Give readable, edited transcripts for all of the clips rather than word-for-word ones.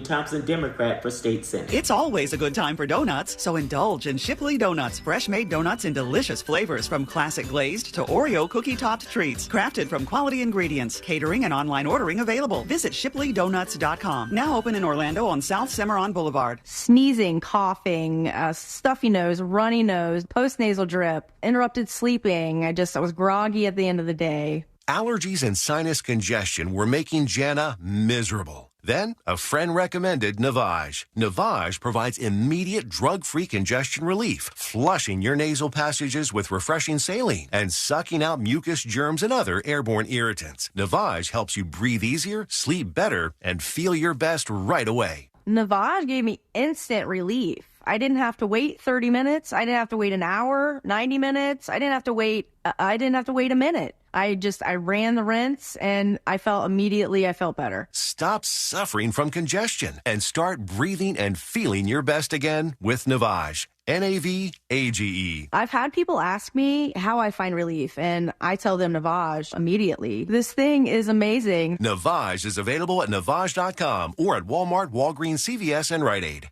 Thompson, Democrat for State Senate. It's always a good time for donuts, so indulge in Shipley Donuts. Fresh-made donuts in delicious flavors, from classic glazed to Oreo cookie-topped treats. Crafted from quality ingredients. Catering and online ordering available. Visit ShipleyDonuts.com. Now open in Orlando on South Cimarron Boulevard. Sneezing, coughing, stuffy nose, runny nose, post-nasal drip, interrupted sleeping. I was groggy at the end of the day. Allergies and sinus congestion were making Jana miserable. Then, a friend recommended Navage. Navage provides immediate drug-free congestion relief, flushing your nasal passages with refreshing saline and sucking out mucus, germs, and other airborne irritants. Navage helps you breathe easier, sleep better, and feel your best right away. Navage gave me instant relief. I didn't have to wait 30 minutes. I didn't have to wait an hour, 90 minutes. I didn't have to wait a minute. I ran the rinse and I felt better. Stop suffering from congestion and start breathing and feeling your best again with Navage. Navage. I've had people ask me how I find relief, and I tell them Navage immediately. This thing is amazing. Navage is available at Navage.com or at Walmart, Walgreens, CVS, and Rite Aid.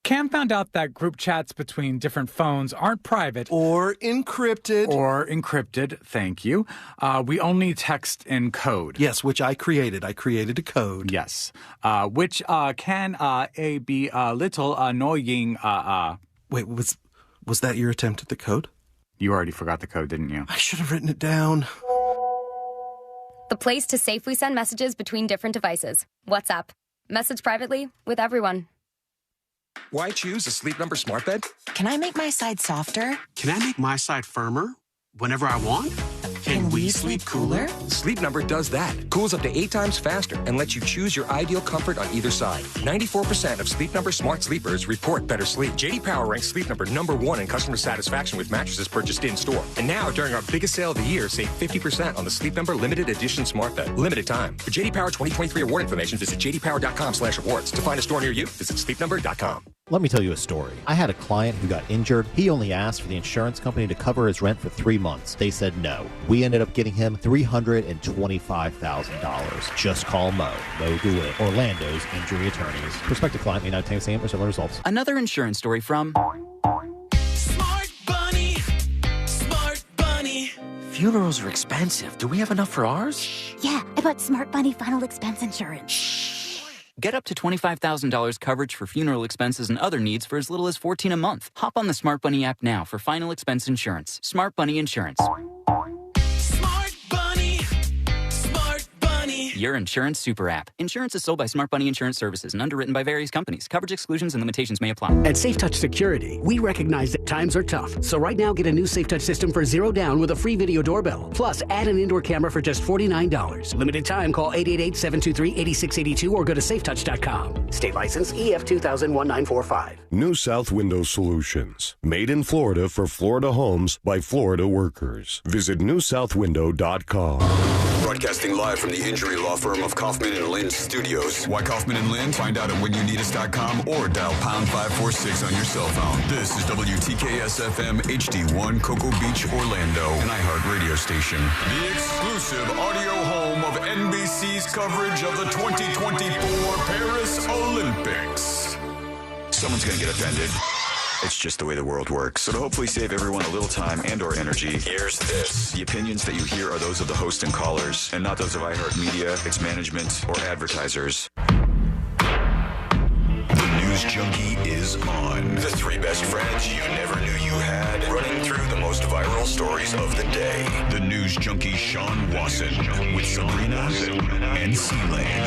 Cam found out that group chats between different phones aren't private. Or encrypted. Thank you. We only text in code. Yes, which I created. I created a code. Yes. Which can be a little annoying. Wait, was that your attempt at the code? You already forgot the code, didn't you? I should have written it down. The place to safely send messages between different devices. WhatsApp. Message privately with everyone. Why choose a Sleep Number smart bed? Can I make my side softer? Can I make my side firmer whenever I want? Can we sleep cooler? Sleep Number does that. Cools up to 8 times faster and lets you choose your ideal comfort on either side. 94% of Sleep Number smart sleepers report better sleep. J.D. Power ranks Sleep Number #1 in customer satisfaction with mattresses purchased in-store. And now, during our biggest sale of the year, save 50% on the Sleep Number limited edition smart bed. Limited time. For J.D. Power 2023 award information, visit jdpower.com/awards. To find a store near you, visit sleepnumber.com. Let me tell you a story. I had a client who got injured. He only asked for the insurance company to cover his rent for 3 months. They said no. We ended up getting him $325,000. Just call Mo. Mo DeWitt, Orlando's injury attorneys. Prospective client may not obtain the same or similar results. Another insurance story from Smart Bunny. Smart Bunny. Funerals are expensive. Do we have enough for ours? Yeah, I bought Smart Bunny final expense insurance. Get up to $25,000 coverage for funeral expenses and other needs for as little as $14 a month. Hop on the Smart Bunny app now for final expense insurance. Smart Bunny Insurance. Smart Bunny. Smart Bunny. Your insurance super app. Insurance is sold by Smart Bunny Insurance Services and underwritten by various companies. Coverage exclusions and limitations may apply. At SafeTouch Security, we recognize that times are tough. So right now, get a new SafeTouch system for $0 down with a free video doorbell. Plus, add an indoor camera for just $49. Limited time, call 888-723-8682 or go to safetouch.com. State license EF 2000-1945. New South Window Solutions. Made in Florida for Florida homes by Florida workers. Visit newsouthwindow.com. Broadcasting live from the injury law firm of Kaufman and Lind Studios. Why Kaufman and Lind? Find out at whenyouneedus.com or dial pound 546 on your cell phone. This is WTKS-FM HD1 Cocoa Beach, Orlando, an iHeart radio station. The exclusive audio home of NBC's coverage of the 2024 Paris Olympics. Someone's going to get offended. It's just the way the world works. So to hopefully save everyone a little time and or energy, here's this. The opinions that you hear are those of the host and callers, and not those of iHeartMedia, its management, or advertisers. The News Junkie is on. The 3 best friends you never knew you had, running through the most viral stories of the day. The News Junkie Sean Wasson with Sabrina and C-Lane.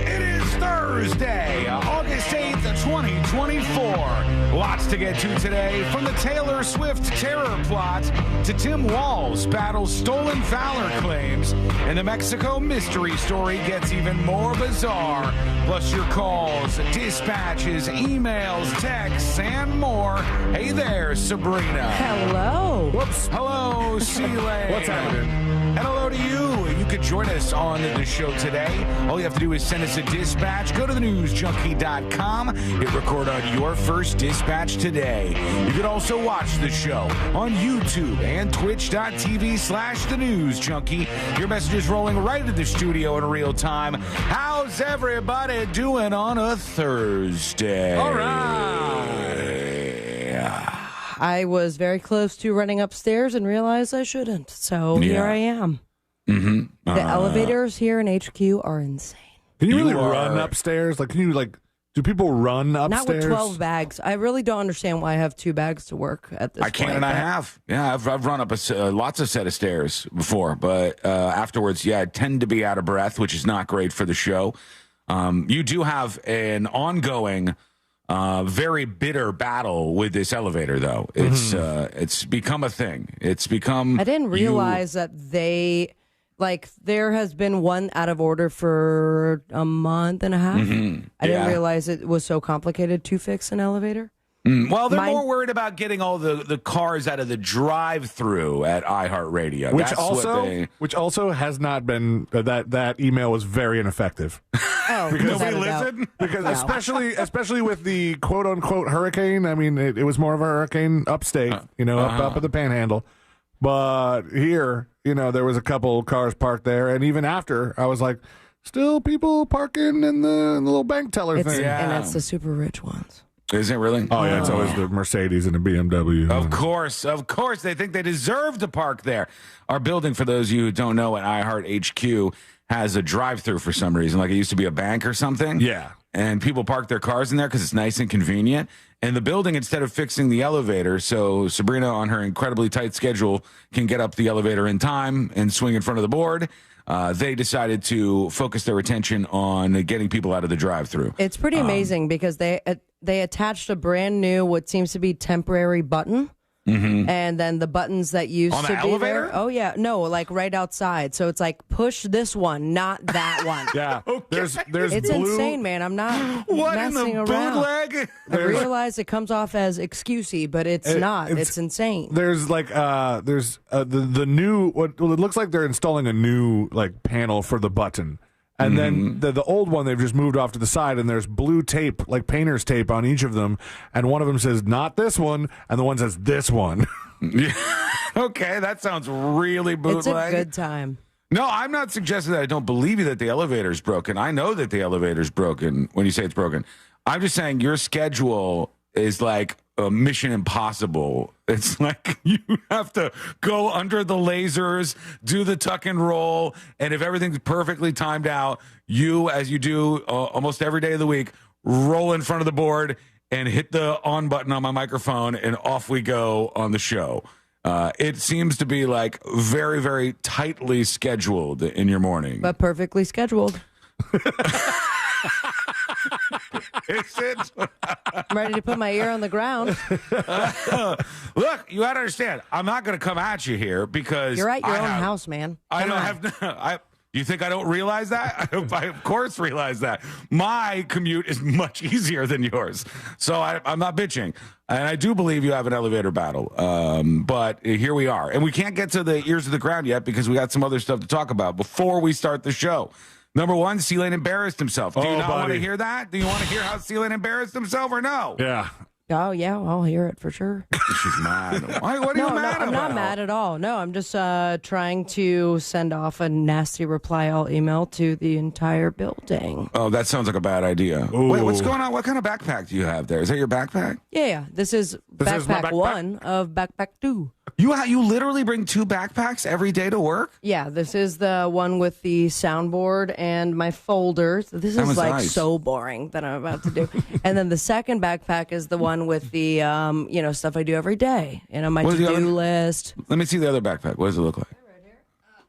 It is Thursday, August 8th, 2024. Lots to get to today, from the Taylor Swift terror plot to Tim Walz battles stolen Valor claims, and the Mexico mystery story gets even more bizarre. Plus your calls, dispatches, emails, texts, and more. Hey there, Sabrina. Hello. Whoops. Hello, C-Lane. What's happening? And hello to you. You could join us on the show today. All you have to do is send us a dispatch. Go to thenewsjunkie.com. Hit record on your first dispatch today. You can also watch the show on YouTube and twitch.tv/thenewsjunkie. Your message is rolling right into the studio in real time. How's everybody doing on a Thursday? All right. I was very close to running upstairs and realized I shouldn't. So here I am. Mm-hmm. The elevators here in HQ are insane. Can you really run upstairs? Like, can you do people run upstairs? Not with 12 bags. I really don't understand why I have 2 bags to work at this I can point, and I have. Yeah, I've run up lots of set of stairs before, but afterwards, I tend to be out of breath, which is not great for the show. You do have an ongoing, very bitter battle with this elevator, though. It's become a thing. It's become. I didn't realize that there has been one out of order for a month and a half. Mm-hmm. I didn't realize it was so complicated to fix an elevator. Well, they're more worried about getting all the cars out of the drive-through at iHeartRadio. Which also has not been that email was very ineffective. Oh, because nobody listened. Because especially with the quote unquote hurricane. I mean, it was more of a hurricane upstate, up at the Panhandle. But here, there was a couple cars parked there, and even after, I was like, still people parking in the little bank teller thing. And it's the super rich ones. Is it really? Oh, yeah, it's always the Mercedes and the BMW. Of course. They think they deserve to park there. Our building, for those of you who don't know, at iHeart HQ has a drive-through for some reason, like it used to be a bank or something. Yeah. And people park their cars in there because it's nice and convenient. And the building, instead of fixing the elevator, so Sabrina, on her incredibly tight schedule, can get up the elevator in time and swing in front of the board, they decided to focus their attention on getting people out of the drive-through. It's pretty amazing because they attached a brand new, what seems to be temporary button. Mm-hmm. And then the buttons that used on to the be elevator? there. Oh, yeah. No, like right outside. So it's like, push this one, not that one. Yeah. Okay. There's It's blue. insane, man. I'm not What messing in the around. bootleg? I realize it comes off as excusey, but it's not. It's insane. There's the new what it looks like they're installing a new panel for the button. And then the old one they've just moved off to the side, and there's blue tape, like painter's tape, on each of them. And one of them says, not this one, and the one says, this one. Yeah. Okay, that sounds really bootleg. It's a good time. No, I'm not suggesting that I don't believe you that the elevator's broken. I know that the elevator's broken when you say it's broken. I'm just saying your schedule is like a Mission Impossible. It's like you have to go under the lasers, do the tuck and roll, and if everything's perfectly timed out, you, as you do almost every day of the week, roll in front of the board and hit the on button on my microphone, and off we go on the show. It seems to be like very, very tightly scheduled in your morning. But perfectly scheduled. Is it? I'm ready to put my ear on the ground. Look, you got to understand, I'm not going to come at you here because You're at your own house, man. I don't have. You think I don't realize that? I of course realize that. My commute is much easier than yours, so I'm not bitching. And I do believe you have an elevator battle, but here we are, and we can't get to the ears of the ground yet because we got some other stuff to talk about before we start the show. Number one, C-Lane embarrassed himself. Do you not want to hear that? Do you want to hear how C-Lane embarrassed himself or no? Yeah. Oh, yeah, I'll hear it for sure. She's mad. Why, what are you mad about? I'm not mad at all. No, I'm just trying to send off a nasty reply all email to the entire building. Oh, that sounds like a bad idea. Ooh. Wait, what's going on? What kind of backpack do you have there? Is that your backpack? Yeah. This is backpack 1 of backpack 2. You literally bring 2 backpacks every day to work? Yeah, this is the one with the soundboard and my folders. This is like nice. so boring that I'm about to do. And then the second backpack is the one with the stuff I do every day. My to-do list. Let me see the other backpack. What does it look like? Right here.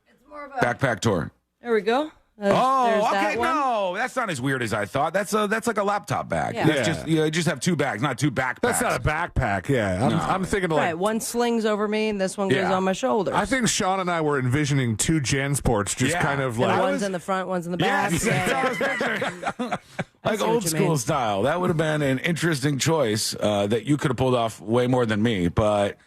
It's more of a backpack tour. There we go. There's okay. that one. No, that's not as weird as I thought. That's like a laptop bag. Yeah. That's just you just have 2 bags, not 2 backpacks. That's not a backpack. Yeah, I'm thinking Right, one slings over me, and this one goes on my shoulders. I think Sean and I were envisioning 2 JanSports, just kind of like one's in the front, one's in the back. Yes, that's what I was picturing. Like old school style. That would have been an interesting choice that you could have pulled off way more than me, but.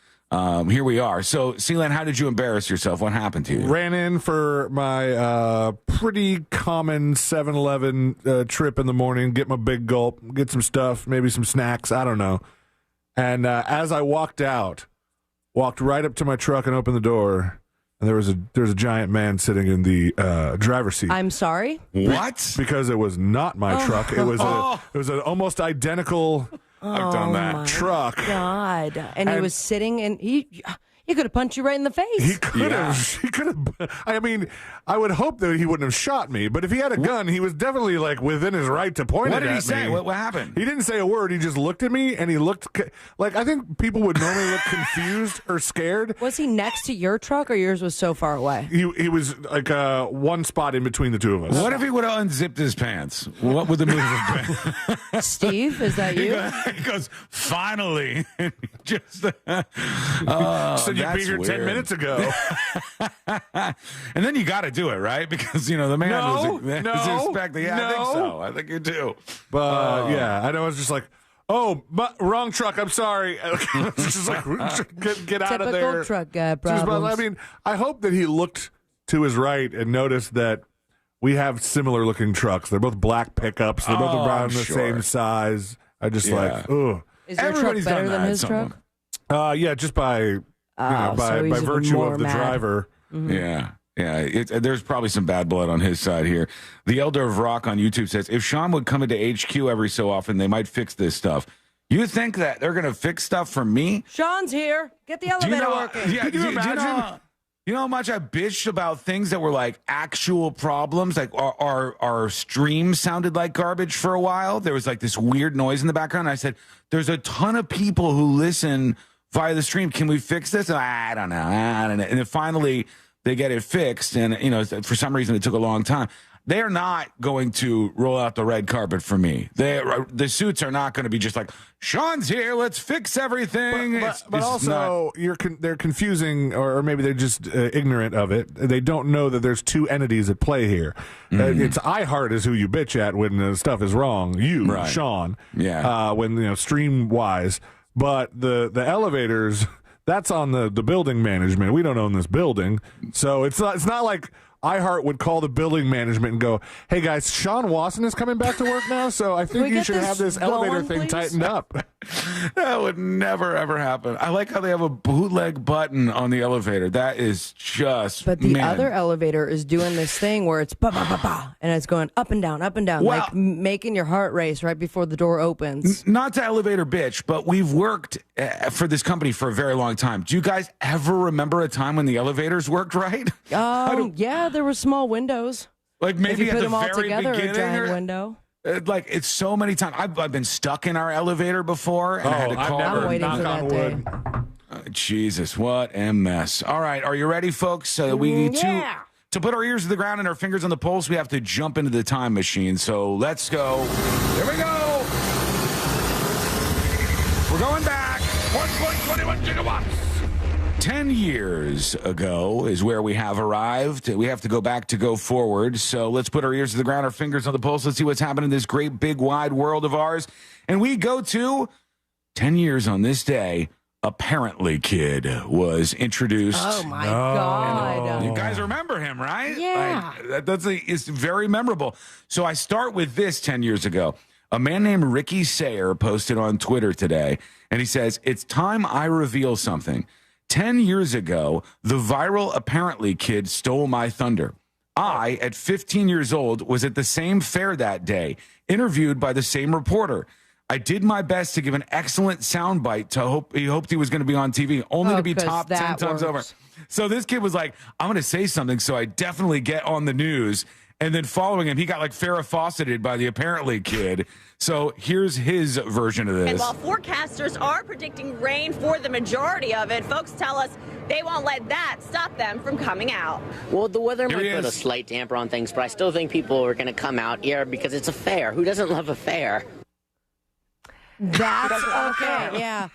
here we are. So, Sealand, how did you embarrass yourself? What happened to you? Ran in for my pretty common 7-Eleven trip in the morning, get my big gulp, get some stuff, maybe some snacks, I don't know. And as I walked right up to my truck and opened the door, and there was a giant man sitting in the driver's seat. I'm sorry? What? Because it was not my truck. It was an almost identical I've done that. truck. God. And he was sitting, and he could have punched you right in the face. He could have. He could have. I mean, I would hope that he wouldn't have shot me. But if he had a gun, he was definitely like within his right to point it at me. What did he say? What happened? He didn't say a word. He just looked at me, and he looked like I think people would normally look confused or scared. Was he next to your truck, or yours was so far away? He was like one spot in between the two of us. What if he would have unzipped his pants? What would the move have been? Steve, is that you? He goes, finally. Just said you'd be here 10 minutes ago. And then you got to do it, right? Because, the man was expecting. Yeah, I think so. I think you do. But, I know. I was just like, wrong truck. I'm sorry. Just like, get out of there. Typical truck guy problems. I mean, I hope that he looked to his right and noticed that we have similar looking trucks. They're both black pickups. They're both around the same size. I just like, ugh. Is your truck better than his truck? Just by by virtue of the driver. Mm-hmm. Yeah. There's probably some bad blood on his side here. The Elder of Rock on YouTube says, if Sean would come into HQ every so often, they might fix this stuff. You think that they're going to fix stuff for me? Sean's here. Get the elevator working. Yeah, Can you imagine? You know how much I bitched about things that were like actual problems? Like our stream sounded like garbage for a while. There was like this weird noise in the background. I said, there's a ton of people who listen via the stream. Can we fix this? And I don't know. And then finally they get it fixed. And, for some reason it took a long time. They are not going to roll out the red carpet for me. The suits are not going to be just like, Sean's here, let's fix everything. But also, they're confusing, or maybe they're just ignorant of it. They don't know that there's two entities at play here. It's iHeart is who you bitch at when stuff is wrong. You, right. Sean. Yeah. When, stream-wise. But the elevators, that's on the building management. We don't own this building. So it's not like iHeart would call the building management and go, hey, guys, Sean Wasson is coming back to work now, so I think you should have this elevator thing tightened up. That would never, ever happen. I like how they have a bootleg button on the elevator. That is just, But the other elevator is doing this thing where it's ba-ba-ba-ba, and it's going up and down, like making your heart race right before the door opens. Not to elevator bitch, but we've worked for this company for a very long time. Do you guys ever remember a time when the elevators worked right? Yeah, there were small windows. Like maybe if you at put the them all very together, beginning, a giant window. Like it's so many times. I've been stuck in our elevator before, and I had to call. I'm waiting for that day. Jesus, what a mess! All right, are you ready, folks? To put our ears to the ground and our fingers on the pulse, we have to jump into the time machine. So let's go. Here we go. We're going back. 1.21 gigawatts. 10 years ago is where we have arrived. We have to go back to go forward. So let's put our ears to the ground, our fingers on the pulse. Let's see what's happening in this great, big, wide world of ours. And we go to 10 years on this day. Apparently Kid was introduced. Oh, my God. You guys remember him, right? Yeah. It's very memorable. So I start with this 10 years ago. A man named Ricky Sayer posted on Twitter today, and he says, it's time I reveal something. 10 years ago, the viral Apparently Kid stole my thunder. I, at 15 years old, was at the same fair that day, interviewed by the same reporter. I did my best to give an excellent soundbite he hoped he was going to be on TV, only to be top 10 times over. So this kid was like, I'm going to say something, so I definitely get on the news. And then following him, he got like Farrah Fawcetted by the Apparently Kid. So here's his version of this. And while forecasters are predicting rain for the majority of it, folks tell us they won't let that stop them from coming out. Well, the weather might put a slight damper on things, but I still think people are going to come out here because it's a fair. Who doesn't love a fair? That's okay. Yeah.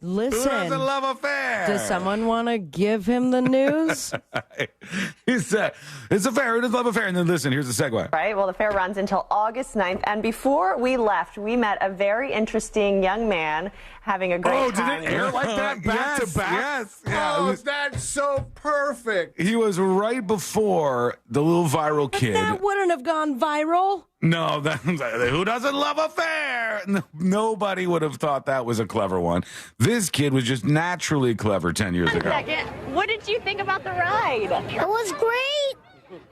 Listen. Who doesn't love a fair? Does someone want to give him the news? It's a fair. Who doesn't love a fair? And then listen, here's the segue. Right. Well, the fair runs until August 9th. And before we left, we met a very interesting young man having a great time. Did it air like that back to back? Yes. Yeah, Oh, that's so perfect. He was right before the little viral kid. That wouldn't have gone viral. No, who doesn't love a fair? Nobody would have thought that was a clever one. This kid was just naturally clever 10 years ago. Second, what did you think about the ride? It was great.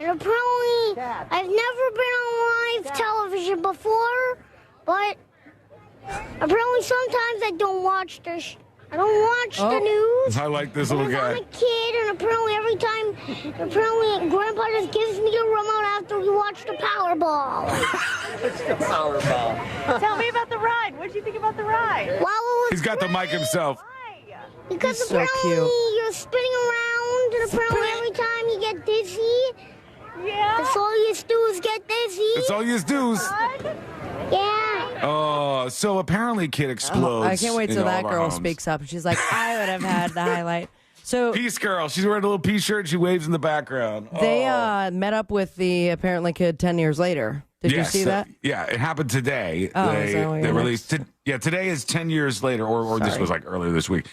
And apparently, I've never been on live television before, but apparently sometimes I don't watch the news. I like this little guy. I'm a kid, and apparently Grandpa just gives me the remote after we watch the Powerball. Powerball. Tell me about the ride. What did you think about the ride? Well, it was He's got the mic himself. because He's so apparently cute. you're spinning around, and apparently every time you get dizzy, Yeah. that's all you do is get dizzy. That's all you do. Yeah. Oh, so apparently kid explodes. I can't wait in till all that of our girl homes. speaks up. She's like, I would have had the highlight. So Peace girl. She's wearing a little peace shirt. She waves in the background. they met up with the apparently kid 10 years later. Did you Yes, see that? Yeah, it happened today. Oh, is that what they you're released. Today is 10 years later, or this Sorry. was like earlier this week.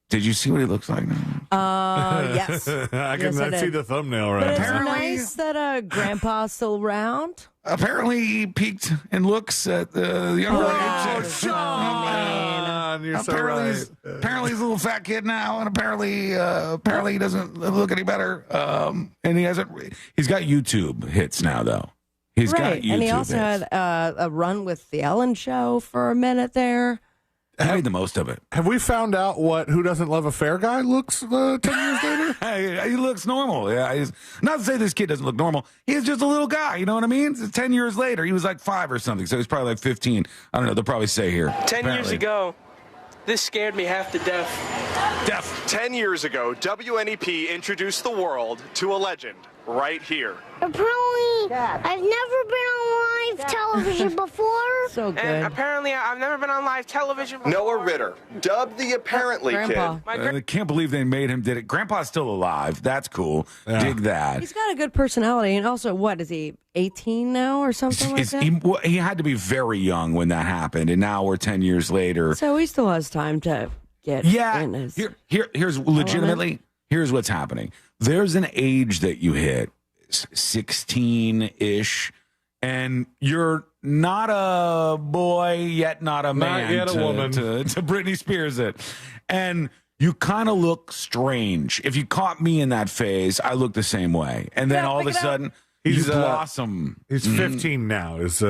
Did you see what he looks like now? Yes. I Yes, I can see did. the thumbnail But right it's now. nice that Grandpa's still around. Apparently, he peeked and looks at the younger age. Sean, you're so Apparently, right. apparently he's a little fat kid now, and apparently he doesn't look any better. And he's got YouTube hits now, though. He's got YouTube And he also hits. had a run with the Ellen Show for a minute there. I made the most of it. Have we found out what Who Doesn't Love a Fair guy looks 10 years later? Hey, he looks normal. Yeah, he's not to say this kid doesn't look normal. He's just a little guy. You know what I mean? 10 years later, he was like 5 or something, so he's probably like 15. I don't know. They'll probably say here. 10 years apparently. ago, this scared me half to death. 10 years ago, WNEP introduced the world to a legend right here. Apparently, I've never been on live television before. So good. And apparently, I've never been on live television before. Noah Ritter, dubbed the apparently Grandpa. kid. I can't believe they made him did it. Grandpa's still alive. That's cool. Dig that. He's got a good personality. And also, what, is he 18 now or something like that? He had to be very young when that happened, and now we're 10 years later. So he still has time to get in his Here's legitimately, here's what's happening. There's an age that you hit, 16-ish, and you're not a boy, yet not a man. Not yet a woman. To Britney Spears it. And you kind of look strange. If you caught me in that phase, I look the same way. And then all of a sudden, you blossom. He's 15 now. Is he?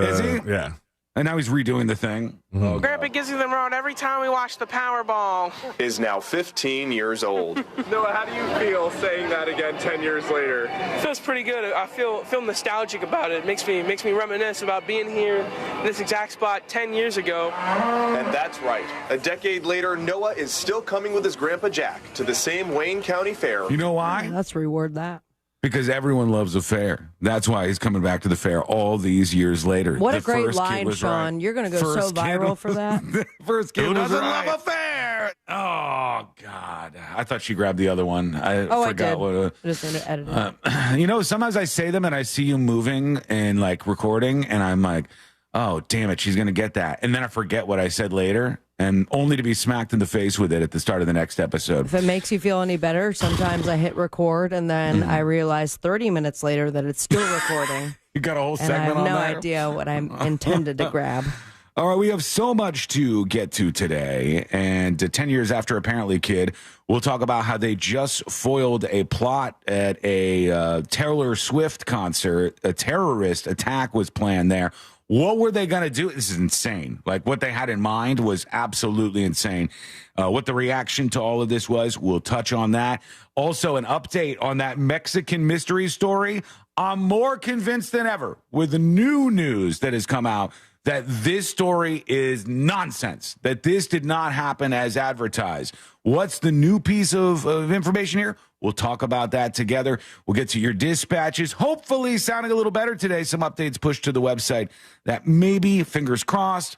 Yeah. And now he's redoing the thing. Oh, Grandpa gives me the remote every time we watch the Powerball. Is now 15 years old. Noah, how do you feel saying that again 10 years later? It feels pretty good. I feel nostalgic about it. It makes me reminisce about being here in this exact spot 10 years ago. And that's right. A decade later, Noah is still coming with his grandpa Jack to the same Wayne County Fair. You know why? Let's reward that. Because everyone loves a fair. That's why he's coming back to the fair all these years later. What The a great first kid line, was Sean. right. You're going to go First so kid viral was- for that. The first kid Who was doesn't right. love a fair. Oh, God. I thought she grabbed the other one. I I forgot did. what. I just need to edit it. You know, sometimes I say them and I see you moving and like recording, and I'm like, oh, damn it, she's going to get that. And then I forget what I said later, and only to be smacked in the face with it at the start of the next episode. If it makes you feel any better, sometimes I hit record and then I realize 30 minutes later that it's still recording. You got a whole And I segment have on no that? idea what I'm intended to grab. All right, we have so much to get to today. And 10 years after Apparently Kid, we'll talk about how they just foiled a plot at a Taylor Swift concert. A terrorist attack was planned there. What were they going to do? This is insane. Like, what they had in mind was absolutely insane. What the reaction to all of this was, we'll touch on that. Also, an update on that Mexican mystery story. I'm more convinced than ever with the new news that has come out that this story is nonsense, that this did not happen as advertised. What's the new piece of information here? We'll talk about that together. We'll get to your dispatches, hopefully sounding a little better today. Some updates pushed to the website that maybe, fingers crossed,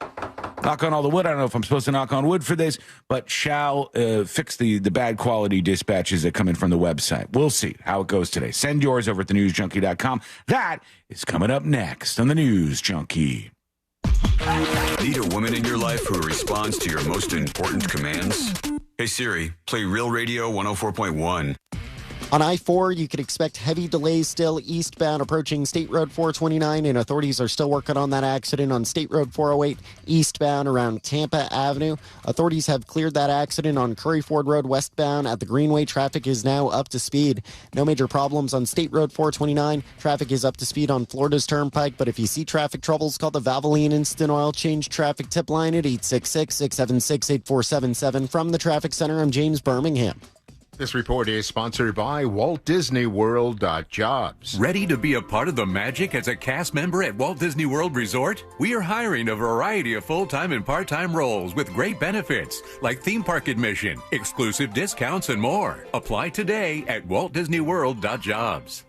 knock on all the wood. I don't know if I'm supposed to knock on wood for this, but shall fix the bad quality dispatches that come in from the website. We'll see how it goes today. Send yours over at thenewsjunkie.com. That is coming up next on the News Junkie. Need a woman in your life who responds to your most important commands? Hey Siri, play Real Radio 104.1. On I-4, you could expect heavy delays still eastbound approaching State Road 429, and authorities are still working on that accident on State Road 408 eastbound around Tampa Avenue. Authorities have cleared that accident on Curry Ford Road westbound at the Greenway. Traffic is now up to speed. No major problems on State Road 429. Traffic is up to speed on Florida's Turnpike, but if you see traffic troubles, call the Valvoline Instant Oil Change Traffic Tip Line at 866-676-8477. From the Traffic Center, I'm James Birmingham. This report is sponsored by Walt Disney World. Jobs. Ready to be a part of the magic as a cast member at Walt Disney World Resort? We are hiring a variety of full-time and part-time roles with great benefits like theme park admission, exclusive discounts, and more. Apply today at waltdisneyworld.jobs.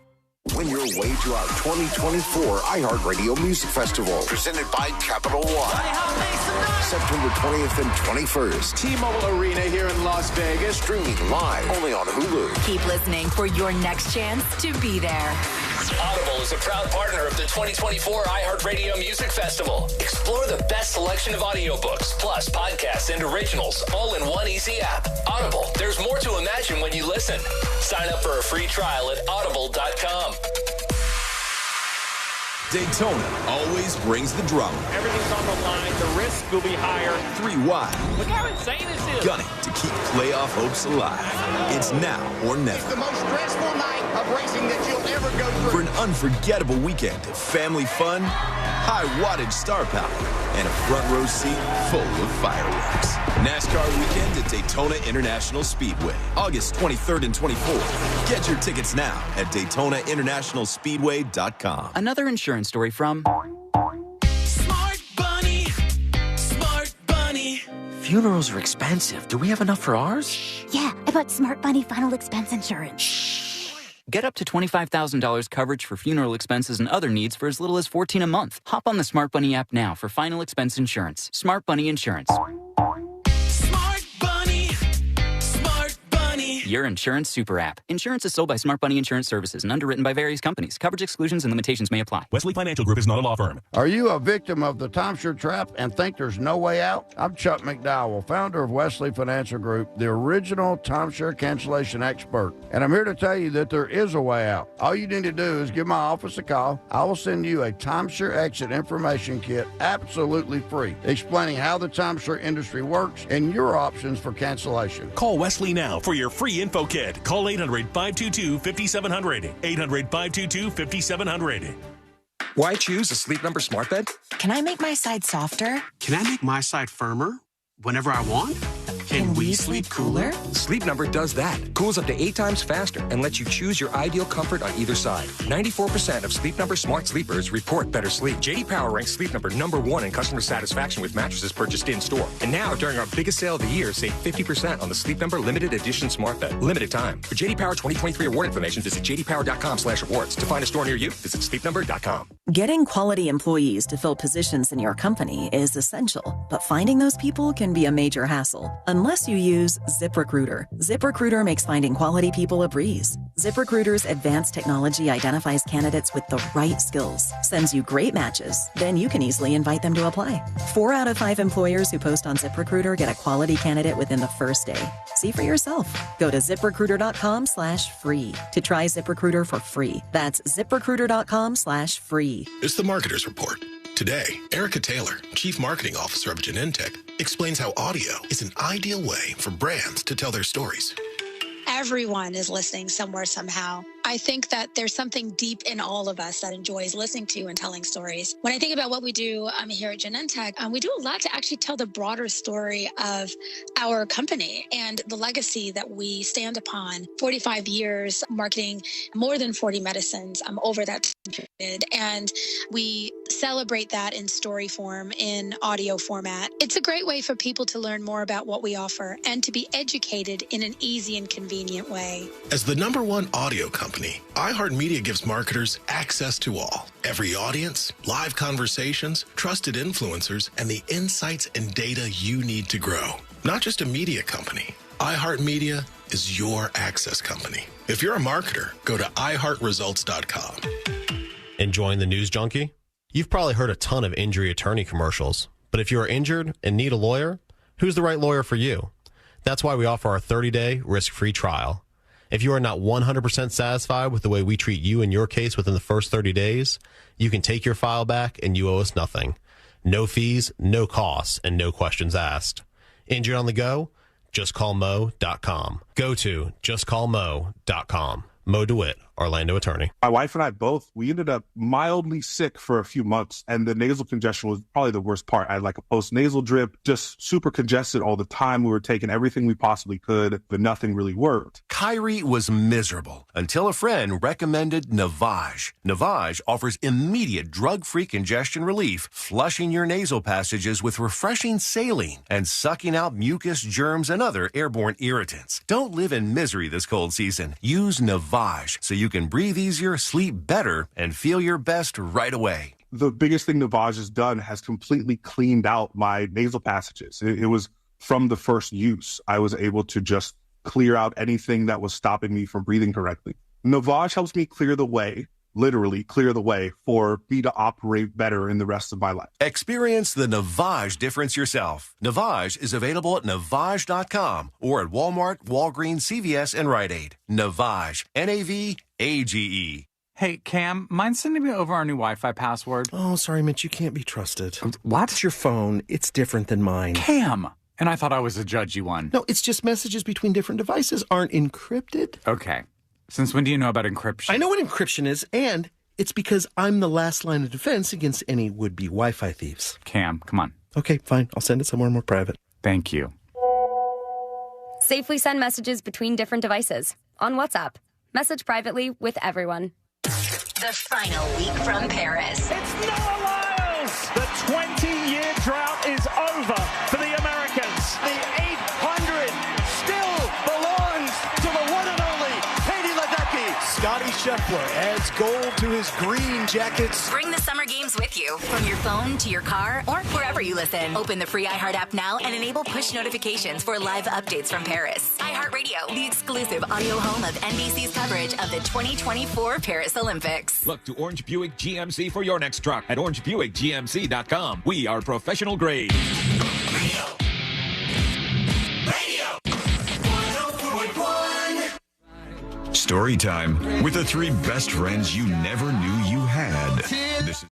Win your way to our 2024 iHeartRadio Music Festival, presented by Capital One. September 20th and 21st. T-Mobile Arena here in Las Vegas. Streaming live only on Hulu. Keep listening for your next chance to be there. Audible is a proud partner of the 2024 iHeartRadio Music Festival. Explore the best selection of audiobooks, plus podcasts and originals, all in one easy app. Audible, there's more to imagine when you listen. Sign up for a free trial at audible.com. Daytona always brings the drama. Everything's on the line. The risk will be higher. 3 wide. Look how insane this is. Gunning to keep playoff hopes alive. It's now or never. It's the most stressful night of racing that you'll ever go through. For an unforgettable weekend of family fun, high wattage star power, and a front row seat full of fireworks. NASCAR weekend at Daytona International Speedway, August 23rd and 24th. Get your tickets now at DaytonaInternationalSpeedway.com. Another insurance story from Smart Bunny. Smart Bunny. Funerals are expensive. Do we have enough for ours? Yeah, I bought Smart Bunny Final Expense Insurance. Get up to $25,000 coverage for funeral expenses and other needs for as little as $14 a month. Hop on the Smart Bunny app now for final expense insurance. Smart Bunny Insurance. Smart Bunny. Smart Bunny. Your insurance super app. Insurance is sold by Smart Bunny Insurance Services and underwritten by various companies. Coverage exclusions and limitations may apply. Wesley Financial Group is not a law firm. Are you a victim of the timeshare trap and think there's no way out? I'm Chuck McDowell, founder of Wesley Financial Group, the original timeshare cancellation expert. And I'm here to tell you that there is a way out. All you need to do is give my office a call. I will send you a timeshare exit information kit absolutely free, explaining how the timeshare industry works and your options for cancellation. Call Wesley now for your free info kit. Call 800-522-5700. 800-522-5700. Why choose a Sleep Number smart bed? Can I make my side softer? Can I make my side firmer whenever I want? Can we sleep cooler? Sleep Number does that. Cools up to 8 times faster and lets you choose your ideal comfort on either side. 94% of Sleep Number smart sleepers report better sleep. J.D. Power ranks Sleep Number #1 in customer satisfaction with mattresses purchased in-store. And now, during our biggest sale of the year, save 50% on the Sleep Number Limited Edition smart bed. Limited time. For J.D. Power 2023 award information, visit jdpower.com/awards. To find a store near you, visit sleepnumber.com. Getting quality employees to fill positions in your company is essential, but finding those people can be a major hassle unless you use ZipRecruiter. ZipRecruiter makes finding quality people a breeze. ZipRecruiter's advanced technology identifies candidates with the right skills, sends you great matches, then you can easily invite them to apply. 4 out of 5 employers who post on ZipRecruiter get a quality candidate within the first day. See for yourself. Go to ZipRecruiter.com/free to try ZipRecruiter for free. That's ZipRecruiter.com/free. It's the Marketer's Report. Today, Erica Taylor, Chief Marketing Officer of Genentech, explains how audio is an ideal way for brands to tell their stories. Everyone is listening somewhere, somehow. I think that there's something deep in all of us that enjoys listening to and telling stories. When I think about what we do here at Genentech, we do a lot to actually tell the broader story of our company and the legacy that we stand upon. 45 years marketing more than 40 medicines over that period. And we celebrate that in story form, in audio format. It's a great way for people to learn more about what we offer and to be educated in an easy and convenient way. As the #1 audio company company, iHeartMedia gives marketers access to all. Every audience, live conversations, trusted influencers, and the insights and data you need to grow. Not just a media company. iHeartMedia is your access company. If you're a marketer, go to iHeartResults.com. Enjoying the news junkie? You've probably heard a ton of injury attorney commercials, but if you are injured and need a lawyer, who's the right lawyer for you? That's why we offer our 30-day risk-free trial. If you are not 100% satisfied with the way we treat you in your case within the first 30 days, you can take your file back and you owe us nothing. No fees, no costs, and no questions asked. Injured on the go? JustCallMo.com. Go to JustCallMo.com. Mo DeWitt, Orlando attorney. My wife and I both, we ended up mildly sick for a few months, and the nasal congestion was probably the worst part. I had like a post-nasal drip, just super congested all the time. We were taking everything we possibly could, but nothing really worked. Kyrie was miserable until a friend recommended Navage. Navage offers immediate drug-free congestion relief, flushing your nasal passages with refreshing saline and sucking out mucus, germs, and other airborne irritants. Don't live in misery this cold season. Use Navage so you can breathe easier, sleep better, and feel your best right away. The biggest thing Navage has done has completely cleaned out my nasal passages. It was from the first use. I was able to just clear out anything that was stopping me from breathing correctly. Navage helps me clear the way, literally clear the way for me to operate better in the rest of my life. Experience the Navage difference yourself. Navage is available at Navage.com or at Walmart, Walgreens, CVS, and Rite Aid. Navage, N-A-V-A-G-E. Hey, Cam, mind sending me over our new Wi-Fi password? Oh, sorry, Mitch, you can't be trusted. What? It's your phone. It's different than mine. Cam! And I thought I was a judgy one. No, it's just messages between different devices aren't encrypted. Okay. Since when do you know about encryption? I know what encryption is, and it's because I'm the last line of defense against any would-be Wi-Fi thieves. Cam, come on. Okay, fine. I'll send it somewhere more private. Thank you. Safely send messages between different devices. On WhatsApp. Message privately with everyone. The final week from Paris. It's Noah Lyles! The 20-year drought is over for the Americans. The 800 still belongs to the one and only Katie Ledecky. Scotty Scheffler adds gold to his green jackets. Bring the summer games with you from your phone to your car or wherever you listen. Open the free iHeart app now and enable push notifications for live updates from Paris. iHeartRadio, the exclusive audio home of NBC's coverage of the 2024 Paris Olympics. Look to Orange Buick GMC for your next truck at orangebuickgmc.com. We are professional grade. Radio 104.1. Story time with the three best friends you never knew you had. This is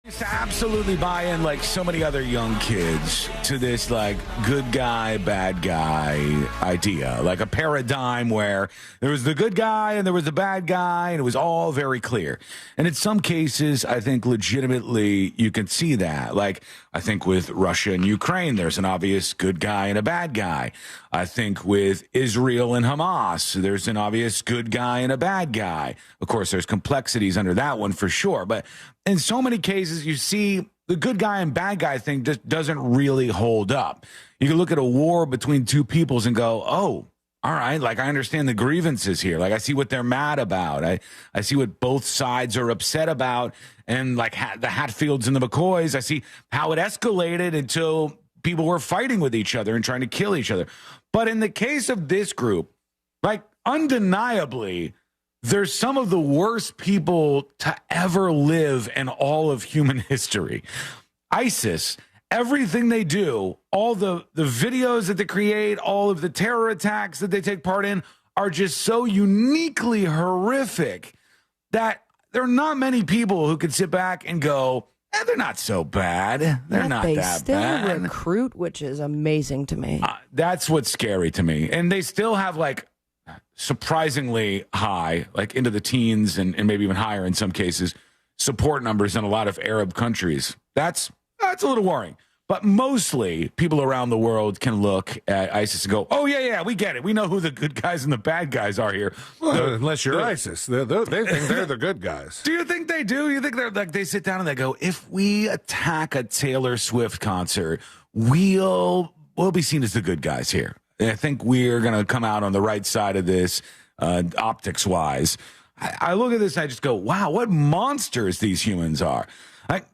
used to absolutely buy in, like so many other young kids, to this like good guy, bad guy idea, like a paradigm where there was the good guy and there was the bad guy, and it was all very clear. And in some cases, I think legitimately you can see that. Like I think with Russia and Ukraine, there's an obvious good guy and a bad guy. I think with Israel and Hamas, there's an obvious good guy and a bad guy. Of course, there's complexities under that one for sure, but in so many cases, you see the good guy and bad guy thing just doesn't really hold up. You can look at a war between two peoples and go, oh, all right, like I understand the grievances here. Like I see what they're mad about. I see what both sides are upset about. And like the Hatfields and the McCoys, I see how it escalated until people were fighting with each other and trying to kill each other. But in the case of this group, like undeniably, they're some of the worst people to ever live in all of human history. ISIS, everything they do, all the videos that they create, all of the terror attacks that they take part in are just so uniquely horrific that there are not many people who could sit back and go, they're not so bad. They're not that bad. They still recruit, which is amazing to me. That's what's scary to me. And they still have like surprisingly high, like into the teens and maybe even higher in some cases, support numbers in a lot of Arab countries. That's a little worrying. But mostly, people around the world can look at ISIS and go, oh, yeah, we get it. We know who the good guys and the bad guys are here. Well, unless you're ISIS. They think they're the good guys. Do you think they do? You think they're like, they sit down and they go, if we attack a Taylor Swift concert, we'll be seen as the good guys here. And I think we're going to come out on the right side of this, optics-wise. I look at this and I just go, wow, what monsters these humans are.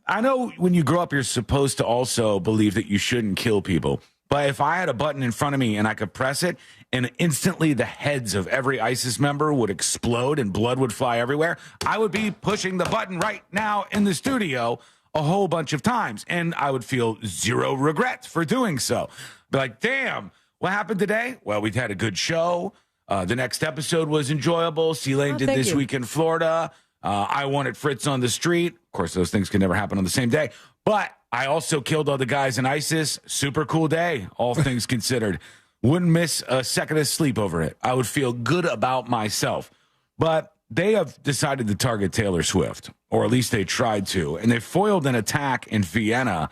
I know when you grow up, you're supposed to also believe that you shouldn't kill people. But if I had a button in front of me and I could press it and instantly the heads of every ISIS member would explode and blood would fly everywhere, I would be pushing the button right now in the studio a whole bunch of times. And I would feel zero regrets for doing so. Be like, damn, what happened today? Well, we had a good show. The next episode was enjoyable. C-Lane did This Week in Florida. I won at Fritz on the Street. Of course, those things can never happen on the same day. But I also killed all the guys in ISIS. Super cool day, all things considered. Wouldn't miss a second of sleep over it. I would feel good about myself. But they have decided to target Taylor Swift, or at least they tried to. And they foiled an attack in Vienna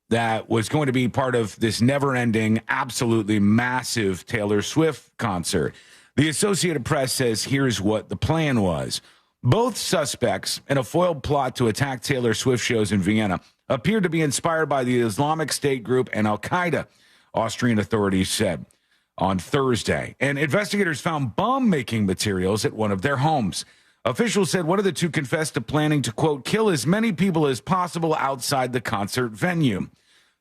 that was going to be part of this never-ending, absolutely massive Taylor Swift concert. The Associated Press says here's what the plan was. Both suspects in a foiled plot to attack Taylor Swift shows in Vienna appeared to be inspired by the Islamic State group and Al-Qaeda, Austrian authorities said on Thursday. And investigators found bomb-making materials at one of their homes. Officials said one of the two confessed to planning to, quote, kill as many people as possible outside the concert venue.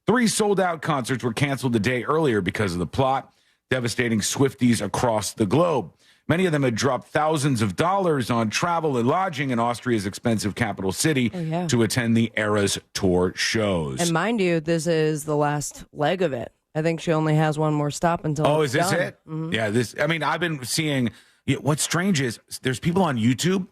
3 sold-out concerts were canceled a day earlier because of the plot, devastating Swifties across the globe. Many of them had dropped thousands of dollars on travel and lodging in Austria's expensive capital city to attend the Eras Tour shows. And mind you, this is the last leg of it. I think she only has one more stop until is this done. it? Mm-hmm. Yeah, I've been seeing, what's strange is there's people on YouTube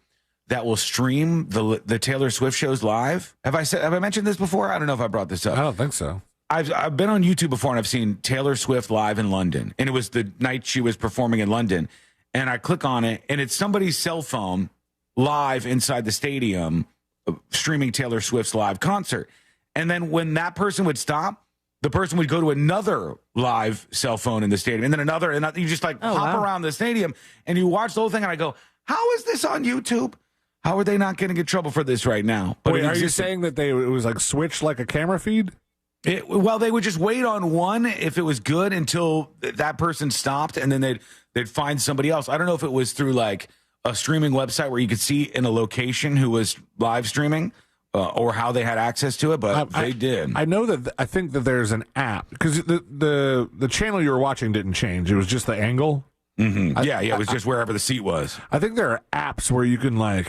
that will stream the Taylor Swift shows live. Have I mentioned this before? I don't know if I brought this up. I don't think so. I've been on YouTube before and I've seen Taylor Swift live in London. And it was the night she was performing in London. And I click on it, and it's somebody's cell phone live inside the stadium streaming Taylor Swift's live concert. And then when that person would stop, the person would go to another live cell phone in the stadium, and then another, and you just hop around the stadium, and you watch the whole thing, and I go, how is this on YouTube? How are they not getting in trouble for this right now? But wait, are you saying that it was switched like a camera feed? Well, they would just wait on one if it was good until that person stopped, and then they'd find somebody else. I don't know if it was through a streaming website where you could see in a location who was live streaming or how they had access to it, but they did. I know that I think that there's an app because the channel you were watching didn't change. It was just the angle. Mm-hmm. It was just wherever the seat was. I think there are apps where you can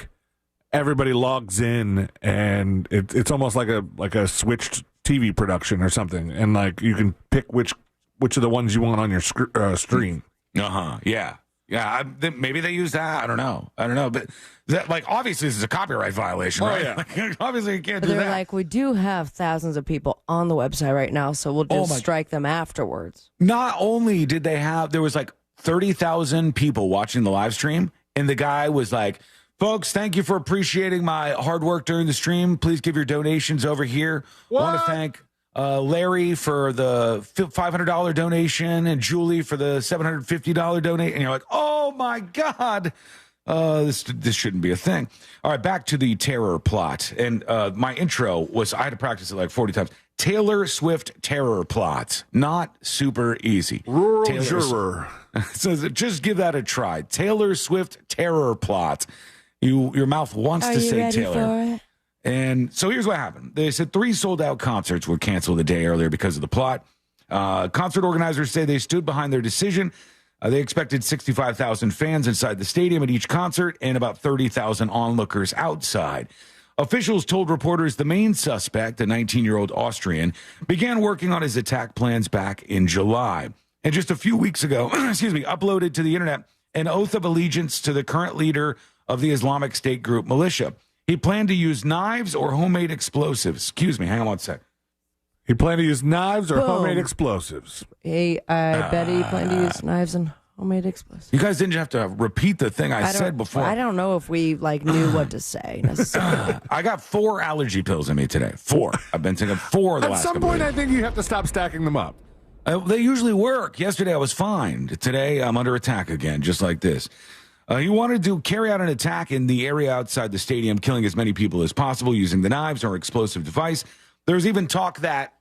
everybody logs in and it's almost like a switched TV production or something, and you can pick which of the ones you want on your stream. Yeah. Maybe they use that. I don't know. But that, obviously, this is a copyright violation, right? Yeah. Obviously, you can't but do they're that. we do have thousands of people on the website right now, so we'll just strike them afterwards. Not only did they have, there was 30,000 people watching the live stream, and the guy was folks, thank you for appreciating my hard work during the stream. Please give your donations over here. I want to thank Larry for the $500 donation and Julie for the $750 donation. And you're like, oh, my God. This shouldn't be a thing. All right, back to the terror plot. And my intro was, I had to practice it 40 times. Taylor Swift terror plot. Not super easy. Rural juror. So just give that a try. Taylor Swift terror plot. Your mouth wants to say Taylor. For it? And so here's what happened. They said 3 sold-out concerts were canceled a day earlier because of the plot. Concert organizers say they stood behind their decision. They expected 65,000 fans inside the stadium at each concert and about 30,000 onlookers outside. Officials told reporters the main suspect, a 19-year-old Austrian, began working on his attack plans back in July. And just a few weeks ago, uploaded to the internet an oath of allegiance to the current leader of the Islamic State group militia. He planned to use knives or homemade explosives. Hang on one sec. He planned to use knives or homemade explosives. I bet he planned to use knives and Homemade explosives. You guys didn't have to repeat the thing I said before. I don't know if we knew what to say necessarily. I got 4 allergy pills in me today. 4. I've been taking 4 the last couple At some point, weeks. I think you have to stop stacking them up. They usually work. Yesterday, I was fine. Today, I'm under attack again, just like this. He wanted to carry out an attack in the area outside the stadium, killing as many people as possible using the knives or explosive device. There's even talk that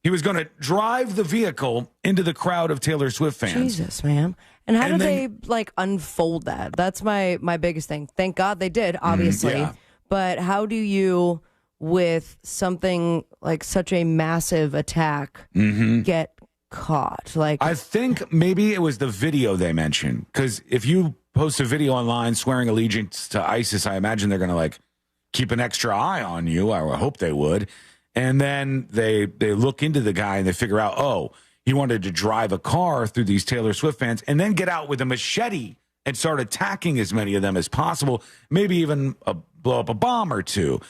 he was going to drive the vehicle into the crowd of Taylor Swift fans. Jesus, man. And how did they unfold that? That's my biggest thing. Thank God they did, obviously. Yeah. But how do you, with something like such a massive attack, get caught? I think maybe it was the video they mentioned, because if you post a video online swearing allegiance to ISIS, I imagine they're going to keep an extra eye on you. I hope they would. And then they look into the guy and they figure out, oh, he wanted to drive a car through these Taylor Swift fans and then get out with a machete and start attacking as many of them as possible, maybe even blow up a bomb or two.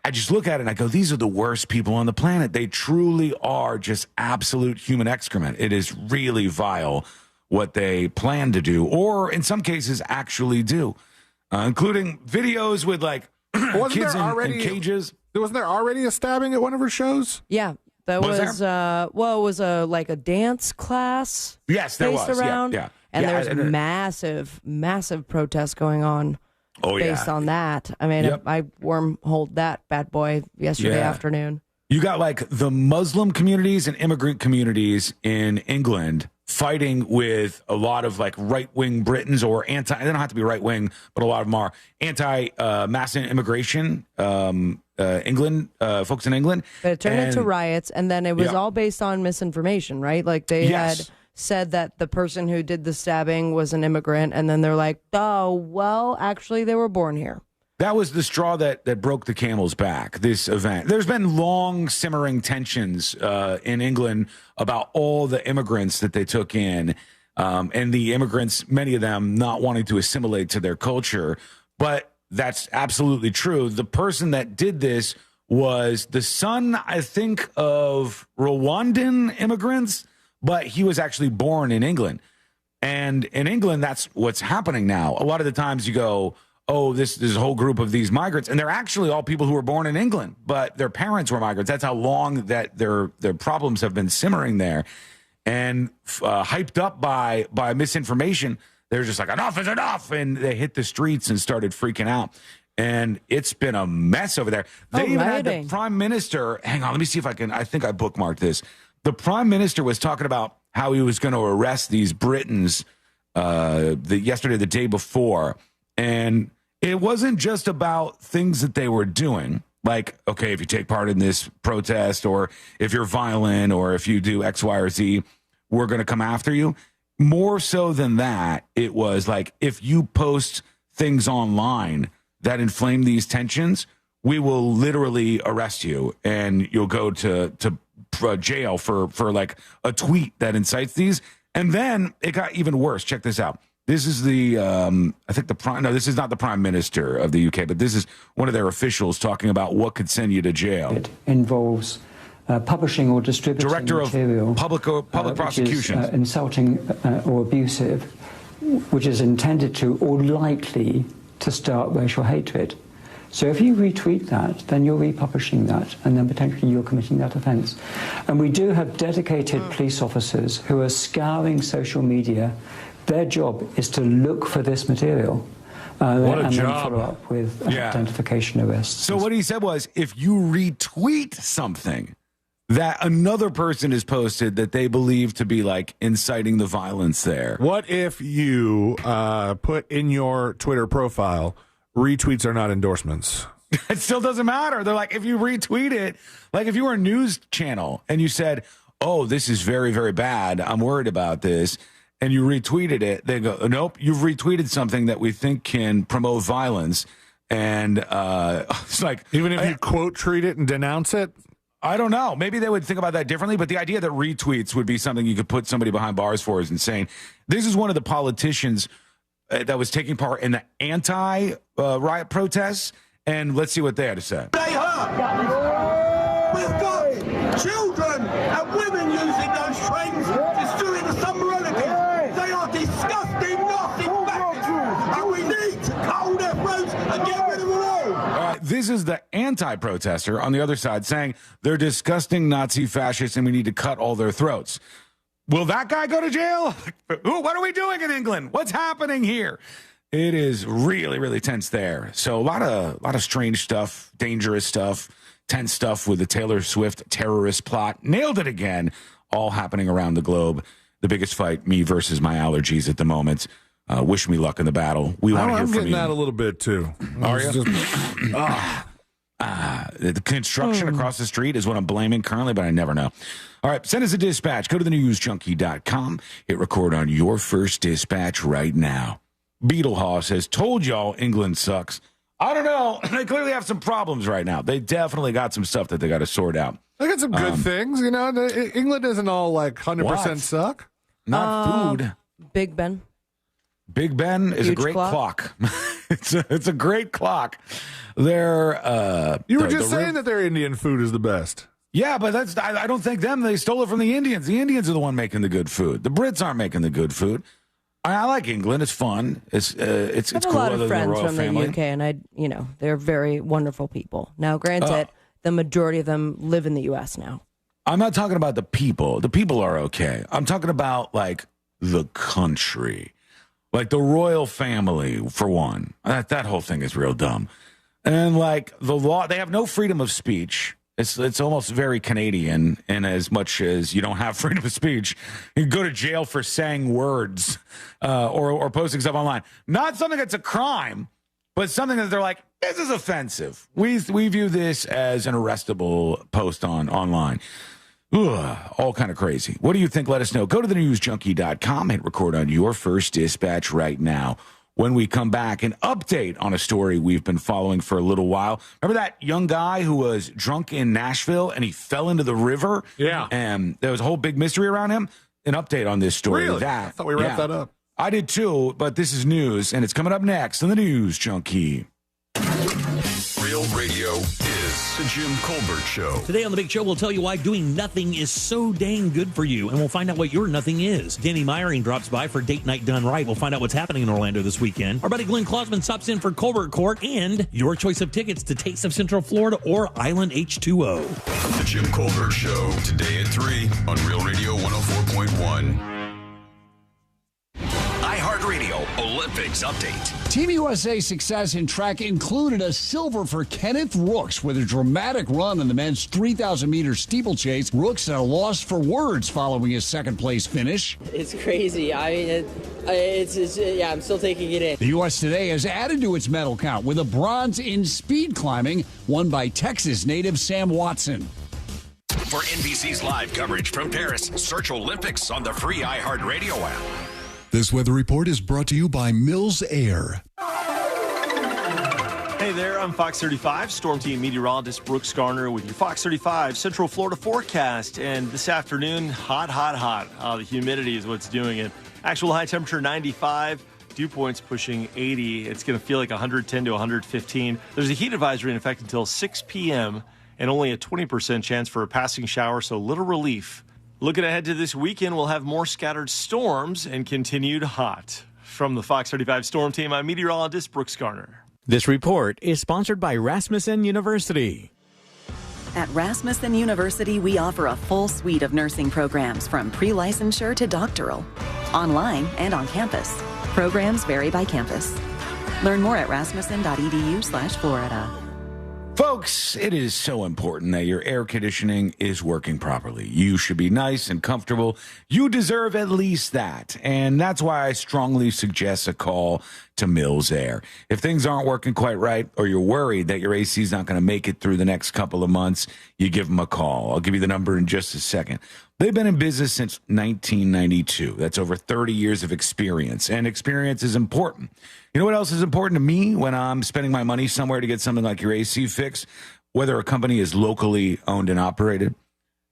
I just look at it and I go, these are the worst people on the planet. They truly are just absolute human excrement. It is really vile what they plan to do, or in some cases actually do, including videos with kids in cages. Wasn't there already a stabbing at one of her shows? Yeah. That was it was a dance class. Yes, there was. Around, yeah. And there's massive protests going on based on that. I mean, I wormholed that bad boy yesterday afternoon. You got the Muslim communities and immigrant communities in England fighting with a lot of right-wing Britons or they don't have to be right-wing, but a lot of them are anti-mass immigration, England, folks in England. But it turned into riots, and then it was all based on misinformation, right? They had said that the person who did the stabbing was an immigrant, and then they're like, oh, well, actually, they were born here. That was the straw that broke the camel's back, this event. There's been long simmering tensions in England about all the immigrants that they took in, and the immigrants, many of them not wanting to assimilate to their culture. But that's absolutely true. The person that did this was the son, I think, of Rwandan immigrants, but he was actually born in England. And in England, that's what's happening now. A lot of the times you go, oh, this is a whole group of these migrants, and they're actually all people who were born in England, but their parents were migrants. That's how long that their problems have been simmering there. And hyped up by misinformation, they're just like, enough is enough, and they hit the streets and started freaking out. And it's been a mess over there. They even had the prime minister, hang on, let me see if I think I bookmarked this. The prime minister was talking about how he was going to arrest these Britons yesterday, the day before. And it wasn't just about things that they were doing. Like, okay, if you take part in this protest, or if you're violent, or if you do X, Y, or Z, we're going to come after you. More so than that, it was like, if you post things online that inflame these tensions, we will literally arrest you and you'll go to jail for a tweet that incites these. And then it got even worse. Check this out. This is this is not the prime minister of the UK, but this is one of their officials talking about what could send you to jail. It involves publishing or distributing material, of public prosecutions, which is, insulting or abusive, which is intended to or likely to start racial hatred. So if you retweet that, then you're republishing that, and then potentially you're committing that offence. And we do have dedicated police officers who are scouring social media. Their job is to look for this material and then follow up with identification arrests. So what he said was, if you retweet something that another person has posted that they believe to be inciting the violence there. What if you put in your Twitter profile, retweets are not endorsements? It still doesn't matter. They're like, if you retweet it, if you were a news channel and you said, oh, this is very, very bad, I'm worried about this, and you retweeted it, they go, nope, you've retweeted something that we think can promote violence. And it's like, even if you quote tweet it and denounce it? I don't know. Maybe they would think about that differently, but the idea that retweets would be something you could put somebody behind bars for is insane. This is one of the politicians that was taking part in the anti-riot protests, and let's see what they had to say. They hurt. We've got children and women using those trains, destroying the sovereignty. They are is the anti-protester on the other side saying they're disgusting Nazi fascists and we need to cut all their throats. Will that guy go to jail? What are we doing in England? What's happening here? It is really, really tense there. So a lot of strange stuff, dangerous stuff, tense stuff with the Taylor Swift terrorist plot. Nailed it again. All happening around the globe. The biggest fight, me versus my allergies at the moment. Wish me luck in the battle. We want to hear from you. I'm getting that a little bit too. Are you? The construction across the street is what I'm blaming currently, but I never know. All right, send us a dispatch. Go to thenewsjunkie.com. Hit record on your first dispatch right now. Beetlehaw says, told y'all England sucks. I don't know. They clearly have some problems right now. They definitely got some stuff that they got to sort out. They got some good things, you know. England isn't all like 100% suck. Not food. Big Ben. Big Ben is Huge a great clock. It's a great clock. They're you were just saying that their Indian food is the best. Yeah, but I don't think them. They stole it from the Indians. The Indians are the one making the good food. The Brits aren't making the good food. I like England. It's fun. It's cool. I have a lot of friends from family. the UK, and they're very wonderful people. Now, granted, the majority of them live in the US now. I'm not talking about the people. The people are okay. I'm talking about like the country, like the royal family for one. That whole thing is real dumb. And like the law, they have no freedom of speech. It's almost very Canadian in as much as you don't have freedom of speech. You can go to jail for saying words or posting stuff online. Not something that's a crime, but something that they're like, this is offensive. We view this as an arrestable post online. Ugh, all kind of crazy. What do you think? Let us know. Go to thenewsjunkie.com and record on your first dispatch right now. When we come back, an update on a story we've been following for a little while. Remember that young guy who was drunk in Nashville and he fell into the river? Yeah. And there was a whole big mystery around him. An update on this story. Really? I thought we wrapped that up. I did too, but this is news, and it's coming up next on the News Junkie. Real radio is the Jim Colbert Show. Today on The Big Show, we'll tell you why doing nothing is so dang good for you, and we'll find out what your nothing is. Danny Meyering drops by for Date Night Done Right. We'll find out what's happening in Orlando this weekend. Our buddy Glenn Klausman stops in for Colbert Court, and your choice of tickets to Taste of Central Florida or Island H2O. The Jim Colbert Show, today at 3 on Real Radio 104.1. iHeartRadio Olympics update. Team USA's success in track included a silver for Kenneth Rooks with a dramatic run in the men's 3,000-meter steeplechase. Rooks at a loss for words following his second-place finish. It's crazy. I mean, I'm still taking it in. The U.S. today has added to its medal count with a bronze in speed climbing, won by Texas native Sam Watson. For NBC's live coverage from Paris, search Olympics on the free iHeartRadio app. This weather report is brought to you by Mills Air. Hey there, I'm Fox 35 Storm Team meteorologist Brooks Garner with your Fox 35 Central Florida forecast. And this afternoon, hot. The humidity is what's doing it. Actual high temperature 95, dew points pushing 80. It's going to feel like 110 to 115. There's a heat advisory in effect until 6 p.m. and only a 20% chance for a passing shower, so little relief. Looking ahead to this weekend, we'll have more scattered storms and continued hot. From the Fox 35 Storm Team, I'm meteorologist Brooks Garner. This report is sponsored by Rasmussen University. At Rasmussen University, we offer a full suite of nursing programs from pre-licensure to doctoral, online and on campus. Programs vary by campus. Learn more at rasmussen.edu/Florida. Folks, it is so important that your air conditioning is working properly. You should be nice and comfortable. You deserve at least that. And that's why I strongly suggest a call to Mills Air. If things aren't working quite right, or you're worried that your AC is not going to make it through the next couple of months, you give them a call. I'll give you the number in just a second. They've been in business since 1992. That's over 30 years of experience, and experience is important. You know what else is important to me when I'm spending my money somewhere to get something like your AC fixed? Whether a company is locally owned and operated,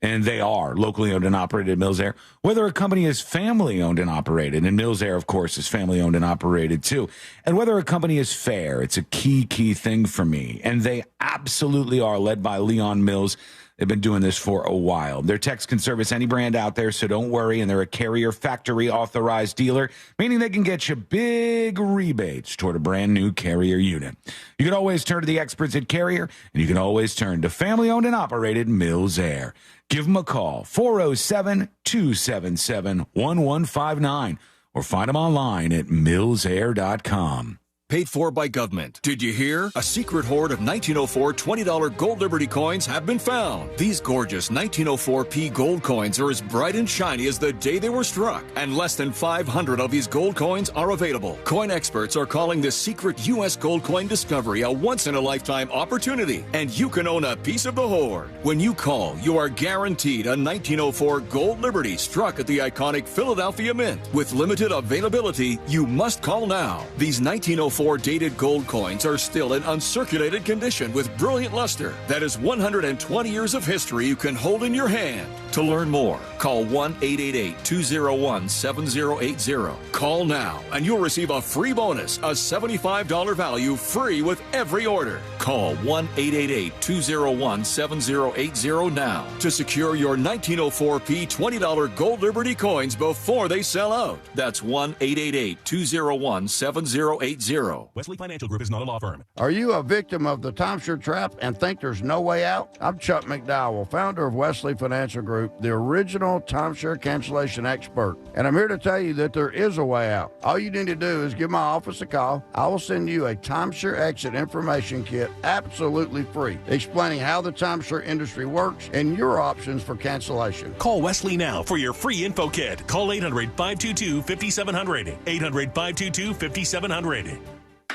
and they are locally owned and operated at Mills Air. Whether a company is family owned and operated, and Mills Air, of course, is family owned and operated too. And whether a company is fair, it's a key thing for me. And they absolutely are, led by Leon Mills. They've been doing this for a while. Their techs can service any brand out there, so don't worry. And they're a Carrier factory authorized dealer, meaning they can get you big rebates toward a brand new Carrier unit. You can always turn to the experts at Carrier, and you can always turn to family-owned and operated Mills Air. Give them a call, 407-277-1159, or find them online at millsair.com. Paid for by government. Did you hear? A secret hoard of 1904 $20 Gold Liberty coins have been found. These gorgeous 1904p gold coins are as bright and shiny as the day they were struck, and less than 500 of these gold coins are available. Coin experts are calling this secret U.S. gold coin discovery a once-in-a-lifetime opportunity, and you can own a piece of the hoard. When you call, you are guaranteed a 1904 Gold Liberty struck at the iconic Philadelphia Mint. With limited availability, you must call now. These 1904 dated gold coins are still in uncirculated condition with brilliant luster. That is 120 years of history you can hold in your hand. To learn more, call 1-888-201-7080. Call now and you'll receive a free bonus, a $75 value free with every order. Call 1-888-201-7080 now to secure your 1904p $20 Gold Liberty coins before they sell out. That's 1-888-201-7080. Wesley Financial Group is not a law firm. Are you a victim of the timeshare trap and think there's no way out? I'm Chuck McDowell, founder of Wesley Financial Group, the original timeshare cancellation expert. And I'm here to tell you that there is a way out. All you need to do is give my office a call. I will send you a timeshare exit information kit absolutely free, explaining how the timeshare industry works and your options for cancellation. Call Wesley now for your free info kit. Call 800-522-5700. 800-522-5700.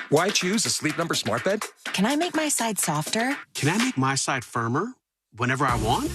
Why choose a Sleep Number smart bed? Can I make my side softer? Can I make my side firmer whenever I want?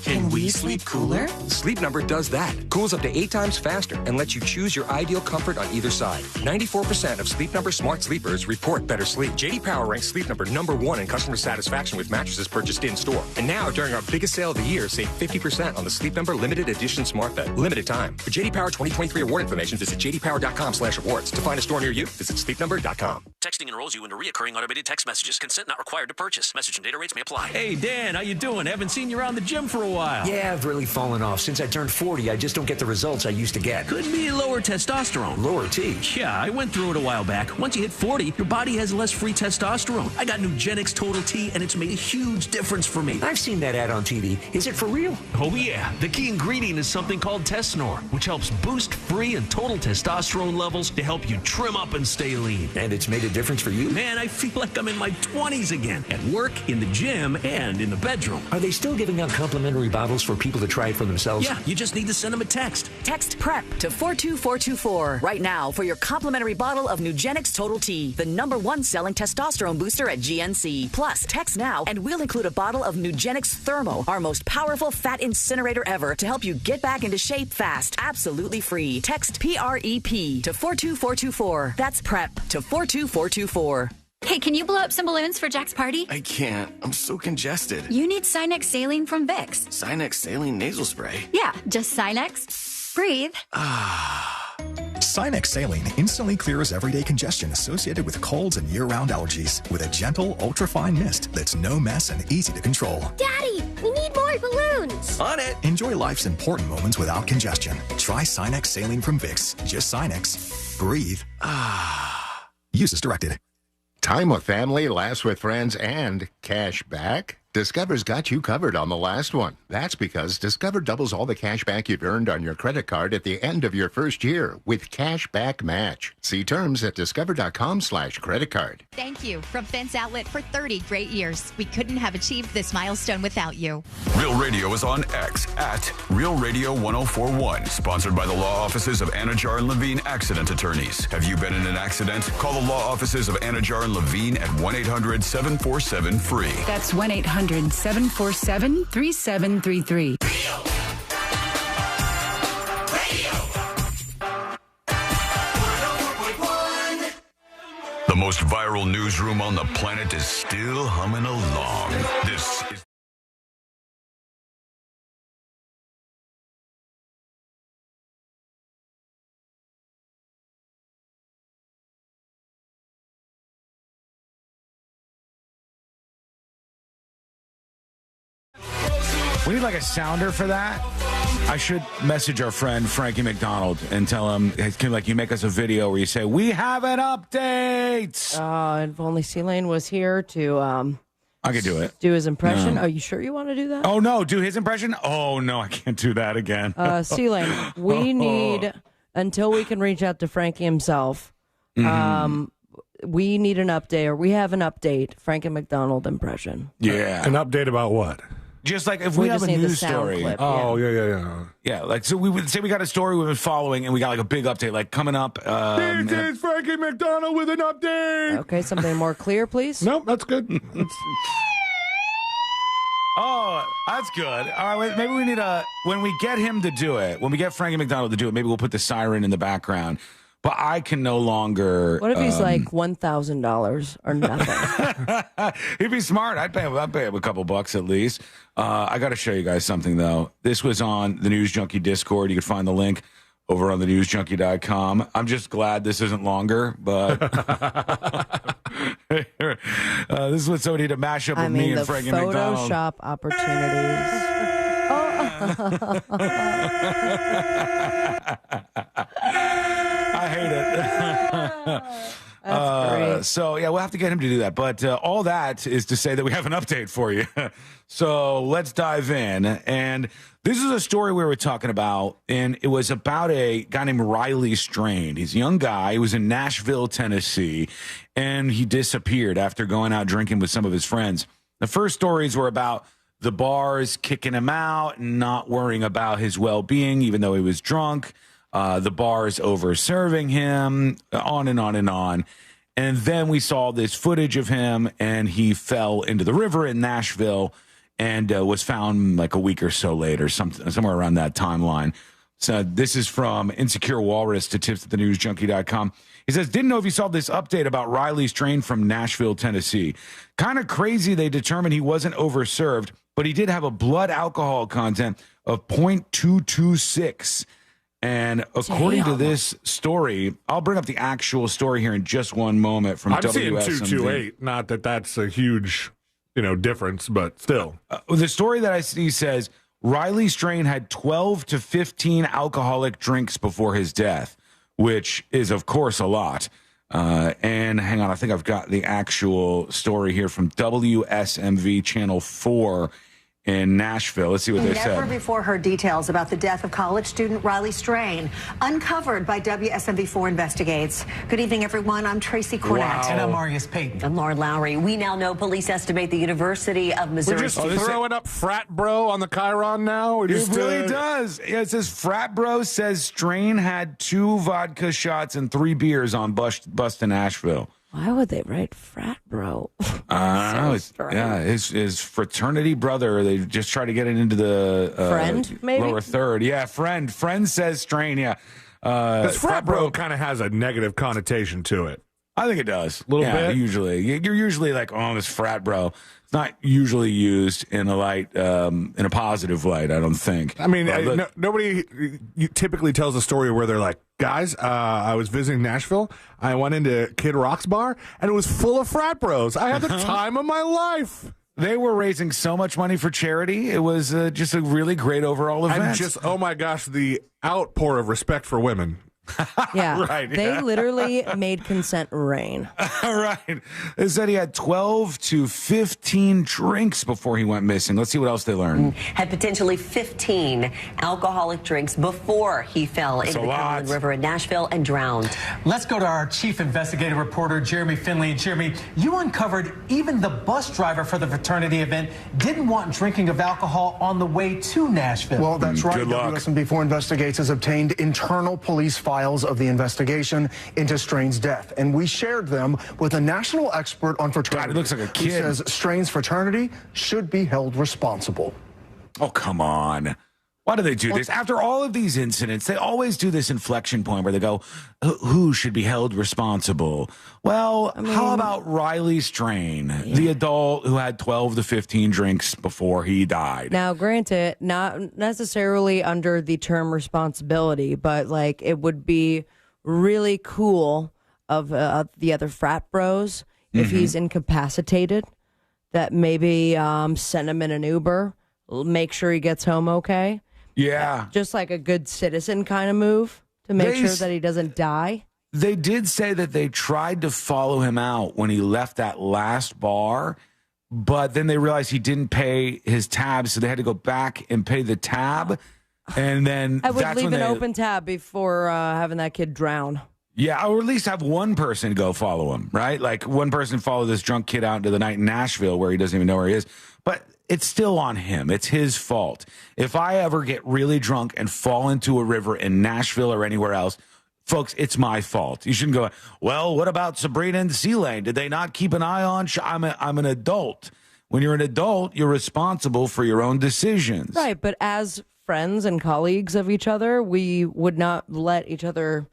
Can we sleep cooler? Sleep Number does that. Cools up to 8 times faster and lets you choose your ideal comfort on either side. 94% of Sleep Number smart sleepers report better sleep. J.D. Power ranks Sleep Number #1 in customer satisfaction with mattresses purchased in-store. And now, during our biggest sale of the year, save 50% on the Sleep Number Limited Edition smart bed. Limited time. For J.D. Power 2023 award information, visit jdpower.com/awards. To find a store near you, visit sleepnumber.com. Texting enrolls you into recurring automated text messages. Consent not required to purchase. Message and data rates may apply. Hey, Dan, how you doing? Haven't seen you around the gym for a while. Yeah, I've really fallen off. Since I turned 40, I just don't get the results I used to get. Could be lower testosterone. Lower T? Yeah, I went through it a while back. Once you hit 40, your body has less free testosterone. I got Nugenix Total T, and it's made a huge difference for me. I've seen that ad on TV. Is it for real? Oh, yeah. The key ingredient is something called Tesnor, which helps boost free and total testosterone levels to help you trim up and stay lean. And it's made a difference for you? Man, I feel like I'm in my 20s again. At work, in the gym, and in the bedroom. Are they still giving out complimentary bottles for people to try it for themselves? Yeah, you just need to send them a text. Text PREP to 42424 right now for your complimentary bottle of Nugenix Total T, the #1 selling testosterone booster at GNC. Plus, text now and we'll include a bottle of Nugenix Thermo, our most powerful fat incinerator ever, to help you get back into shape fast. Absolutely free. Text PREP to 42424. That's PREP to 42424. Hey, can you blow up some balloons for Jack's party? I can't. I'm so congested. You need Sinex Saline from Vicks. Sinex Saline nasal spray? Yeah, just Sinex. Breathe. Sinex Saline instantly clears everyday congestion associated with colds and year-round allergies with a gentle, ultra-fine mist that's no mess and easy to control. Daddy, we need more balloons. On it! Enjoy life's important moments without congestion. Try Sinex Saline from Vicks. Just Sinex. Breathe. Use as directed. Time with family, laughs with friends, and cash back? Discover's got you covered on the last one. That's because Discover doubles all the cash back you've earned on your credit card at the end of your first year with Cash Back Match. See terms at discover.com/credit card. Thank you from Fence Outlet for 30 great years. We couldn't have achieved this milestone without you. Real Radio is on X at Real Radio 1041. Sponsored by the law offices of Anajar and Levine Accident Attorneys. Have you been in an accident? Call the law offices of Anajar and Levine at 1-800-747-FREE. That's 1-800-747-3733. The most viral newsroom on the planet is still humming along. This is We need like a sounder for that. I should message our friend Frankie McDonald and tell him, can like you make us a video where you say, we have an update. If only C-Lane was here to I could do it. Do his impression. No. Are you sure you want to do that? Oh, no. Do his impression? Oh, no. I can't do that again. C-Lane, we need, until we can reach out to Frankie himself, we need an update, or we have an update, Frankie McDonald impression. Yeah. An update about what? Just like if we have a news story. Clip, Yeah, like so we would say we got a story we've been following and we got like a big update like coming up. This is Frankie McDonald with an update. Okay, something more clear, please. Nope, that's good. Oh, that's good. All right, maybe we need when we get him to do it, when we get Frankie McDonald to do it, maybe we'll put the siren in the background. But I can no longer. What if he's like $1,000 or nothing? He'd be smart. I'd pay him a couple bucks at least. I got to show you guys something, though. This was on the News Junkie Discord. You can find the link over on thenewsjunkie.com. I'm just glad this isn't longer, but this is what somebody to mash up with me and Frankie McDonald. Photoshop opportunities. I hate it. That's great. So, yeah, we'll have to get him to do that. But all that is to say that we have an update for you. So let's dive in. And this is a story we were talking about, and it was about a guy named Riley Strain. He's a young guy. He was in Nashville, Tennessee, and he disappeared after going out drinking with some of his friends. The first stories were about the bars kicking him out and not worrying about his well-being, even though he was drunk. The bars over-serving him, on and on and on. And then we saw this footage of him, and he fell into the river in Nashville and was found like a week or so later, somewhere around that timeline. So this is from Insecure Walrus to tips at thenewsjunkie.com. He says, didn't know if you saw this update about Riley Strain from Nashville, Tennessee. Kind of crazy they determined he wasn't overserved, but he did have a blood alcohol content of 0.226. And according to this story, I'll bring up the actual story here in just one moment from WSMV. I'm seeing 228. Not that that's a huge, difference, but still. The story that I see says Riley Strain had 12 to 15 alcoholic drinks before his death, which is, of course, a lot. And hang on, I think I've got the actual story here from WSMV Channel 4 in Nashville. Let's see what they said. Never before heard details about the death of college student Riley Strain, uncovered by WSMV4 Investigates. Good evening, everyone. I'm Tracy Cornett. Wow. And I'm Marius Payton. I'm Lauren Lowry. We now know police estimate the University of Missouri. We're just throwing up frat bro on the Chiron now. It really does. Yeah, it says frat bro says Strain had 2 vodka shots and 3 beers on bust in Nashville. Why would they write frat bro? I don't know. His fraternity brother. They just try to get it into the friend, maybe lower third. Yeah, friend. Friend says Strain. Yeah, because frat bro kind of has a negative connotation to it. I think it does. A little bit. Usually, you're usually like, oh, this frat bro. It's not usually used in a light, in a positive light. I don't think. I mean, nobody typically tells a story where they're like, guys, I was visiting Nashville. I went into Kid Rock's bar, and it was full of frat bros. I had the time of my life. They were raising so much money for charity. It was just a really great overall event. And just, oh my gosh, the outpour of respect for women. Yeah, right. They literally made consent rain. Right. They said he had 12 to 15 drinks before he went missing. Let's see what else they learned. Had potentially 15 alcoholic drinks before he fell into the Cumberland River in Nashville and drowned. Let's go to our chief investigative reporter, Jeremy Finley. Jeremy, you uncovered even the bus driver for the fraternity event didn't want drinking of alcohol on the way to Nashville. Well, that's right. WSMV4 Investigates has obtained internal police files of the investigation into Strain's death, and we shared them with a national expert on fraternity. God, it looks like a kid. He says Strain's fraternity should be held responsible. Oh, come on. Why do they do this? After all of these incidents, they always do this inflection point where they go, who should be held responsible? Well, how about Riley Strain, the adult who had 12 to 15 drinks before he died? Now, granted, not necessarily under the term responsibility, but like it would be really cool of the other frat bros if he's incapacitated, that maybe send him in an Uber make sure he gets home okay. Yeah. Just like a good citizen kind of move to make sure that he doesn't die. They did say that they tried to follow him out when he left that last bar, but then they realized he didn't pay his tab, so they had to go back and pay the tab. And then I would that's leave when an open tab before having that kid drown. Yeah, or at least have one person go follow him, right? Like one person follow this drunk kid out into the night in Nashville where he doesn't even know where he is. But it's still on him. It's his fault. If I ever get really drunk and fall into a river in Nashville or anywhere else, folks, it's my fault. You shouldn't go, well, what about Sabrina and C-Lane? Did they not keep an eye on? I'm an adult. When you're an adult, you're responsible for your own decisions. Right, but as friends and colleagues of each other, we would not let each other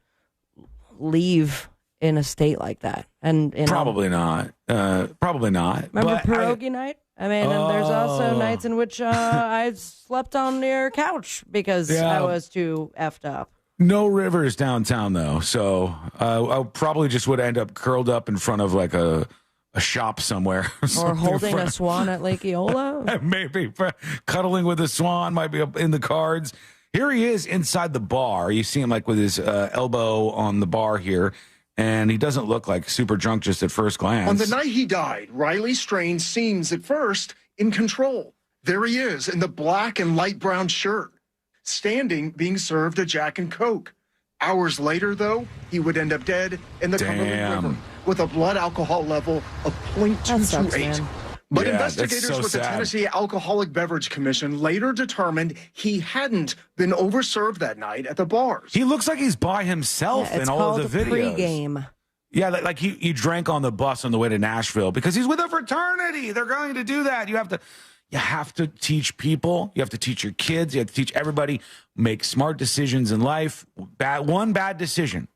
leave in a state like that. And Probably not. Probably not. Remember But pierogi night? I mean, and there's also nights in which I slept on your couch because I was too effed up. No rivers downtown, though. So I probably just would end up curled up in front of like a shop somewhere. Or holding a swan at Lake Eola. Maybe. Cuddling with a swan might be up in the cards. Here he is inside the bar. You see him like with his elbow on the bar here. And he doesn't look like super drunk just at first glance. On the night he died, Riley Strain seems at first in control. There he is in the black and light brown shirt, standing being served a Jack and Coke. Hours later, though, he would end up dead in the Cumberland River with a blood alcohol level of 0.228. But investigators with the Tennessee Alcoholic Beverage Commission later determined he hadn't been overserved that night at the bars. He looks like he's by himself in all of the videos. Pre-game. Yeah, like he drank on the bus on the way to Nashville because he's with a fraternity. They're going to do that. You have to teach people. You have to teach your kids. You have to teach everybody. Make smart decisions in life. One bad decision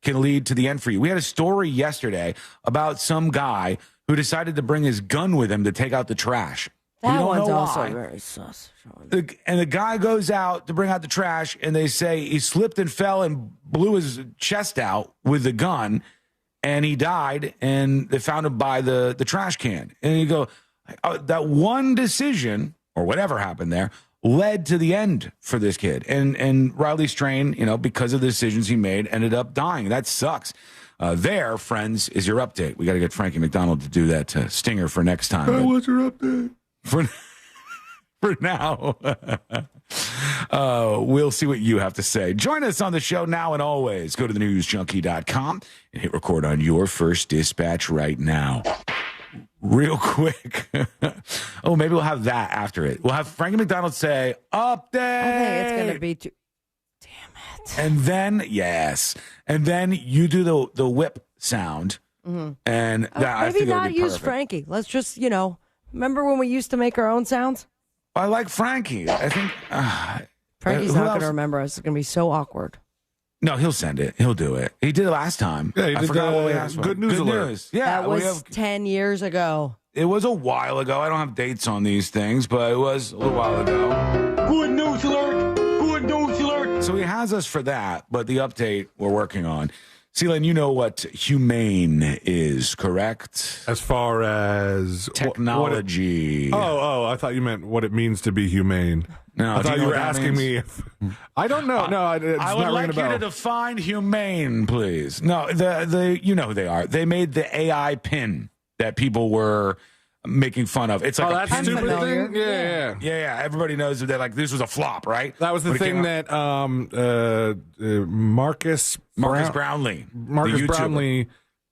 can lead to the end for you. We had a story yesterday about some guy who decided to bring his gun with him to take out the trash. That one's also very sus. And the guy goes out to bring out the trash, and they say he slipped and fell and blew his chest out with the gun, and he died, and they found him by the trash can. And you go, that one decision, or whatever happened there, led to the end for this kid. And Riley Strain, because of the decisions he made, ended up dying. That sucks. There, friends, is your update. We got to get Frankie McDonald to do that stinger for next time. What's your update? For now, we'll see what you have to say. Join us on the show now and always. Go to thenewsjunkie.com and hit record on your first dispatch right now. Real quick. Oh, maybe we'll have that after it. We'll have Frankie McDonald say, update. I think it's going to be too... And then, yes. And then you do the whip sound. Mm-hmm. And I think not use Frankie. Let's just, remember when we used to make our own sounds? I like Frankie. I think... Frankie's not going to remember us. It's going to be so awkward. No, he'll send it. He'll do it. He did it last time. Yeah, he did what we asked for. Good news alert. Yeah, that was 10 years ago. It was a while ago. I don't have dates on these things, but it was a little while ago. Good news alert! Good news alert! So he has us for that, but the update we're working on. Celine, you know what humane is, correct? As far as technology. I thought you meant what it means to be humane. No, I thought you were asking me if... I don't know. No, it's I would not like you to define humane, please. No, you know who they are. They made the AI pin that people were making fun of. It's like a pin stupid thing? Yeah. Everybody knows that this was a flop, right? That was the thing that Marcus Brownlee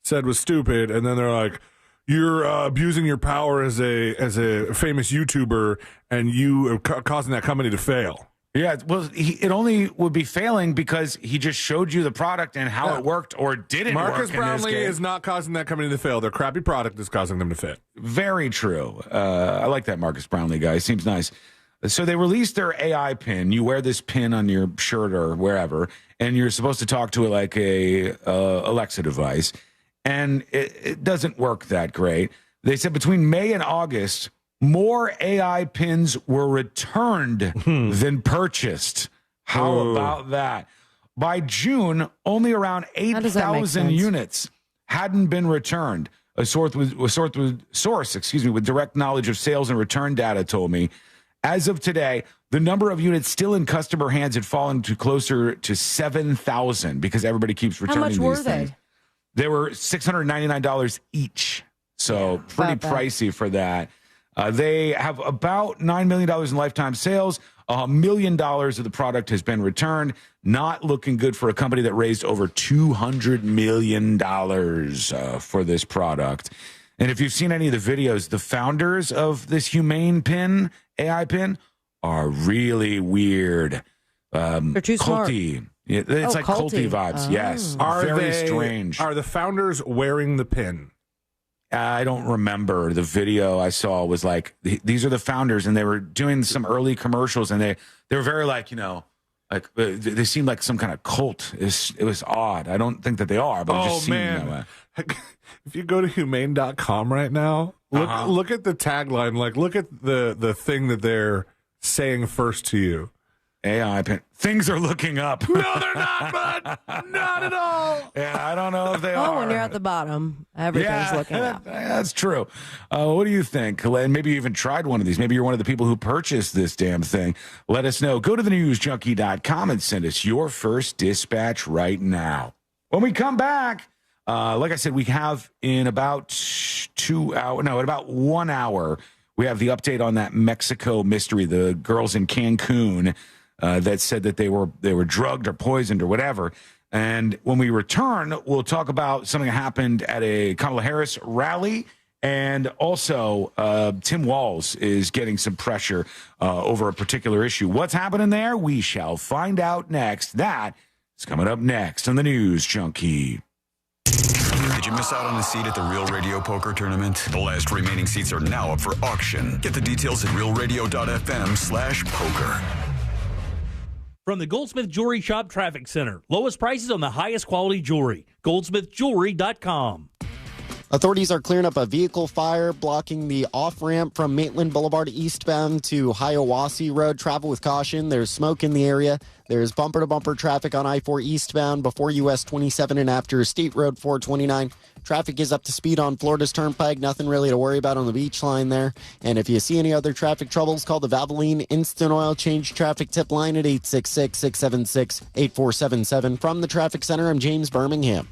said was stupid, and then they're like, you're abusing your power as a famous YouTuber, and you are causing that company to fail. Yeah, well, it only would be failing because he just showed you the product and how it worked or didn't work. Marcus Brownlee is not causing that company to fail. Their crappy product is causing them to fail. Very true. I like that Marcus Brownlee guy. Seems nice. So they released their AI pin. You wear this pin on your shirt or wherever, and you're supposed to talk to it like a Alexa device. And it doesn't work that great. They said between May and August, more AI pins were returned than purchased. How about that? By June, only around 8,000 units hadn't been returned. A source with direct knowledge of sales and return data told me, as of today, the number of units still in customer hands had fallen to closer to 7,000 because everybody keeps returning How much these were things. They were $699 each, so pretty pricey for that. They have about $9 million in lifetime sales. $1 million of the product has been returned. Not looking good for a company that raised over $200 million for this product. And if you've seen any of the videos, the founders of this Humane pin, AI pin, are really weird. They're too culty. smart. It's like culty vibes. Yes. Very strange. Are the founders wearing the pin? I don't remember. The video I saw was like, these are the founders, and they were doing some early commercials, and they were very like, like they seemed like some kind of cult. It was odd. I don't think that they are, but it just seemed that way. If you go to humane.com right now, look at the tagline. Like, look at the thing that they're saying first to you. AI pin. Things are looking up. No, they're not, bud. Not at all. Yeah, I don't know if they are. Oh, when you're at the bottom, everything's looking up. That's true. What do you think? And maybe you even tried one of these. Maybe you're one of the people who purchased this damn thing. Let us know. Go to thenewsjunkie.com and send us your first dispatch right now. When we come back, like I said, we have in about 1 hour, we have the update on that Mexico mystery, the girls in Cancun that said that they were drugged or poisoned or whatever. And when we return, we'll talk about something that happened at a Kamala Harris rally. And also, Tim Walz is getting some pressure over a particular issue. What's happening there? We shall find out next. That is coming up next on the News Junkie. Did you miss out on a seat at the Real Radio Poker Tournament? The last remaining seats are now up for auction. Get the details at realradio.fm/poker. From the Goldsmith Jewelry Shop Traffic Center. Lowest prices on the highest quality jewelry. goldsmithjewelry.com. Authorities are clearing up a vehicle fire blocking the off-ramp from Maitland Boulevard eastbound to Hiawassee Road. Travel with caution. There's smoke in the area. There's bumper-to-bumper traffic on I-4 eastbound before US 27 and after State Road 429. Traffic is up to speed on Florida's Turnpike. Nothing really to worry about on the beach line there. And if you see any other traffic troubles, call the Valvoline Instant Oil Change Traffic Tip Line at 866-676-8477. From the Traffic Center, I'm James Birmingham.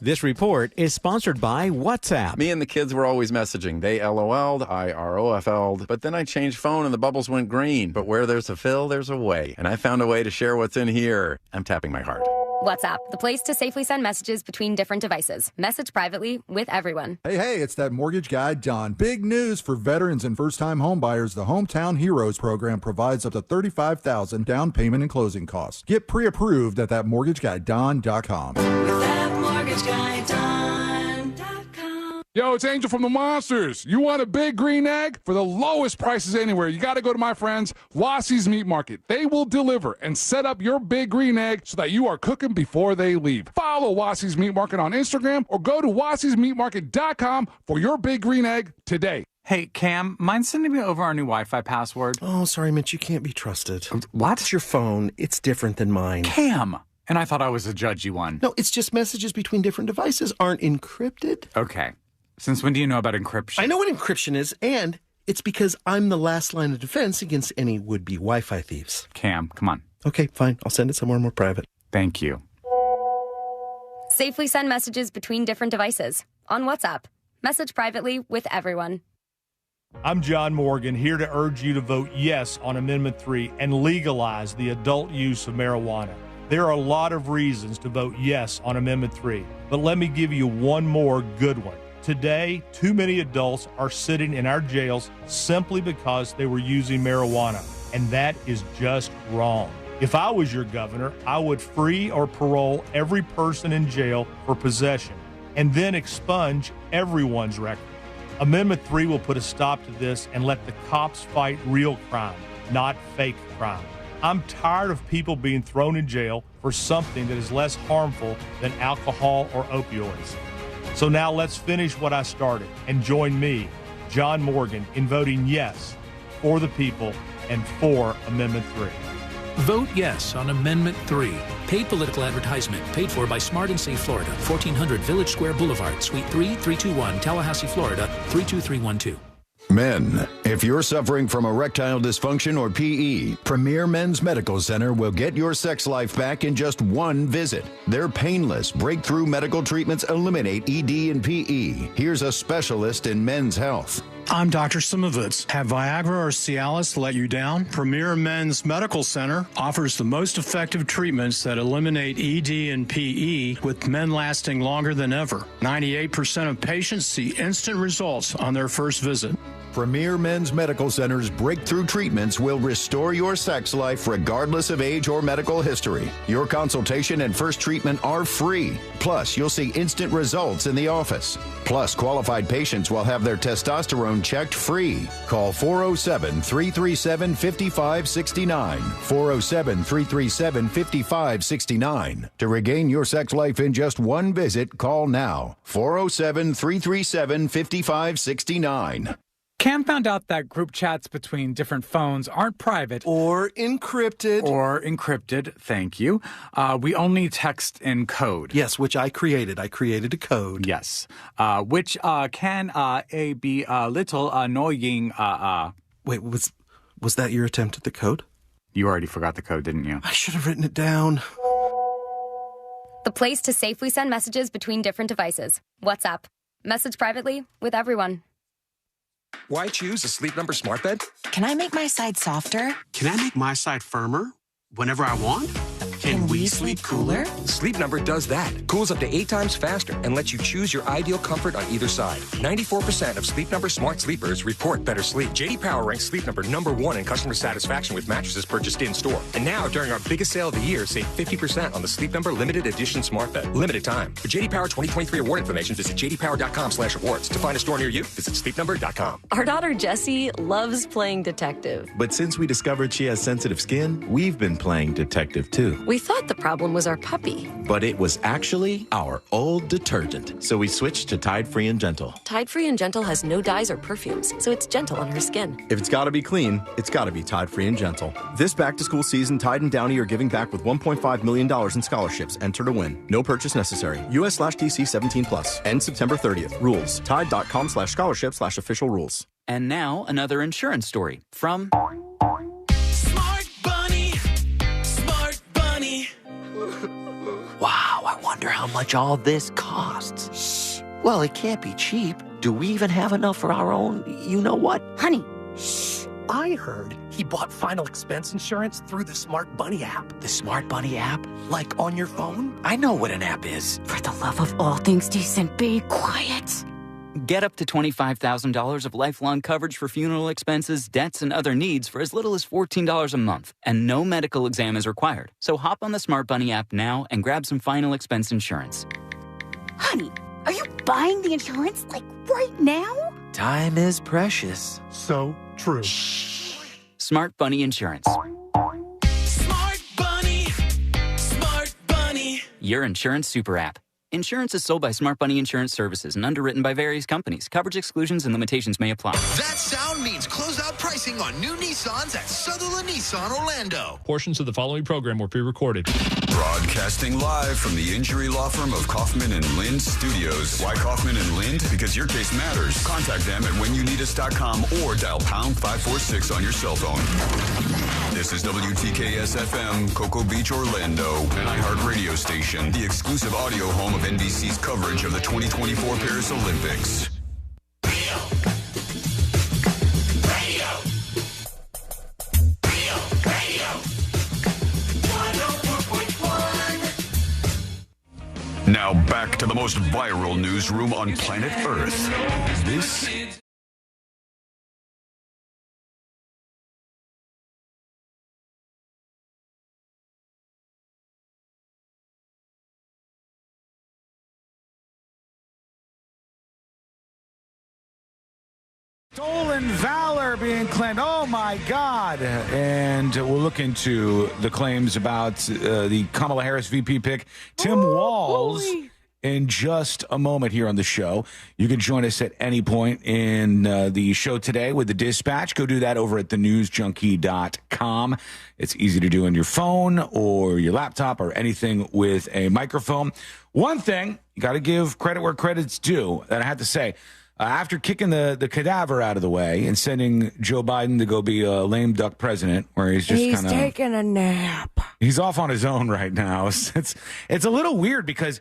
This report is sponsored by WhatsApp. Me and the kids were always messaging. They LOL'd, I ROFL'd, but then I changed phone and the bubbles went green. But where there's a fill, there's a way. And I found a way to share what's in here. I'm tapping my heart. WhatsApp, the place to safely send messages between different devices. Message privately with everyone. Hey, it's that mortgage guy, Don. Big news for veterans and first-time homebuyers. The Hometown Heroes program provides up to $35,000 down payment and closing costs. Get pre-approved at thatmortgageguyDon.com. Yo, it's Angel from the Monsters. You want a big green egg? For the lowest prices anywhere, you got to go to my friends, Wassie's Meat Market. They will deliver and set up your big green egg so that you are cooking before they leave. Follow Wassie's Meat Market on Instagram or go to wassiesmeatmarket.com for your big green egg today. Hey, Cam, mind sending me over our new Wi-Fi password? Oh, sorry, Mitch, you can't be trusted. What? It's your phone. It's different than mine. Cam! And I thought I was a judgy one. No, it's just messages between different devices aren't encrypted. Okay. Since when do you know about encryption? I know what encryption is, and it's because I'm the last line of defense against any would-be Wi-Fi thieves. Cam, come on. Okay, fine. I'll send it somewhere more private. Thank you. Safely send messages between different devices. On WhatsApp. Message privately with everyone. I'm John Morgan, here to urge you to vote yes on Amendment 3 and legalize the adult use of marijuana. There are a lot of reasons to vote yes on Amendment 3, but let me give you one more good one. Today, too many adults are sitting in our jails simply because they were using marijuana, and that is just wrong. If I was your governor, I would free or parole every person in jail for possession, and then expunge everyone's record. Amendment 3 will put a stop to this and let the cops fight real crime, not fake crime. I'm tired of people being thrown in jail for something that is less harmful than alcohol or opioids. So now let's finish what I started and join me, John Morgan, in voting yes for the people and for Amendment 3. Vote yes on Amendment 3. Paid political advertisement paid for by Smart and Safe Florida, 1400 Village Square Boulevard, Suite 3, 321, Tallahassee, Florida, 32312. Men, if you're suffering from erectile dysfunction or PE, Premier Men's Medical Center will get your sex life back in just one visit. Their painless, breakthrough medical treatments eliminate ED and PE. Here's a specialist in men's health. I'm Dr. Simovitz. Have Viagra or Cialis let you down? Premier Men's Medical Center offers the most effective treatments that eliminate ED and PE, with men lasting longer than ever. 98% of patients see instant results on their first visit. Premier Men's Medical Center's breakthrough treatments will restore your sex life regardless of age or medical history. Your consultation and first treatment are free. Plus, you'll see instant results in the office. Plus, qualified patients will have their testosterone checked free. Call 407-337-5569. 407-337-5569. To regain your sex life in just one visit, call now. 407-337-5569. Cam found out that group chats between different phones aren't private. Or encrypted. Thank you. We only text in code. Yes, which I created. I created a code. Yes. Which can be a little annoying. Wait, was that your attempt at the code? You already forgot the code, didn't you? I should have written it down. The place to safely send messages between different devices. WhatsApp. Message privately with everyone. Why choose a Sleep Number smart bed? Can I make my side softer? Can I make my side firmer whenever I want? Can we sleep cooler? Sleep Number does that. Cools up to 8 times faster and lets you choose your ideal comfort on either side. 94% of Sleep Number smart sleepers report better sleep. J.D. Power ranks Sleep Number #1 in customer satisfaction with mattresses purchased in-store. And now, during our biggest sale of the year, save 50% on the Sleep Number Limited Edition smart bed. Limited time. For J.D. Power 2023 award information, visit jdpower.com/awards. To find a store near you, visit sleepnumber.com. Our daughter Jessie loves playing detective. But since we discovered she has sensitive skin, we've been playing detective too. We thought the problem was our puppy. But it was actually our old detergent. So we switched to Tide Free and Gentle. Tide Free and Gentle has no dyes or perfumes, so it's gentle on her skin. If it's gotta be clean, it's gotta be Tide Free and Gentle. This back-to-school season, Tide and Downy are giving back with $1.5 million in scholarships. Enter to win. No purchase necessary. US/DC 17+. End September 30th. Rules. Tide.com/scholarship/official rules. And now another insurance story from Wow, I wonder how much all this costs. Shh. Well, it can't be cheap. Do we even have enough for our own you-know-what? Honey, shh. I heard he bought final expense insurance through the Smart Bunny app. The Smart Bunny app? Like on your phone? I know what an app is. For the love of all things decent, be quiet. Get up to $25,000 of lifelong coverage for funeral expenses, debts, and other needs for as little as $14 a month. And no medical exam is required. So hop on the Smart Bunny app now and grab some final expense insurance. Honey, are you buying the insurance, like, right now? Time is precious. So true. Smart Bunny Insurance. Smart Bunny. Smart Bunny. Your insurance super app. Insurance is sold by Smart Bunny Insurance Services and underwritten by various companies. Coverage exclusions and limitations may apply. That sound means closeout pricing on new Nissans at Sutherland Nissan Orlando. Portions of the following program were pre-recorded. Broadcasting live from the injury law firm of Kaufman and Lind Studios. Why Kaufman and Lind? Because your case matters. Contact them at whenyouneedus.com or dial pound 546 on your cell phone. This is WTKS-FM, Cocoa Beach, Orlando, an iHeart radio station, the exclusive audio home of NBC's coverage of the 2024 Paris Olympics. Now back to the most viral newsroom on planet Earth. This Stolen valor being claimed. Oh, my God. And we'll look into the claims about the Kamala Harris VP pick. Tim Walz in just a moment here on the show. You can join us at any point in the show today with the dispatch. Go do that over at thenewsjunkie.com. It's easy to do on your phone or your laptop or anything with a microphone. One thing, you got to give credit where credit's due. And I have to say, after kicking the cadaver out of the way and sending Joe Biden to go be a lame duck president, where he's just taking a nap. He's off on his own right now. It's a little weird because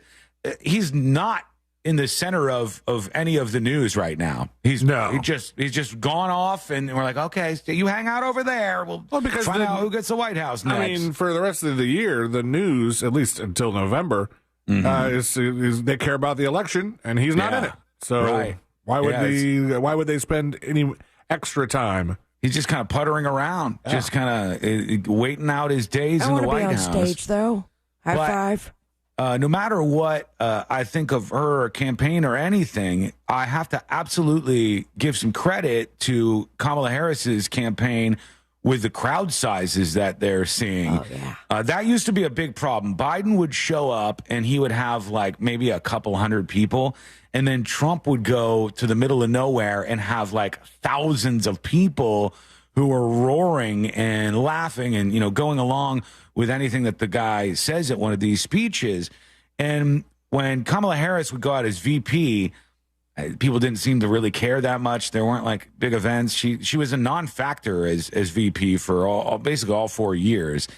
he's not in the center of any of the news right now. He's just gone off, and we're like, okay, you hang out over there. We'll because find out who gets the White House next. I mean, for the rest of the year, the news, at least until November, is they care about the election, and he's not in it. So why would they spend any extra time? He's just kind of puttering around, just kind of waiting out his days in the White House. I want to be on stage, though. High five. No matter what I think of her campaign or anything, I have to absolutely give some credit to Kamala Harris's campaign with the crowd sizes that they're seeing. Oh, yeah. That used to be a big problem. Biden would show up and he would have like maybe a couple hundred people, and then Trump would go to the middle of nowhere and have like thousands of people who are roaring and laughing and, going along with anything that the guy says at one of these speeches. And when Kamala Harris would go out as VP, people didn't seem to really care that much. There weren't like big events. She was a non-factor as VP for basically all 4 years.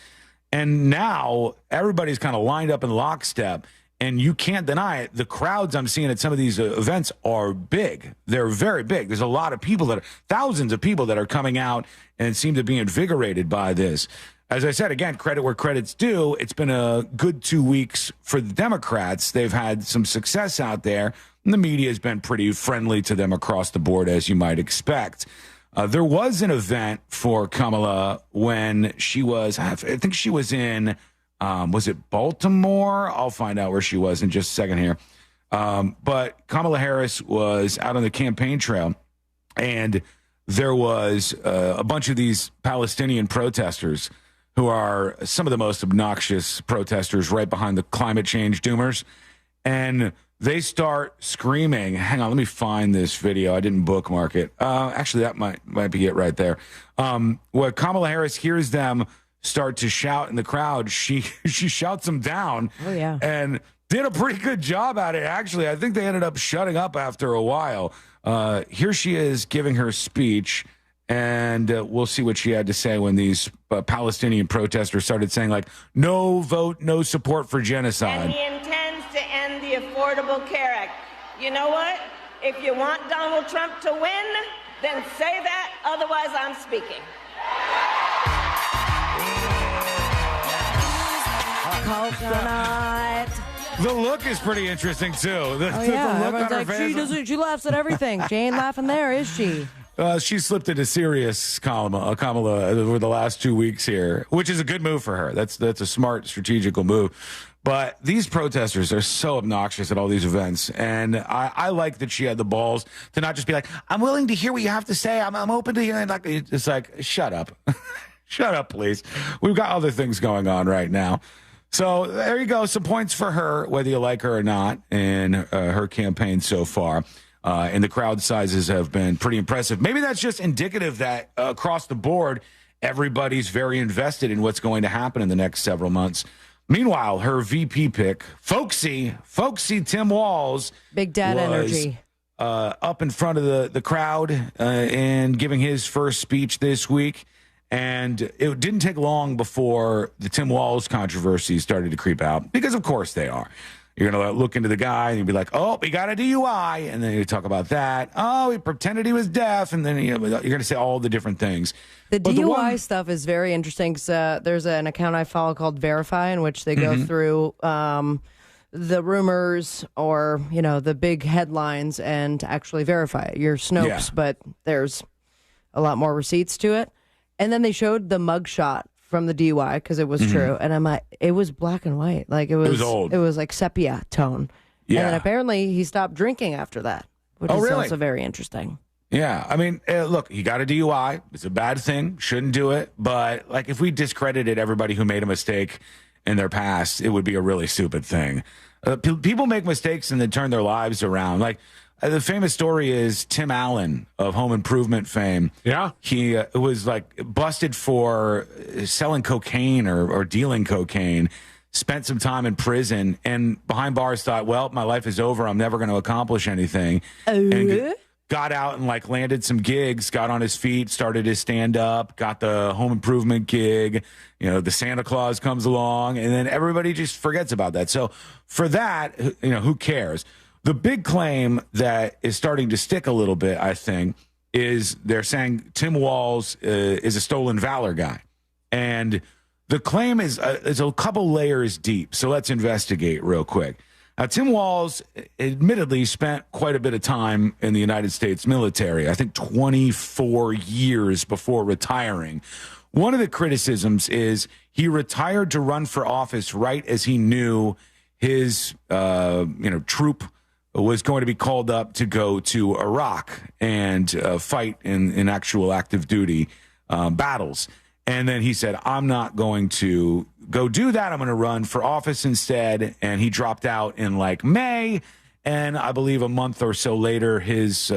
And now everybody's kind of lined up in lockstep, and you can't deny it. The crowds I'm seeing at some of these events are big. They're very big. There's a lot of people thousands of people that are coming out and seem to be invigorated by this. As I said, again, credit where credit's due. It's been a good 2 weeks for the Democrats. They've had some success out there, and the media has been pretty friendly to them across the board, as you might expect. There was an event for Kamala when she was, I think she was in, was it Baltimore? I'll find out where she was in just a second here. But Kamala Harris was out on the campaign trail, and there was a bunch of these Palestinian protesters who are some of the most obnoxious protesters right behind the climate change doomers. And they start screaming. Hang on, let me find this video. I didn't bookmark it. Actually, that might be it right there. When Kamala Harris hears them start to shout in the crowd, she shouts them down. Oh, yeah. And did a pretty good job at it, actually. I think they ended up shutting up after a while. Here she is giving her speech. And we'll see what she had to say when these Palestinian protesters started saying, like, no vote, no support for genocide. And he intends to end the Affordable Care Act. You know what? If you want Donald Trump to win, then say that. Otherwise, I'm speaking. Coconut. The look is pretty interesting, too. The look Everyone's on her like, face. she laughs at everything. She ain't laughing there, is she? She slipped into serious Kamala over the last 2 weeks here, which is a good move for her. That's a smart, strategical move. But these protesters are so obnoxious at all these events, and I like that she had the balls to not just be like, I'm willing to hear what you have to say. I'm open to hearing. It's like, shut up. Shut up, please. We've got other things going on right now. So there you go. Some points for her, whether you like her or not, in her campaign so far. And the crowd sizes have been pretty impressive. Maybe that's just indicative that across the board, everybody's very invested in what's going to happen in the next several months. Meanwhile, her VP pick, folksy Tim Walz, big dad energy, up in front of the crowd and giving his first speech this week. And it didn't take long before the Tim Walz controversy started to creep out, because of course they are. You're going to look into the guy and you'll be like, oh, he got a DUI. And then you talk about that. Oh, he pretended he was deaf. And then you're going to say all the different things. The DUI stuff is very interesting because there's an account I follow called Verify, in which they go through the rumors or, the big headlines and actually verify it. You're Snopes, but there's a lot more receipts to it. And then they showed the mugshot from the DUI because it was true, and I'm like, it was black and white, like it was old. It was like sepia tone. Yeah. And then apparently he stopped drinking after that, which is also very interesting. Yeah, I mean, look, he got a DUI. It's a bad thing. Shouldn't do it. But, like, if we discredited everybody who made a mistake in their past, it would be a really stupid thing. People make mistakes and then turn their lives around. Like, the famous story is Tim Allen of Home Improvement fame. Yeah. He was, like, busted for selling cocaine or dealing cocaine, spent some time in prison, and behind bars thought, well, my life is over. I'm never going to accomplish anything. And got out and like landed some gigs, got on his feet, started his stand-up, got the Home Improvement gig, the Santa Claus comes along, and then everybody just forgets about that. So for that, who cares? The big claim that is starting to stick a little bit, I think, is they're saying Tim Walz is a stolen valor guy. And the claim is a couple layers deep, so let's investigate real quick. Now, Tim Walz admittedly spent quite a bit of time in the United States military, I think 24 years before retiring. One of the criticisms is he retired to run for office right as he knew his troop was going to be called up to go to Iraq and fight in actual active duty battles. And then he said, I'm not going to go do that. I'm going to run for office instead. And he dropped out in like May. And I believe a month or so later, his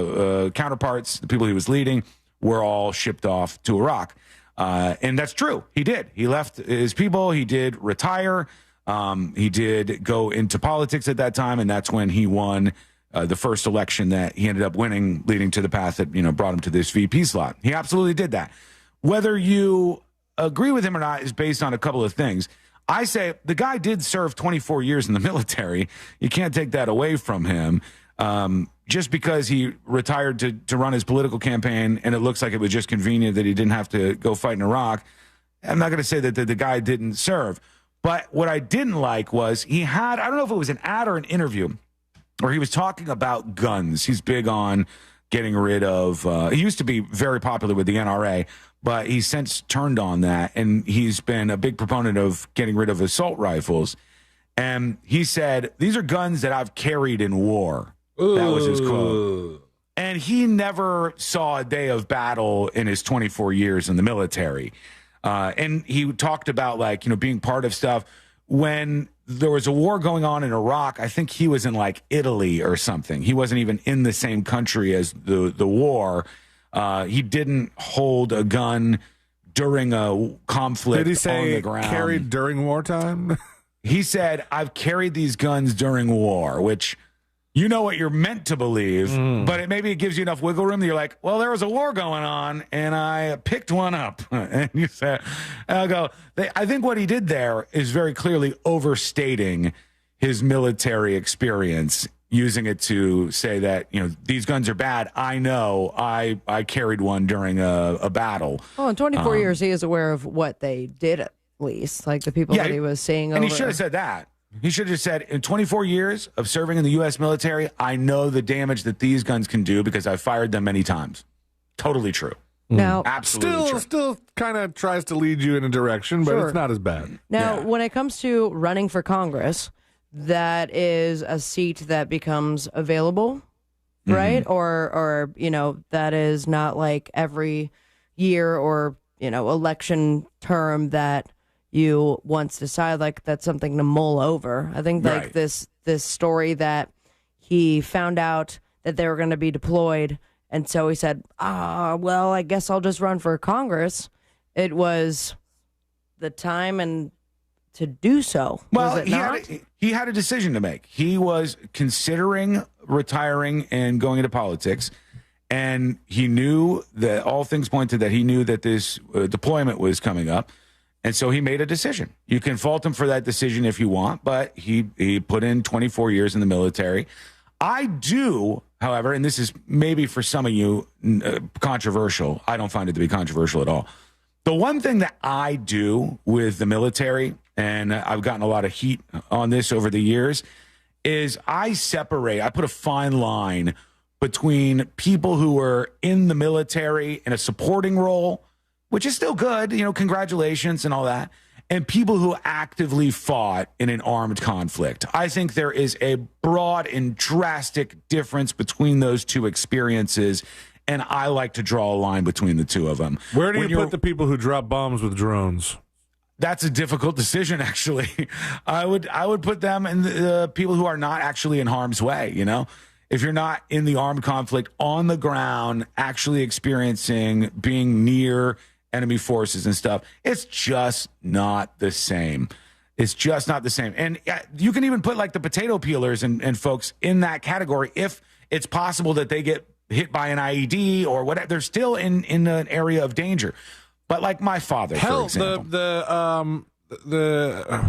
counterparts, the people he was leading, were all shipped off to Iraq. And that's true. He did. He left his people. He did retire. He did go into politics at that time. And that's when he won the first election that he ended up winning, leading to the path that, brought him to this VP slot. He absolutely did that. Whether you agree with him or not is based on a couple of things. I say the guy did serve 24 years in the military. You can't take that away from him. Just because he retired to run his political campaign and it looks like it was just convenient that he didn't have to go fight in Iraq, I'm not going to say that the guy didn't serve. But what I didn't like was he had, I don't know if it was an ad or an interview, where he was talking about guns. He's big on getting rid of, he used to be very popular with the NRA, but he's since turned on that, and he's been a big proponent of getting rid of assault rifles. And he said, these are guns that I've carried in war. Ooh. That was his quote. And he never saw a day of battle in his 24 years in the military. And he talked about, being part of stuff. When there was a war going on in Iraq, I think he was in, Italy or something. He wasn't even in the same country as the war. He didn't hold a gun during a conflict. Did he say on the ground. Carried during wartime? He said, I've carried these guns during war, which you know what you're meant to believe, but maybe it gives you enough wiggle room that you're like, well, there was a war going on, and I picked one up. And you said, I'll go, I think what he did there is very clearly overstating his military experience, using it to say that, these guns are bad. I know I carried one during a battle. Well, in 24 years, he is aware of what they did, at least, like the people that he was seeing over. And he should have said that. He should have said, in 24 years of serving in the U.S. military, I know the damage that these guns can do because I fired them many times. Totally true. Now, absolutely true. Still kind of tries to lead you in a direction, but it's not as bad. Now, when it comes to running for Congress, that is a seat that becomes available, right? Or that is not like every year or, election term that you once decide, that's something to mull over. I think this story that he found out that they were going to be deployed, and so he said, well, I guess I'll just run for Congress. It was the time and to do so. Well, he had a decision to make. He was considering retiring and going into politics, and he knew that all things pointed that he knew that this deployment was coming up. And so he made a decision. You can fault him for that decision if you want, but he put in 24 years in the military. I do, however, and this is maybe for some of you controversial. I don't find it to be controversial at all. The one thing that I do with the military, and I've gotten a lot of heat on this over the years, is I put a fine line between people who are in the military in a supporting role, which is still good, congratulations and all that, and people who actively fought in an armed conflict. I think there is a broad and drastic difference between those two experiences, And I like to draw a line between the two of them. Where do you put the people who drop bombs with drones? That's a difficult decision, actually. I would put them in the people who are not actually in harm's way, you know? If you're not in the armed conflict on the ground, actually experiencing being near enemy forces and stuff, it's just not the same. It's just not the same. And you can even put like the potato peelers and folks in that category if it's possible that they get hit by an IED or whatever. They're still in an area of danger. But like my father, for example. the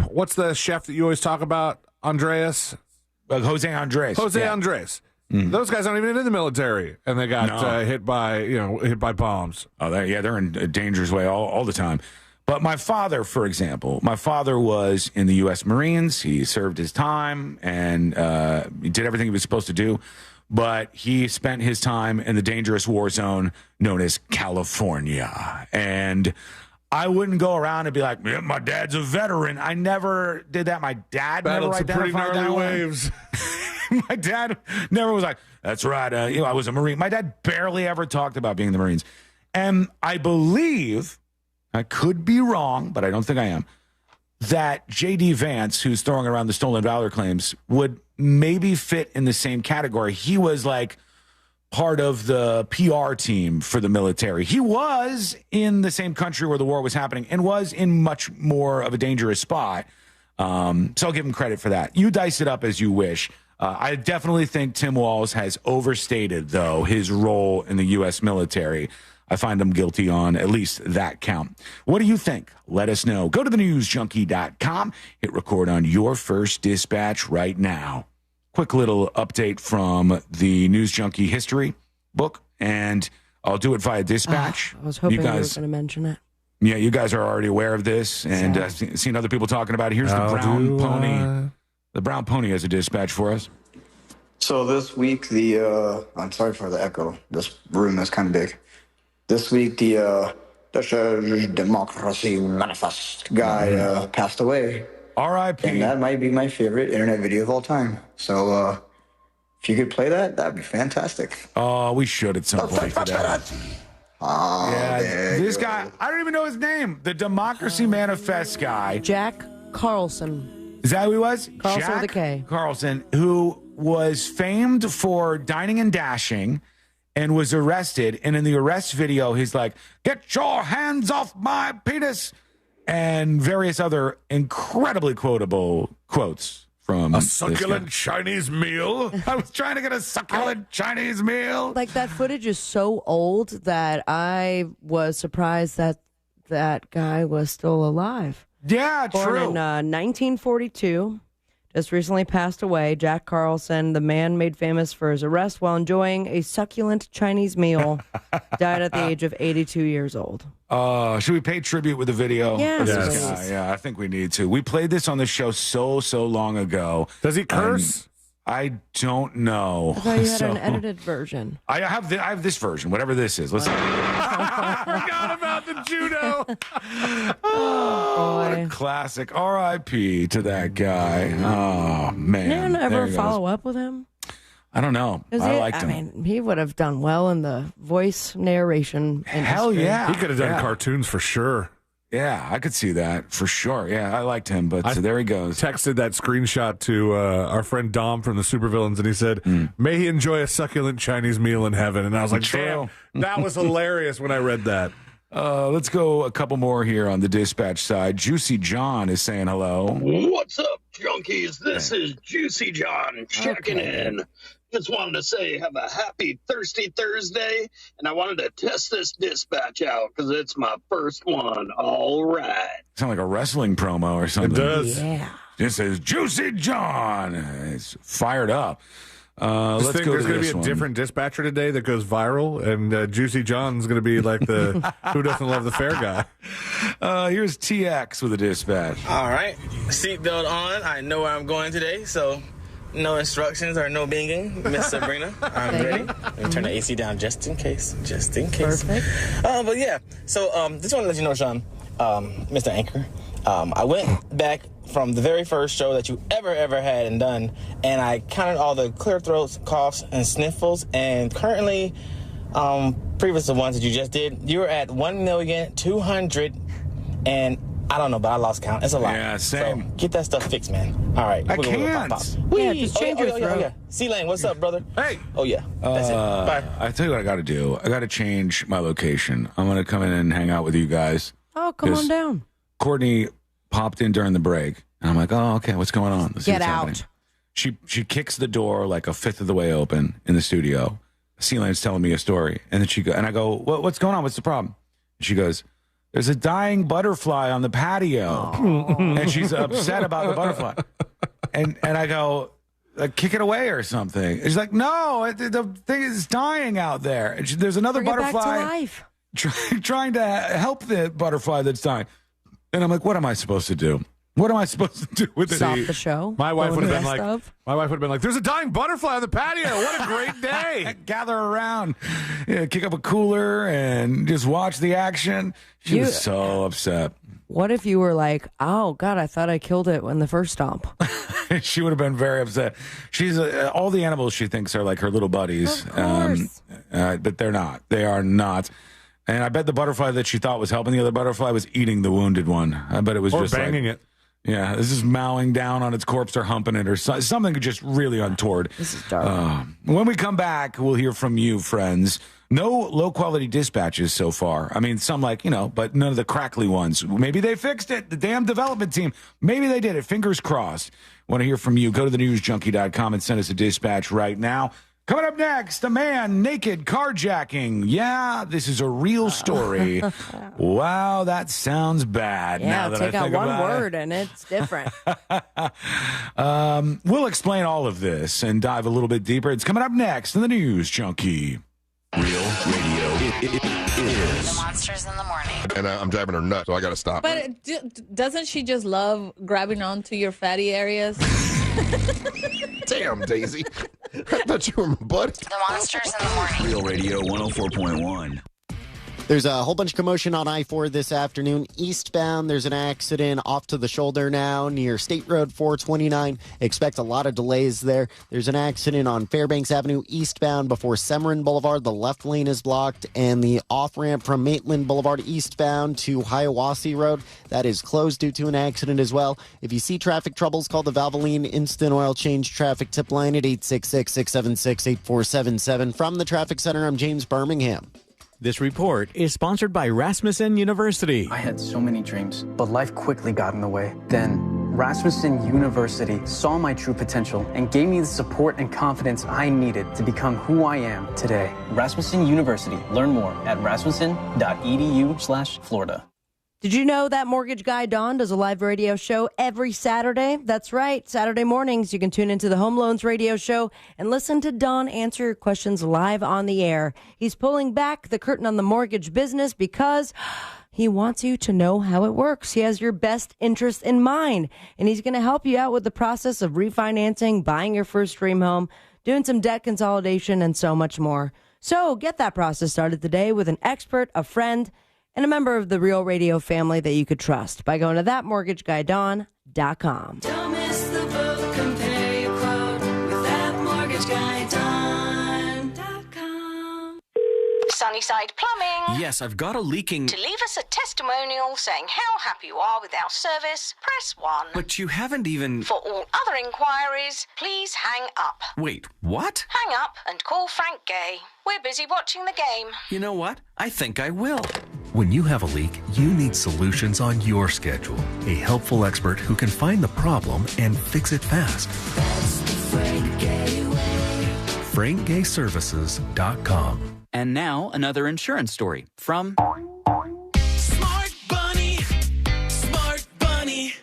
what's the chef that you always talk about? Andreas? Jose Andres. Andres. Mm. Those guys aren't even in the military, and they got hit by bombs. Oh, they're in a dangerous way all the time. But my father, for example, was in the U.S. Marines. He served his time and he did everything he was supposed to do. But he spent his time in the dangerous war zone known as California. And I wouldn't go around and be like, yeah, my dad's a veteran. I never did that. My dad never identified that waves. My dad never was like, that's right. I was a Marine. My dad barely ever talked about being in the Marines. And I believe, I could be wrong, but I don't think I am, that J.D. Vance, who's throwing around the stolen valor claims, would maybe fit in the same category. He was like part of the PR team for the military. He was in the same country where the war was happening and was in much more of a dangerous spot. So I'll give him credit for that. You dice it up as you wish. I definitely think Tim Walz has overstated, though, his role in the U.S. military. I find him guilty on at least that count. What do you think? Let us know. Go to thenewsjunkie.com. Hit record on your first dispatch right now. Quick little update from the News Junkie history book, and I'll do it via dispatch. I was hoping you were going to mention it. Yeah, you guys are already aware of this, and I've seen other people talking about it. Here's the brown pony. The brown pony has a dispatch for us. So this week, I'm sorry for the echo. This room is kind of big. This week, the Democracy Manifest guy passed away. R.I.P. And that might be my favorite internet video of all time. So if you could play that, that'd be fantastic. Oh, we should at some point for that. Oh, yeah, this guy, I don't even know his name. The Democracy Manifest guy. Jack Carlson. Is that who he was? Carlson Jack with a K. Carlson, who was famed for dining and dashing and was arrested. And in the arrest video, he's like, "Get your hands off my penis," and various other incredibly quotable quotes from a succulent Chinese meal. I was trying to get a succulent Chinese meal. Like, that footage is so old that I was surprised that that guy was still alive. Yeah, Born true. in 1942. Just recently passed away. Jack Carlson, the man made famous for his arrest while enjoying a succulent Chinese meal, died at the age of 82 years old. Should we pay tribute with a video? Yes, of this guy? Yeah, I think we need to. We played this on the show so long ago. Does he curse? I don't know. I thought you had an edited version. I have this version, whatever this is. Let's. I forgot about the judo. What a classic. R.I.P. to that guy. Oh, man. Didn't ever follow up with him? I don't know. I liked him. I mean, he would have done well in the voice narration industry. Hell yeah. He could have done cartoons for sure. Yeah, I could see that for sure. Yeah, I liked him, but there he goes. Texted that screenshot to our friend Dom from the Supervillains, and he said, "May he enjoy a succulent Chinese meal in heaven." And I was like, "Damn, that was hilarious!" when I read that. Let's go a couple more here on the dispatch side. Juicy John is saying hello. What's up, junkies? This is Juicy John checking in. Just wanted to say have a happy Thirsty Thursday, and I wanted to test this dispatch out because it's my first one. All right. Sound like a wrestling promo or something. It does. Yeah. It says Juicy John. It's fired up. Let's go there's to going to be a different dispatcher today that goes viral, and Juicy John's going to be like the who doesn't love the fair guy. Here's TX with a dispatch. All right. Seatbelt on. I know where I'm going today, so no instructions or no binging. Miss Sabrina, I'm ready. Let me turn the AC down just in case. Perfect. But yeah, so just want to let you know, Sean, Mr. Anchor, I went back from the very first show that you ever had and done, and I counted all the clear throats, coughs, and sniffles, and currently previous ones that you just did, you were at 1,200,000 and I don't know, but I lost count. It's a lot. Yeah, same. So get that stuff fixed, man. All right. I can't. Yeah, just change your throat. Yeah. C-Lane, what's up, brother? Hey. Oh, yeah. That's it. Bye. I tell you what I got to do. I got to change my location. I'm going to come in and hang out with you guys. Oh, come on down. Courtney popped in during the break, and I'm like, oh, okay, what's going on? Let's see Get what's out. happening. She kicks the door like a fifth of the way open in the studio. C-Lane's telling me a story, and then I go, what's going on? What's the problem? And she goes, there's a dying butterfly on the patio, and she's upset about the butterfly. And I go, kick it away or something. And she's like, no, the thing is dying out there. And there's another Bring butterfly it back to life. trying to help the butterfly that's dying. And I'm like, what am I supposed to do? What am I supposed to do with it? Stop the show. My wife would have been like, there's a dying butterfly on the patio. What a great day. Gather around, kick up a cooler and just watch the action. She was so upset. What if you were like, oh, God, I thought I killed it in the first stomp? She would have been very upset. She's all the animals she thinks are like her little buddies. Of course. But they're not. They are not. And I bet the butterfly that she thought was helping the other butterfly was eating the wounded one. I bet it was just banging it. Yeah, this is mowing down on its corpse or humping it or something just really untoward. This is dark. When we come back, we'll hear from you, friends. No low-quality dispatches so far. I mean, some but none of the crackly ones. Maybe they fixed it. The damn development team. Maybe they did it. Fingers crossed. Want to hear from you. Go to thenewsjunkie.com and send us a dispatch right now. Coming up next, a man naked carjacking. Yeah, this is a real story. Wow, that sounds bad. Yeah, now that take I out think one about word and it's different. We'll explain all of this and dive a little bit deeper. It's coming up next in the News Junkie. Real radio. It is. The Monsters in the Morning. And I'm driving her nuts, so I got to stop. But doesn't she just love grabbing onto your fatty areas? Damn, Daisy. I thought you were my buddy. The Monsters in the Morning. Real Radio 104.1. There's a whole bunch of commotion on I-4 this afternoon. Eastbound, there's an accident off to the shoulder now near State Road 429. Expect a lot of delays there. There's an accident on Fairbanks Avenue eastbound before Severin Boulevard. The left lane is blocked, and the off-ramp from Maitland Boulevard eastbound to Hiawassee Road, that is closed due to an accident as well. If you see traffic troubles, call the Valvoline Instant Oil Change Traffic Tip Line at 866-676-8477. From the Traffic Center, I'm James Birmingham. This report is sponsored by Rasmussen University. I had so many dreams, but life quickly got in the way. Then, Rasmussen University saw my true potential and gave me the support and confidence I needed to become who I am today. Rasmussen University. Learn more at rasmussen.edu/Florida. Did you know that mortgage guy Don does a live radio show every Saturday? That's right. Saturday mornings, you can tune into the Home Loans radio show and listen to Don answer your questions live on the air. He's pulling back the curtain on the mortgage business because he wants you to know how it works. He has your best interest in mind, and he's going to help you out with the process of refinancing, buying your first dream home, doing some debt consolidation, and so much more. So get that process started today with an expert, a friend, and a member of the Real Radio family that you could trust by going to thatmortgageguydawn.com. Don't miss the boat, compare your quote with thatmortgageguydawn.com. Sunnyside Plumbing. Yes, I've got a leaking... To leave us a testimonial saying how happy you are with our service, press 1. But you haven't even... For all other inquiries, please hang up. Wait, what? Hang up and call Frank Gay. We're busy watching the game. You know what? I think I will. When you have a leak, you need solutions on your schedule. A helpful expert who can find the problem and fix it fast. That's the Frank Gay way. FrankGayServices.com. And now, another insurance story from... Smart Bunny. Smart Bunny.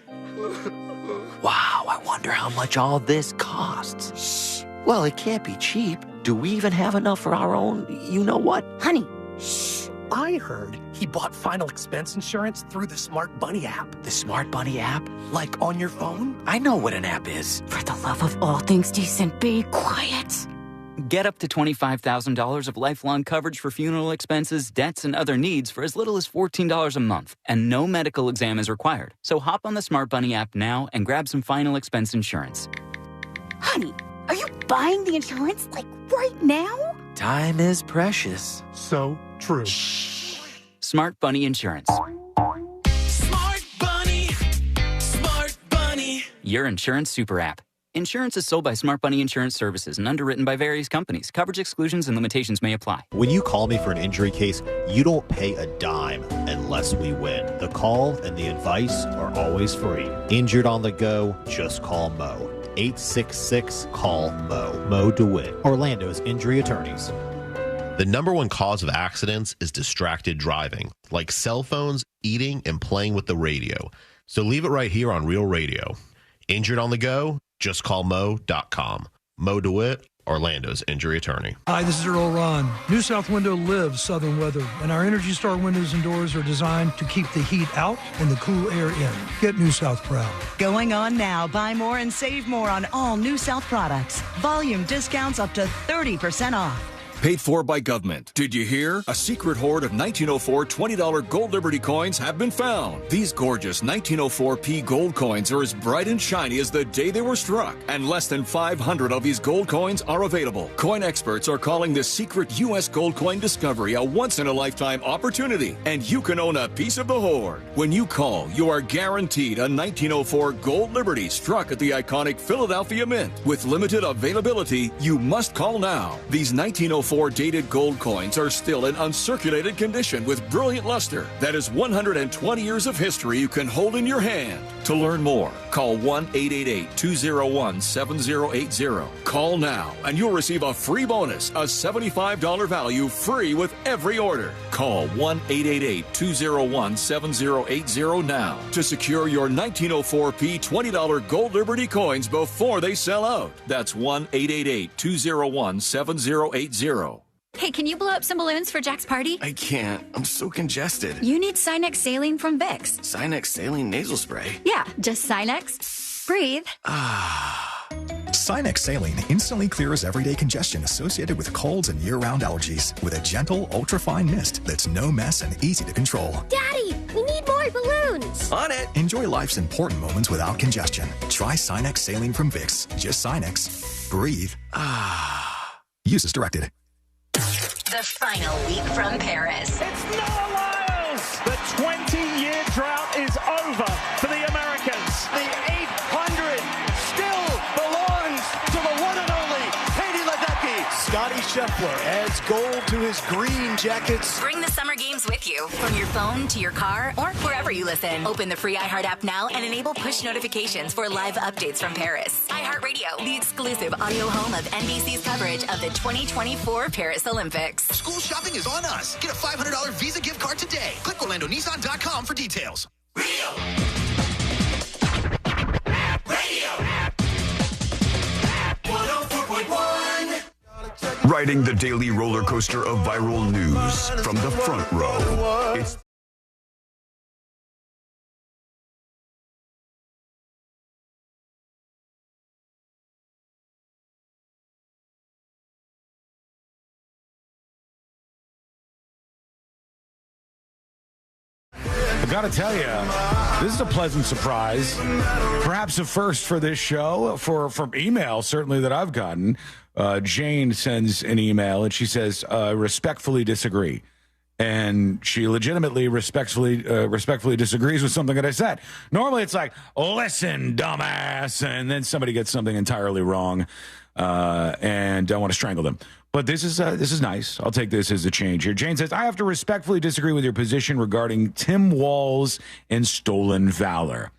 Wow, I wonder how much all this costs. Shh. Well, it can't be cheap. Do we even have enough for our own you-know-what? Honey, shh. I heard he bought final expense insurance through the Smart Bunny app. The Smart Bunny app? Like on your phone? I know what an app is. For the love of all things decent, be quiet. Get up to $25,000 of lifelong coverage for funeral expenses, debts, and other needs for as little as $14 a month. And no medical exam is required. So hop on the Smart Bunny app now and grab some final expense insurance. Honey, are you buying the insurance, like, right now? Time is precious. So true. Smart Bunny Insurance. Smart Bunny. Smart Bunny. Your insurance super app. Insurance is sold by Smart Bunny Insurance Services and underwritten by various companies. Coverage exclusions and limitations may apply. When you call me for an injury case, you don't pay a dime unless we win. The call and the advice are always free. Injured on the go, just call Mo. 866-CALL-MO. Mo DeWitt. Orlando's injury attorneys. The number one cause of accidents is distracted driving, like cell phones, eating, and playing with the radio. So leave it right here on Real Radio. Injured on the go? Just call Mo.com. Mo DeWitt, Orlando's injury attorney. Hi, this is Earl Ron. New South Window lives Southern weather, and our Energy Star windows and doors are designed to keep the heat out and the cool air in. Get New South proud. Going on now. Buy more and save more on all New South products. Volume discounts up to 30% off. Paid for by government. Did you hear? A secret hoard of 1904 $20 gold Liberty coins have been found. These gorgeous 1904p gold coins are as bright and shiny as the day they were struck, and less than 500 of these gold coins are available. Coin experts are calling this secret U.S. gold coin discovery a once-in-a-lifetime opportunity, and you can own a piece of the hoard. When you call, you are guaranteed a 1904 gold Liberty struck at the iconic Philadelphia Mint. With limited availability, you must call now. These 1904 dated gold coins are still in uncirculated condition with brilliant luster. That is 120 years of history you can hold in your hand. To learn more, call 1-888-201-7080. Call now and you'll receive a free bonus, a $75 value free with every order. Call 1-888-201-7080 now to secure your 1904p $20 gold Liberty coins before they sell out. That's 1-888-201-7080. Hey, can you blow up some balloons for Jack's party? I can't. I'm so congested. You need Sinex Saline from Vicks. Sinex Saline Nasal Spray? Yeah, just Sinex. Breathe. Sinex Saline instantly clears everyday congestion associated with colds and year-round allergies with a gentle, ultra-fine mist that's no mess and easy to control. Daddy, we need more balloons. On it. Enjoy life's important moments without congestion. Try Sinex Saline from Vicks. Just Sinex. Breathe. Use as directed. The final week from Paris. It's Noah Lyles! The 20-year drought is over for the Americans. The 800 still belongs to the one and only Katie Ledecky. Scotty Scheffler adds gold to his green jackets. Bring the summer games with you from your phone to your car or wherever you listen. Open the free iHeart app now and enable push notifications for live updates from Paris. iHeartRadio, the exclusive audio home of NBC's coverage of the 2024 Paris Olympics. School shopping is on us. Get a $500 Visa gift card today. Click OrlandoNissan.com for details. Radio. Radio. 104.1. Riding the daily roller coaster of viral news from the front row. It's I got to tell you, this is a pleasant surprise. Perhaps a first for this show, from email, certainly that I've gotten. Jane sends an email, and she says, respectfully disagree. And she legitimately, respectfully disagrees with something that I said. Normally it's like, listen, dumbass, and then somebody gets something entirely wrong, and I want to strangle them. But this is nice. I'll take this as a change here. Jane says, I have to respectfully disagree with your position regarding Tim Walz and stolen valor.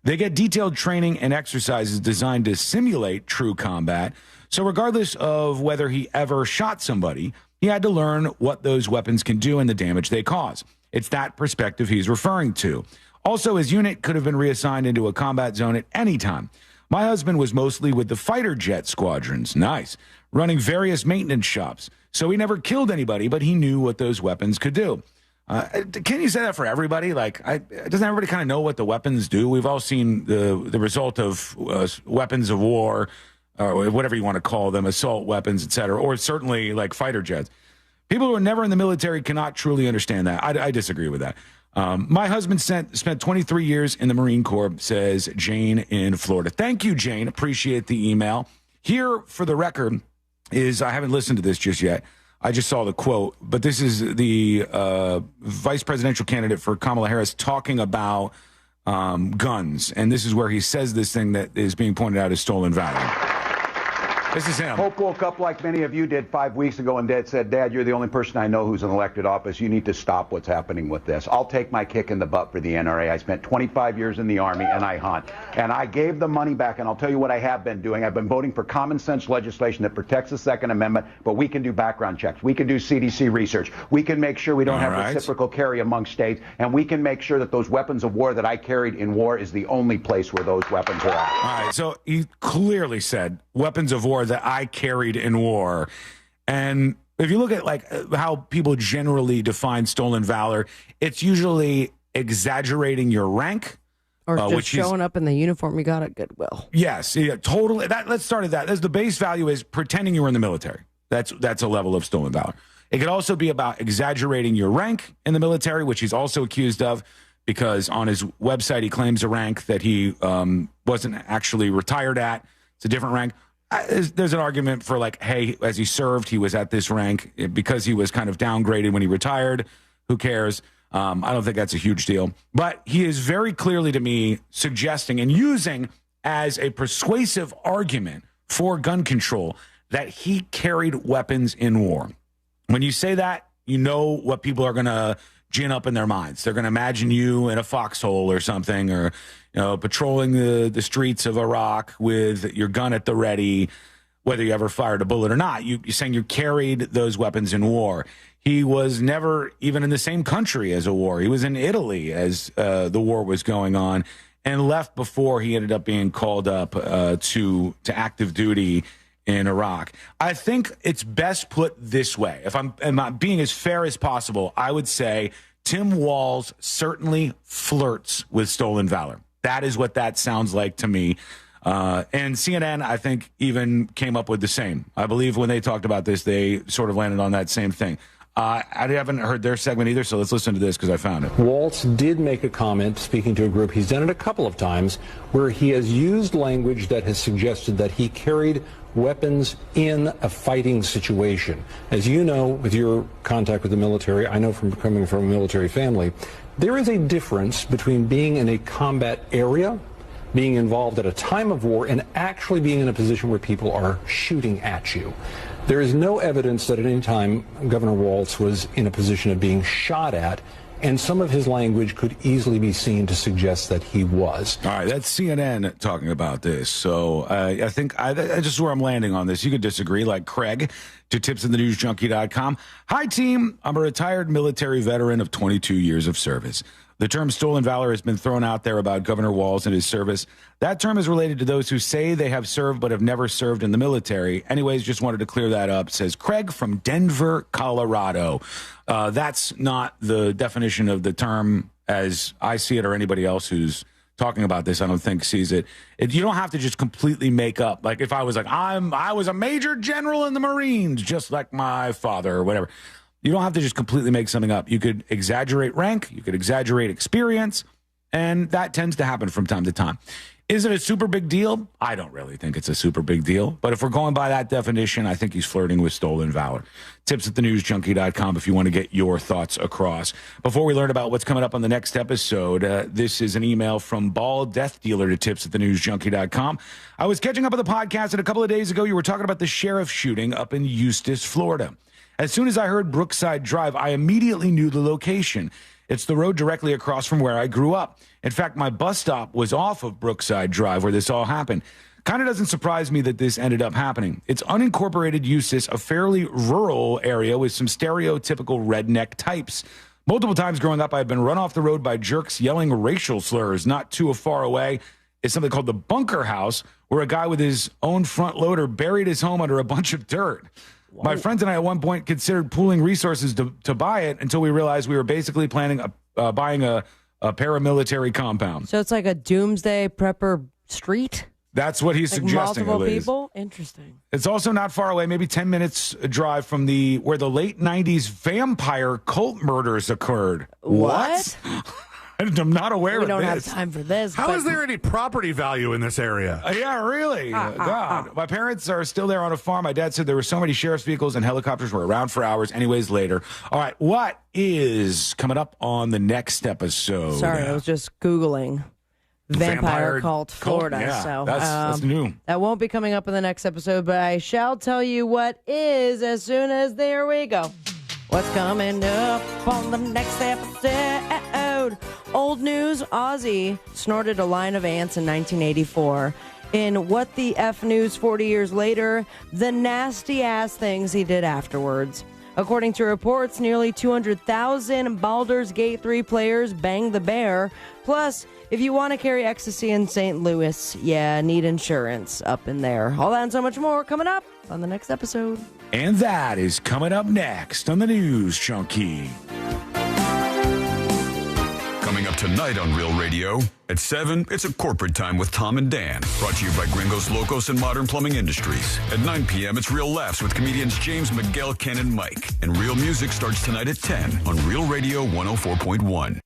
They get detailed training and exercises designed to simulate true combat. So regardless of whether he ever shot somebody, he had to learn what those weapons can do and the damage they cause. It's that perspective he's referring to. Also, his unit could have been reassigned into a combat zone at any time. My husband was mostly with the fighter jet squadrons. Nice. Running various maintenance shops. So he never killed anybody, but he knew what those weapons could do. Can you say that for everybody? Doesn't everybody kind of know what the weapons do? We've all seen the result of weapons of war, or whatever you want to call them, assault weapons, etc., or certainly like fighter jets. People who are never in the military cannot truly understand that. I disagree with that. My husband spent 23 years in the Marine Corps, says Jane in Florida. Thank you, Jane. Appreciate the email. Here, for the record, is I haven't listened to this just yet. I just saw the quote, but this is the vice presidential candidate for Kamala Harris talking about guns. And this is where he says this thing that is being pointed out as stolen valor. This is him. Hope woke up like many of you did 5 weeks ago and said, Dad, you're the only person I know who's in elected office. You need to stop what's happening with this. I'll take my kick in the butt for the NRA. I spent 25 years in the Army, and I hunt. And I gave the money back, and I'll tell you what I have been doing. I've been voting for common sense legislation that protects the Second Amendment, but we can do background checks. We can do CDC research. We can make sure we don't have reciprocal carry among states, and we can make sure that those weapons of war that I carried in war is the only place where those weapons are at. All right, so he clearly said weapons of war that I carried in war. And if you look at like how people generally define stolen valor, it's usually exaggerating your rank. Or just showing up in the uniform you got at Goodwill. Yes, yeah, totally. Let's start at that. That's the base value is pretending you were in the military. That's a level of stolen valor. It could also be about exaggerating your rank in the military, which he's also accused of, because on his website he claims a rank that he wasn't actually retired at. It's a different rank. There's an argument for like, hey, as he served, he was at this rank because he was kind of downgraded when he retired. Who cares? I don't think that's a huge deal. But he is very clearly to me suggesting and using as a persuasive argument for gun control that he carried weapons in war. When you say that, you know what people are going to gin up in their minds. They're going to imagine you in a foxhole or something, or patrolling the streets of Iraq with your gun at the ready, whether you ever fired a bullet or not. You're saying you carried those weapons in war. He was never even in the same country as a war. He was in Italy as the war was going on and left before he ended up being called up to active duty in Iraq. I think it's best put this way. If I'm being as fair as possible, I would say Tim Walz certainly flirts with stolen valor. That is what that sounds like to me. And CNN, I think, even came up with the same. I believe when they talked about this, they sort of landed on that same thing. I haven't heard their segment either, so let's listen to this because I found it. Walz did make a comment speaking to a group. He's done it a couple of times where he has used language that has suggested that he carried weapons in a fighting situation. As you know, with your contact with the military, I know from coming from a military family, there is a difference between being in a combat area, being involved at a time of war, and actually being in a position where people are shooting at you. There is no evidence that at any time Governor Walz was in a position of being shot at, and some of his language could easily be seen to suggest that he was. All right, that's CNN talking about this. So I think that's just where I'm landing on this. You could disagree, like Craig, to tipsandthenewsjunkie.com. Hi, team. I'm a retired military veteran of 22 years of service. The term stolen valor has been thrown out there about Governor Walz and his service. That term is related to those who say they have served but have never served in the military. Anyways, just wanted to clear that up, says Craig from Denver, Colorado. That's not the definition of the term as I see it, or anybody else who's talking about this, I don't think, sees it. You don't have to just completely make up. Like if I was like, I was a major general in the Marines, just like my father or whatever. You don't have to just completely make something up. You could exaggerate rank, you could exaggerate experience, and that tends to happen from time to time. Is it a super big deal? I don't really think it's a super big deal. But if we're going by that definition, I think he's flirting with stolen valor. Tips@thenewsjunkie.com if you want to get your thoughts across. Before we learn about what's coming up on the next episode, this is an email from Ball Death Dealer to tips@thenewsjunkie.com. I was catching up with the podcast, and a couple of days ago, you were talking about the sheriff shooting up in Eustis, Florida. As soon as I heard Brookside Drive, I immediately knew the location. It's the road directly across from where I grew up. In fact, my bus stop was off of Brookside Drive where this all happened. Kind of doesn't surprise me that this ended up happening. It's unincorporated Eustis, a fairly rural area with some stereotypical redneck types. Multiple times growing up, I've been run off the road by jerks yelling racial slurs. Not too far away is something called the Bunker House, where a guy with his own front loader buried his home under a bunch of dirt. Whoa. My friends and I at one point considered pooling resources to buy it until we realized we were basically planning buying a paramilitary compound. So it's like a doomsday prepper street? That's what he's suggesting. Multiple people? Interesting. It's also not far away, maybe 10 minutes drive from where the late 90s vampire cult murders occurred. What? I'm not aware We of don't have this. time for this. How but is there any property value in this area? Yeah, really. God. My parents are still there on a farm. My dad said there were so many sheriff's vehicles and helicopters were around for hours. Anyways, later. All right, what is coming up on the next episode? Sorry, I was just Googling Vampire Cult Florida. Yeah, so that's new. That won't be coming up in the next episode, but I shall tell you what is as soon as there we go. What's coming up on the next episode? Old news, Ozzy snorted a line of ants in 1984. In What the F News 40 years later, the nasty-ass things he did afterwards. According to reports, nearly 200,000 Baldur's Gate 3 players banged the bear. Plus, if you want to carry ecstasy in St. Louis, need insurance up in there. All that and so much more coming up on the next episode. And that is coming up next on the News Chunky. Coming up tonight on Real Radio at 7, it's a corporate time with Tom and Dan. Brought to you by Gringos Locos and Modern Plumbing Industries. At 9 p.m., it's Real Laughs with comedians James, Miguel, Ken, and Mike. And Real Music starts tonight at 10 on Real Radio 104.1.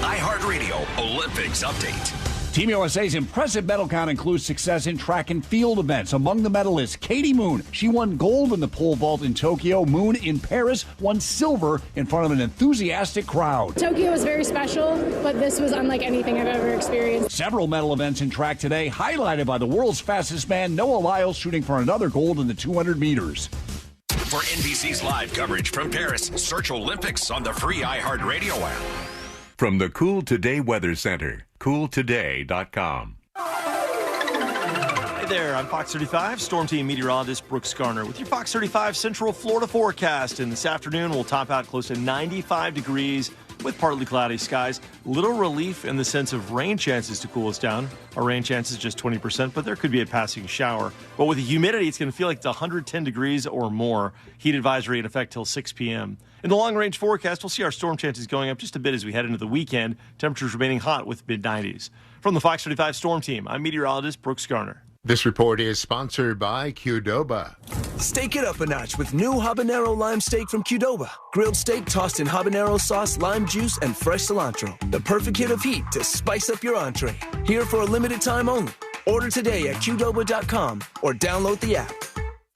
iHeartRadio Olympics Update. Team USA's impressive medal count includes success in track and field events. Among the medalists, Katie Moon. She won gold in the pole vault in Tokyo. Moon in Paris won silver in front of an enthusiastic crowd. Tokyo was very special, but this was unlike anything I've ever experienced. Several medal events in track today, highlighted by the world's fastest man, Noah Lyles, shooting for another gold in the 200 meters. For NBC's live coverage from Paris, search Olympics on the free iHeartRadio app. From the Cool Today Weather Center, cooltoday.com. Hi there, I'm Fox 35 Storm Team meteorologist Brooks Garner with your Fox 35 Central Florida forecast. And this afternoon, we'll top out close to 95 degrees with partly cloudy skies. Little relief in the sense of rain chances to cool us down. Our rain chance is just 20%, but there could be a passing shower. But with the humidity, it's going to feel like it's 110 degrees or more. Heat advisory in effect till 6 p.m. In the long-range forecast, we'll see our storm chances going up just a bit as we head into the weekend. Temperatures remaining hot with mid-90s. From the Fox 35 Storm Team, I'm meteorologist Brooks Garner. This report is sponsored by Qdoba. Steak it up a notch with new habanero lime steak from Qdoba. Grilled steak tossed in habanero sauce, lime juice, and fresh cilantro. The perfect hit of heat to spice up your entree. Here for a limited time only. Order today at Qdoba.com or download the app.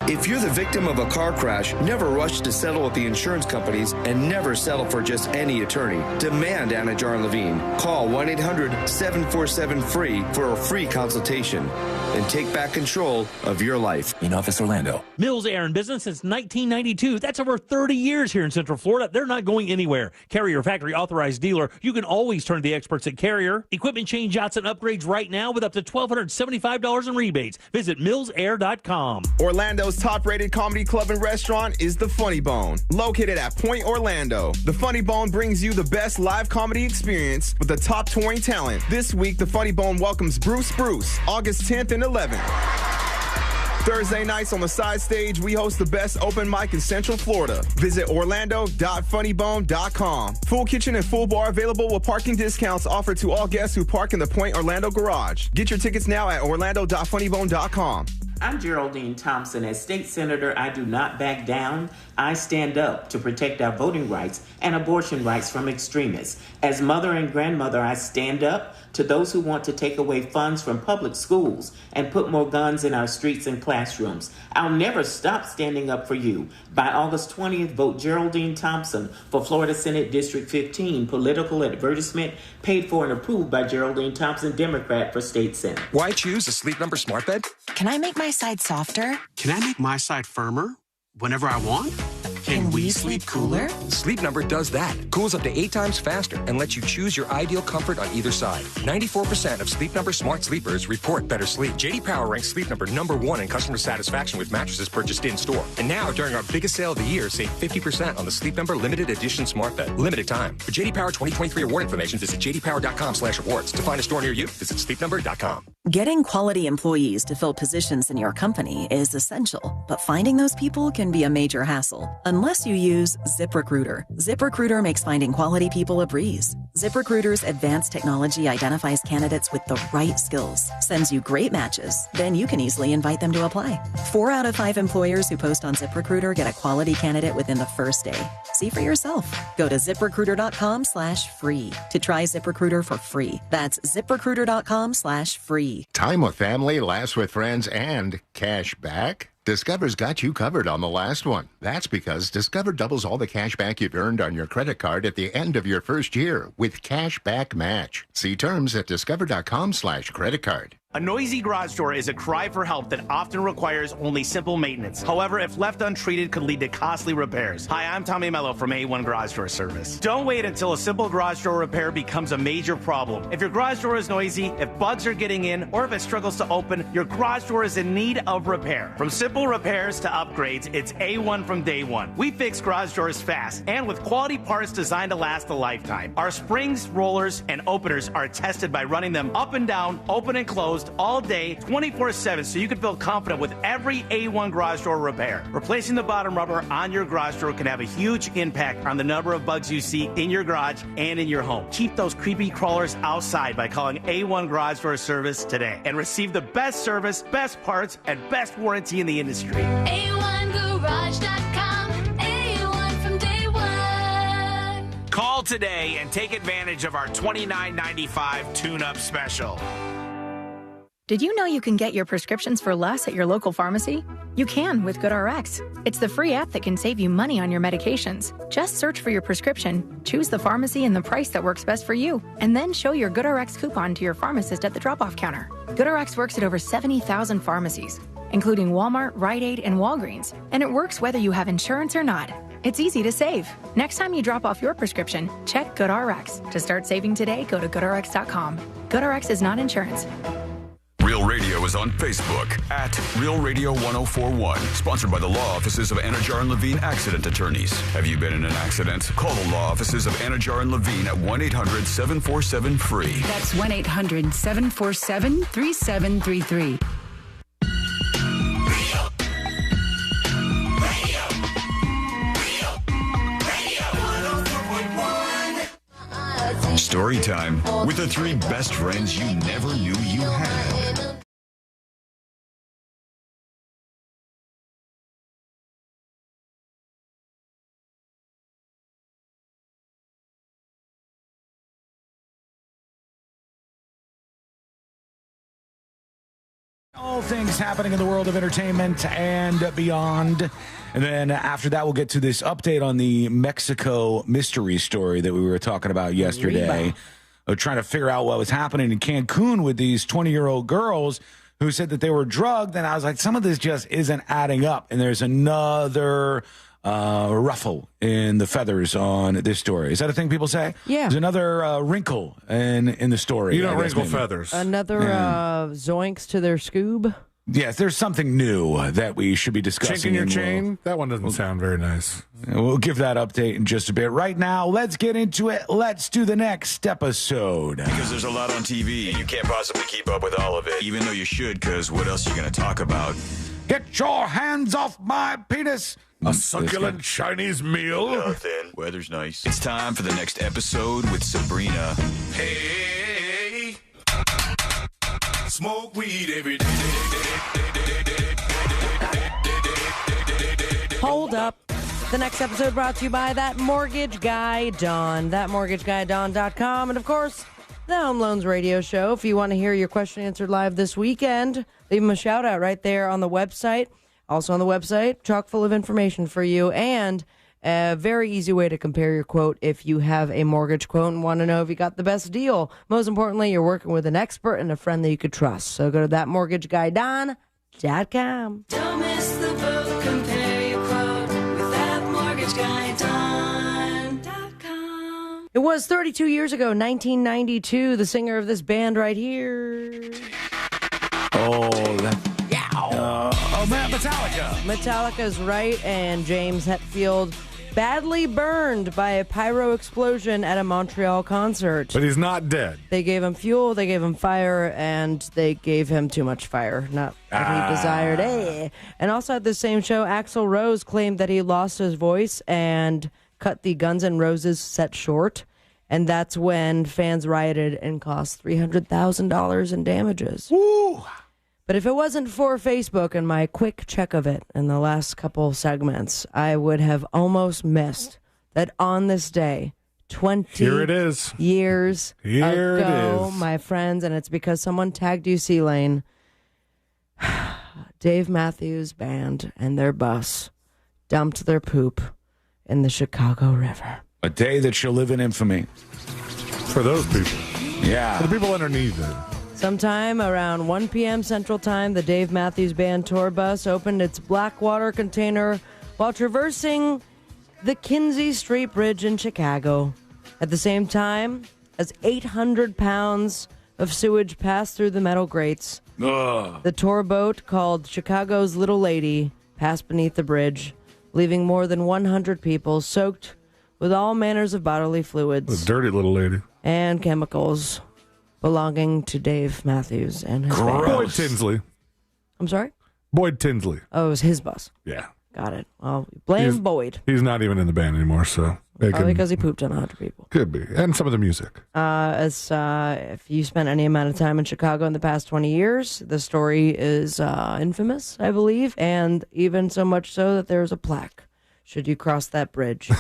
If you're the victim of a car crash, never rush to settle with the insurance companies and never settle for just any attorney. Demand Anna Jar and Levine. Call 1-800-747-FREE for a free consultation and take back control of your life. In Office Orlando. Mills Air in business since 1992. That's over 30 years here in Central Florida. They're not going anywhere. Carrier factory authorized dealer. You can always turn to the experts at Carrier. Equipment change outs and upgrades right now with up to $1,275 in rebates. Visit millsair.com. Orlando's top-rated comedy club and restaurant is The Funny Bone, located at Point Orlando. The Funny Bone brings you the best live comedy experience with the top touring talent. This week, The Funny Bone welcomes Bruce, August 10th and 11th. Thursday nights on the side stage, we host the best open mic in Central Florida. Visit orlando.funnybone.com. Full kitchen and full bar available with parking discounts offered to all guests who park in the Point Orlando garage. Get your tickets now at orlando.funnybone.com. I'm Geraldine Thompson. As state senator, I do not back down. I stand up to protect our voting rights and abortion rights from extremists. As mother and grandmother, I stand up to those who want to take away funds from public schools and put more guns in our streets and classrooms. I'll never stop standing up for you. By August 20th, vote Geraldine Thompson for Florida Senate District 15. Political advertisement paid for and approved by Geraldine Thompson, Democrat for State Senate. Why choose a Sleep Number smart bed? Can I make my side softer? Can I make my side firmer whenever I want? Can we sleep cooler? Sleep Number does that. Cools up to 8 times faster and lets you choose your ideal comfort on either side. 94% of Sleep Number smart sleepers report better sleep. J.D. Power ranks Sleep Number #1 in customer satisfaction with mattresses purchased in-store. And now, during our biggest sale of the year, save 50% on the Sleep Number Limited Edition smart bed. Limited time. For J.D. Power 2023 award information, visit jdpower.com/awards. To find a store near you, visit sleepnumber.com. Getting quality employees to fill positions in your company is essential, but finding those people can be a major hassle unless you use ZipRecruiter. ZipRecruiter makes finding quality people a breeze. ZipRecruiter's advanced technology identifies candidates with the right skills, sends you great matches, then you can easily invite them to apply. 4 out of 5 employers who post on ZipRecruiter get a quality candidate within the first day. See for yourself. Go to ZipRecruiter.com/free to try ZipRecruiter for free. That's ZipRecruiter.com/free. Time with family, laughs with friends, and cash back? Discover's got you covered on the last one. That's because Discover doubles all the cash back you've earned on your credit card at the end of your first year with Cash Back Match. See terms at discover.com/creditcard. A noisy garage door is a cry for help that often requires only simple maintenance. However, if left untreated, could lead to costly repairs. Hi, I'm Tommy Mello from A1 Garage Door Service. Don't wait until a simple garage door repair becomes a major problem. If your garage door is noisy, if bugs are getting in, or if it struggles to open, your garage door is in need of repair. From simple repairs to upgrades, it's A1 from day one. We fix garage doors fast and with quality parts designed to last a lifetime. Our springs, rollers, and openers are tested by running them up and down, open and closed, all day, 24/7, so you can feel confident with every A1 garage door repair. Replacing the bottom rubber on your garage door can have a huge impact on the number of bugs you see in your garage and in your home. Keep those creepy crawlers outside by calling A1 Garage Door Service today and receive the best service, best parts, and best warranty in the industry. A1Garage.com, A1 from day one. Call today and take advantage of our $29.95 tune-up special. Did you know you can get your prescriptions for less at your local pharmacy? You can with GoodRx. It's the free app that can save you money on your medications. Just search for your prescription, choose the pharmacy and the price that works best for you, and then show your GoodRx coupon to your pharmacist at the drop-off counter. GoodRx works at over 70,000 pharmacies, including Walmart, Rite Aid, and Walgreens, and it works whether you have insurance or not. It's easy to save. Next time you drop off your prescription, check GoodRx. To start saving today, go to GoodRx.com. GoodRx is not insurance. Real Radio is on Facebook at Real Radio 1041. Sponsored by the law offices of Anajar and Levine Accident Attorneys. Have you been in an accident? Call the law offices of Anajar and Levine at 1-800-747-FREE. That's 1-800-747-3733. Story time with the 3 best friends you never knew you had. All things happening in the world of entertainment and beyond. And then after that, we'll get to this update on the Mexico mystery story that we were talking about yesterday. Trying to figure out what was happening in Cancun with these 20-year-old girls who said that they were drugged. And I was like, some of this just isn't adding up. And there's another ruffle in the feathers on this story. Is that a thing people say? Yeah. There's another wrinkle in the story. You don't wrinkle feathers. Another zoinks to their scoob. Yes, there's something new that we should be discussing. Chink in your chain? That one doesn't sound very nice. We'll give that update in just a bit. Right now, let's get into it. Let's do the next episode. Because there's a lot on TV, and you can't possibly keep up with all of it, even though you should, because what else are you going to talk about? Get your hands off my penis. A succulent Chinese meal? Nothing. Weather's nice. It's time for the next episode with Sabrina. Hey, smoke weed every day. Hold up. The next episode brought to you by That Mortgage Guy Don. ThatMortgageGuyDon.com. And, of course, the Home Loans Radio Show. If you want to hear your question answered live this weekend, leave them a shout-out right there on the website. Also on the website, chock full of information for you and a very easy way to compare your quote if you have a mortgage quote and want to know if you got the best deal. Most importantly, you're working with an expert and a friend that you could trust. So go to ThatMortgageGuyDon.com. Don't miss the boat. Compare your quote with ThatMortgageGuyDon.com. It was 32 years ago, 1992. The singer of this band right here. Metallica. Metallica's right, and James Hetfield badly burned by a pyro explosion at a Montreal concert. But he's not dead. They gave him fuel, they gave him fire, and they gave him too much fire. Not what he desired. And also at the same show, Axl Rose claimed that he lost his voice and cut the Guns N' Roses set short. And that's when fans rioted and cost $300,000 in damages. Woo! But if it wasn't for Facebook and my quick check of it in the last couple segments, I would have almost missed that on this day, 20 Here it is. years Here ago, it is. my friends, and it's because someone tagged UC Lane, Dave Matthews Band and their bus dumped their poop in the Chicago River. A day that shall live in infamy. For those people. Yeah. For the people underneath it. Sometime around 1 p.m. Central Time, the Dave Matthews Band tour bus opened its black water container while traversing the Kinsey Street Bridge in Chicago. At the same time, as 800 pounds of sewage passed through the metal grates, the tour boat called Chicago's Little Lady passed beneath the bridge, leaving more than 100 people soaked with all manners of bodily fluids. A dirty little lady. And chemicals belonging to Dave Matthews and his band. Boyd Tinsley. I'm sorry? Boyd Tinsley. Oh, it was his bus. Yeah. Got it. Well, blame Boyd. He's not even in the band anymore, so. Probably because he pooped on 100 people. Could be. And some of the music. If you spent any amount of time in Chicago in the past 20 years, the story is infamous, I believe, and even so much so that there's a plaque should you cross that bridge.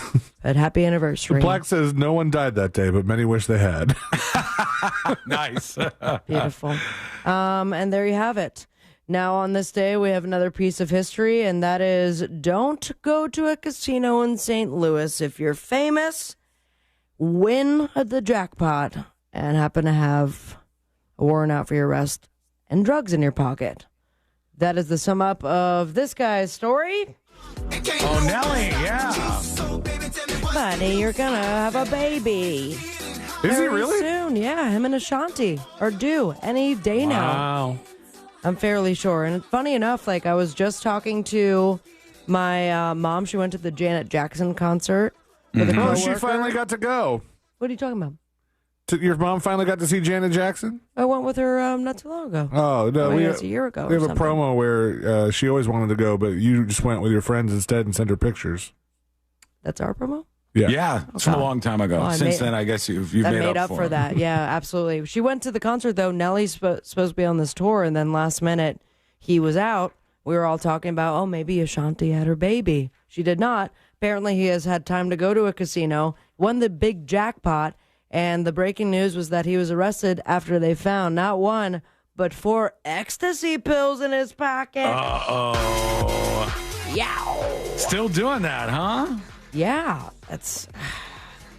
But happy anniversary. The plaque says no one died that day, but many wish they had. Nice. Beautiful. And there you have it. Now, on this day, we have another piece of history, and that is don't go to a casino in St. Louis if you're famous, win the jackpot, and happen to have a warrant out for your arrest and drugs in your pocket. That is the sum up of this guy's story. Oh, Nelly, yeah. Buddy, you're going to have a baby. Is he really? Soon, yeah. Him and Ashanti are due any day now. Wow. I'm fairly sure. And funny enough, like I was just talking to my mom. She went to the Janet Jackson concert with a Oh, coworker. she finally got to go. What are you talking about? Your mom finally got to see Janet Jackson? I went with her not too long ago. Oh, no. I mean, it's a year ago We or have a something. promo where she always wanted to go, but you just went with your friends instead and sent her pictures. That's our promo? Yeah. It's from a long time ago. Well, Since then, I guess you've that made up for that. Yeah, absolutely. She went to the concert, though. Nelly's supposed to be on this tour, and then last minute, he was out. We were all talking about, oh, maybe Ashanti had her baby. She did not. Apparently, he has had time to go to a casino, won the big jackpot, and the breaking news was that he was arrested after they found not one, but 4 ecstasy pills in his pocket. Uh-oh. Yow. Still doing that, huh? Yeah, that's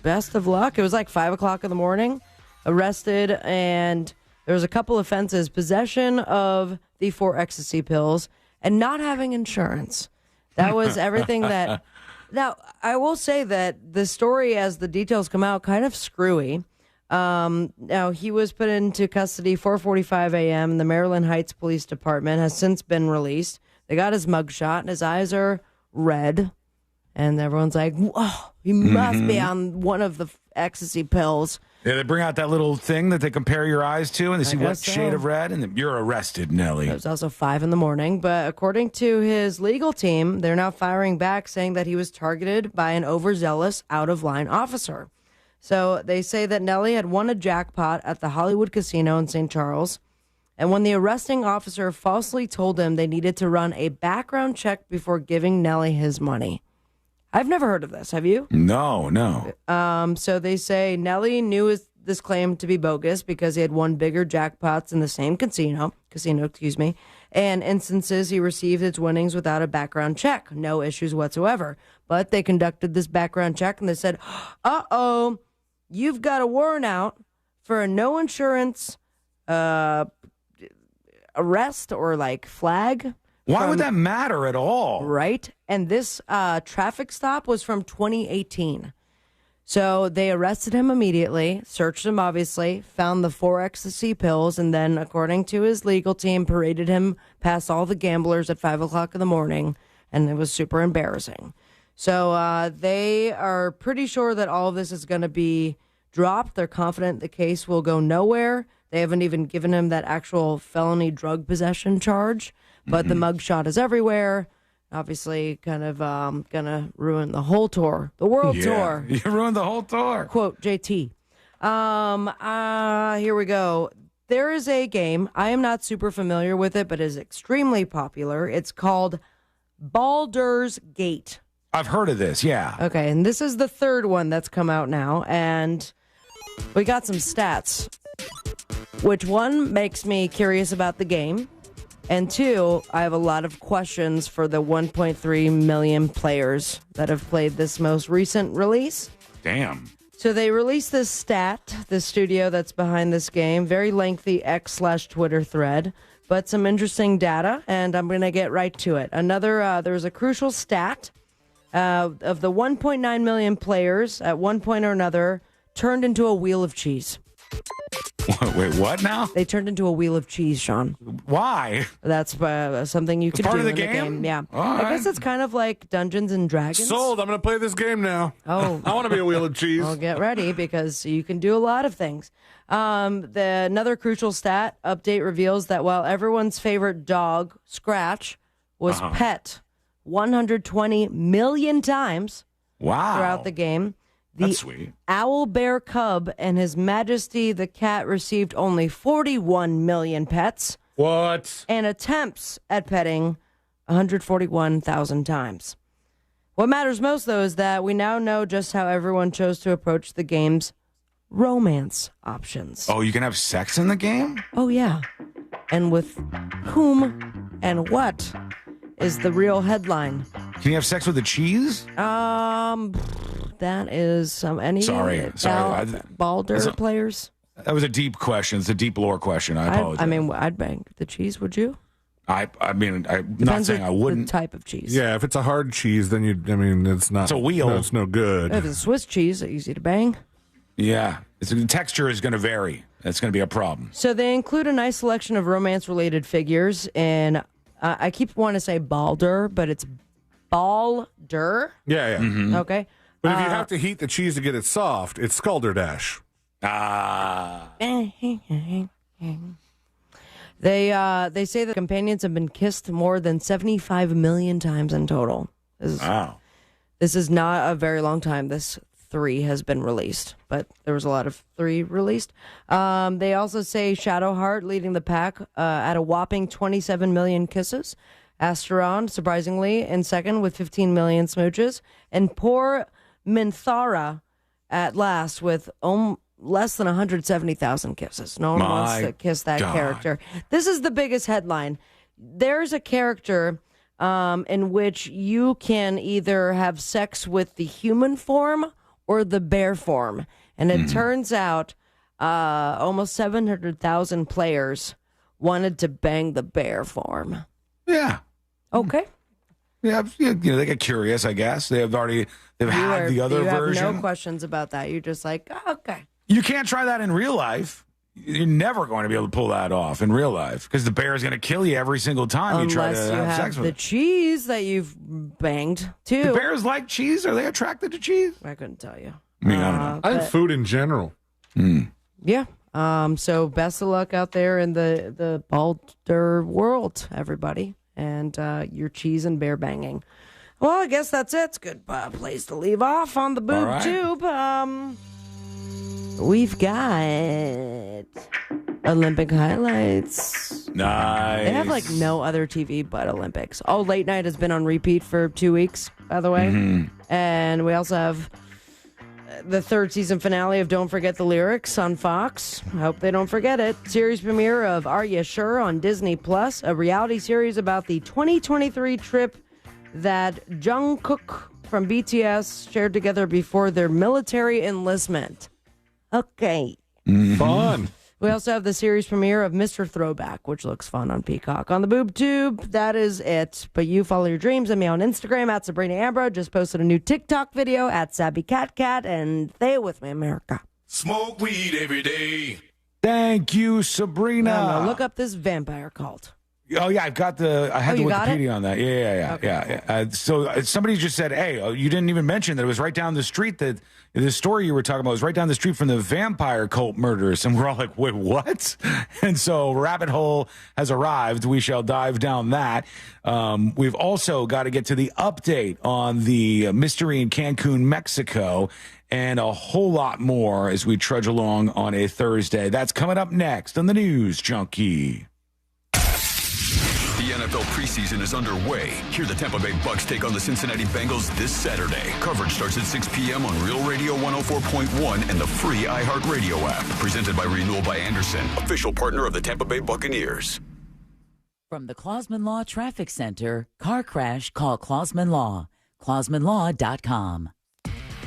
best of luck. It was like 5 o'clock in the morning, arrested, and there was a couple offenses: possession of the 4 ecstasy pills and not having insurance. That was everything that... Now, I will say that the story, as the details come out, kind of screwy. Now, he was put into custody 4:45 a.m. and the Maryland Heights Police Department has since been released. They got his mugshot, and his eyes are red. And everyone's like, whoa, he must be on one of the ecstasy pills. Yeah, they bring out that little thing that they compare your eyes to, and they see what guess so. shade of red, and then you're arrested, Nelly. It was also 5 in the morning, but according to his legal team, they're now firing back, saying that he was targeted by an overzealous, out-of-line officer. So they say that Nelly had won a jackpot at the Hollywood Casino in St. Charles, and when the arresting officer falsely told him they needed to run a background check before giving Nelly his money. I've never heard of this. Have you? No. So they say Nelly knew this claim to be bogus because he had won bigger jackpots in the same casino, and instances he received his winnings without a background check. No issues whatsoever. But they conducted this background check and they said, uh-oh, you've got a warrant out for a no insurance arrest or like flag. Why would that matter at all? Right. And this traffic stop was from 2018. So they arrested him immediately, searched him, obviously, found the 4 ecstasy pills, and then, according to his legal team, paraded him past all the gamblers at 5 o'clock in the morning, and it was super embarrassing. So they are pretty sure that all of this is going to be dropped. They're confident the case will go nowhere. They haven't even given him that actual felony drug possession charge. But the mugshot is everywhere. Obviously, kind of gonna ruin the whole tour, the world tour. You ruined the whole tour. Quote, JT. Here we go. There is a game. I am not super familiar with it, but it is extremely popular. It's called Baldur's Gate. I've heard of this, yeah. Okay, and this is the third one that's come out now, and we got some stats. Which one makes me curious about the game, and two, I have a lot of questions for the 1.3 million players that have played this most recent release. Damn. So they released this stat, the studio that's behind this game, very lengthy X/Twitter thread, but some interesting data, and I'm going to get right to it. There's a crucial stat of the 1.9 million players at one point or another turned into a wheel of cheese. Wait, what now? They turned into a wheel of cheese, Sean. Why? That's something you could part do of the in game? Yeah. All I right. guess it's kind of like Dungeons and Dragons. Sold. I'm going to play this game now. Oh. I want to be a wheel of cheese. Well, get ready because you can do a lot of things. Another crucial stat update reveals that while everyone's favorite dog, Scratch, was pet 120 million times throughout the game, That's sweet. Owl Bear Cub and His Majesty the Cat received only 41 million pets. What? And attempts at petting 141,000 times. What matters most, though, is that we now know just how everyone chose to approach the game's romance options. Oh, you can have sex in the game? Oh, yeah. And with whom and what is the real headline. Can you have sex with the cheese? That is any Sorry. Baldur players. That was a deep question. It's a deep lore question. I apologize. I mean, I'd bang the cheese. Would you? I'm not Depends saying I wouldn't. The type of cheese. Yeah, if it's a hard cheese, then it's not. It's a wheel. No, it's no good. If it's Swiss cheese, easy to bang. Yeah, the texture is going to vary. That's going to be a problem. So they include a nice selection of romance-related figures, and I keep wanting to say Baldur, but it's Baldur. Yeah. Mm-hmm. Okay. But if you have to heat the cheese to get it soft, it's Skulderdash. They say the companions have been kissed more than 75 million times in total. This is not a very long time. This 3 has been released, but there was a lot of 3 released. They also say Shadowheart leading the pack at a whopping 27 million kisses. Asteron, surprisingly, in second with 15 million smooches. And poor Minthara at last with less than 170,000 kisses. No one wants to kiss that character. This is the biggest headline. There's a character in which you can either have sex with the human form or the bear form. And it turns out almost 700,000 players wanted to bang the bear form. Yeah. Okay. Yeah, they get curious, I guess. They've had the other version. You have no questions about that. You're just like, oh, okay. You can't try that in real life. You're never going to be able to pull that off in real life because the bear is going to kill you every single time you try to have sex with the it. cheese that you've banged, too. Do bears like cheese? Are they attracted to cheese? I couldn't tell you. I mean, I don't know. I think food in general. Yeah. So best of luck out there in the Baldur world, everybody. And your cheese and bear banging. Well, I guess that's it. It's a good place to leave off on the boob tube. We've got Olympic highlights. Nice. They have like no other TV but Olympics. Oh, Late Night has been on repeat for 2 weeks, by the way. And we also have the 3rd season finale of Don't Forget the Lyrics on Fox. Hope they don't forget it. Series premiere of Are You Sure on Disney Plus, a reality series about the 2023 trip that Jungkook from BTS shared together before their military enlistment. Okay. Fun. We also have the series premiere of Mr. Throwback, which looks fun on Peacock. On the Boob Tube, that is it. But you follow your dreams and me on Instagram at Sabrina Ambro. Just posted a new TikTok video at SabbyCatCat. And stay with me, America. Smoke weed every day. Thank you, Sabrina. Look up this vampire cult. Oh yeah, I've got I had the you got Wikipedia on that. Yeah. So somebody just said, "Hey, you didn't even mention that it was right down the street that the story you were talking about was right down the street from the vampire cult murders." And we're all like, "Wait, what?" And so Rabbit Hole has arrived. We shall dive down that. We've also got to get to the update on the mystery in Cancun, Mexico, and a whole lot more as we trudge along on a Thursday. That's coming up next on the News Junkie. The NFL preseason is underway. Hear the Tampa Bay Bucks take on the Cincinnati Bengals this Saturday. Coverage starts at 6 p.m. on Real Radio 104.1 and the free iHeartRadio app. Presented by Renewal by Anderson, official partner of the Tampa Bay Buccaneers. From the Clausman Law Traffic Center, car crash, call Clausman Law. ClausmanLaw.com.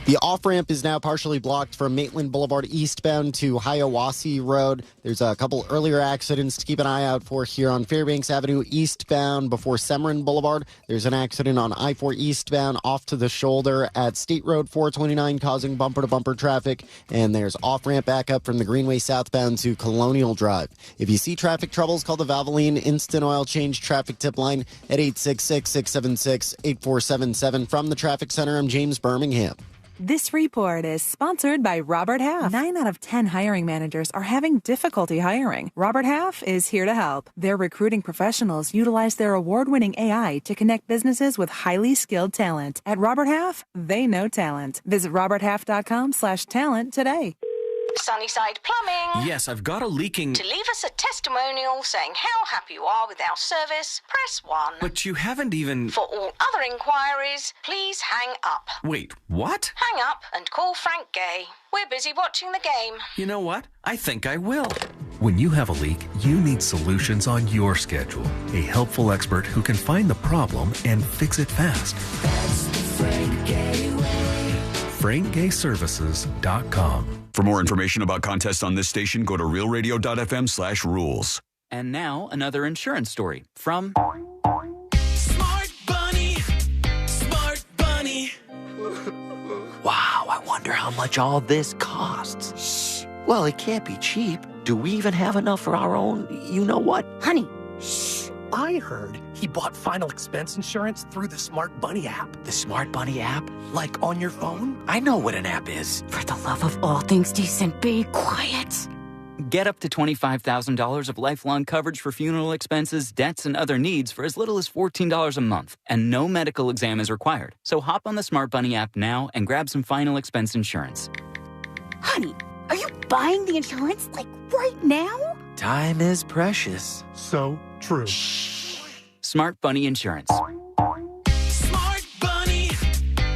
The off-ramp is now partially blocked from Maitland Boulevard eastbound to Hiawassee Road. There's a couple earlier accidents to keep an eye out for here on Fairbanks Avenue eastbound before Semerin Boulevard. There's an accident on I-4 eastbound off to the shoulder at State Road 429 causing bumper-to-bumper traffic. And there's off-ramp backup from the Greenway southbound to Colonial Drive. If you see traffic troubles, call the Valvoline Instant Oil Change Traffic Tip Line at 866-676-8477. From the Traffic Center, I'm James Birmingham. This report is sponsored by Robert Half. 9 out of 10 hiring managers are having difficulty hiring. Robert Half is here to help. Their recruiting professionals utilize their award-winning AI to connect businesses with highly skilled talent. At Robert Half, they know talent. Visit roberthalf.com/talent today. Sunnyside Plumbing. Yes, I've got a leaking... To leave us a testimonial saying how happy you are with our service, press 1. But you haven't even... For all other inquiries, please hang up. Wait, what? Hang up and call Frank Gay. We're busy watching the game. You know what? I think I will. When you have a leak, you need solutions on your schedule. A helpful expert who can find the problem and fix it fast. That's the Frank Gay way. FrankGayServices.com. For more information about contests on this station, go to realradio.fm/rules. And now, another insurance story from... Smart Bunny. Smart Bunny. Wow, I wonder how much all this costs. Shh. Well, it can't be cheap. Do we even have enough for our own, you-know-what? Honey, shh. I heard he bought final expense insurance through the Smart Bunny app. The Smart Bunny app? Like on your phone? I know what an app is. For the love of all things decent, be quiet. Get up to $25,000 of lifelong coverage for funeral expenses, debts, and other needs for as little as $14 a month. And no medical exam is required. So hop on the Smart Bunny app now and grab some final expense insurance. Honey, are you buying the insurance, like, right now? Time is precious. So true. Shh. Smart Bunny Insurance. Smart Bunny.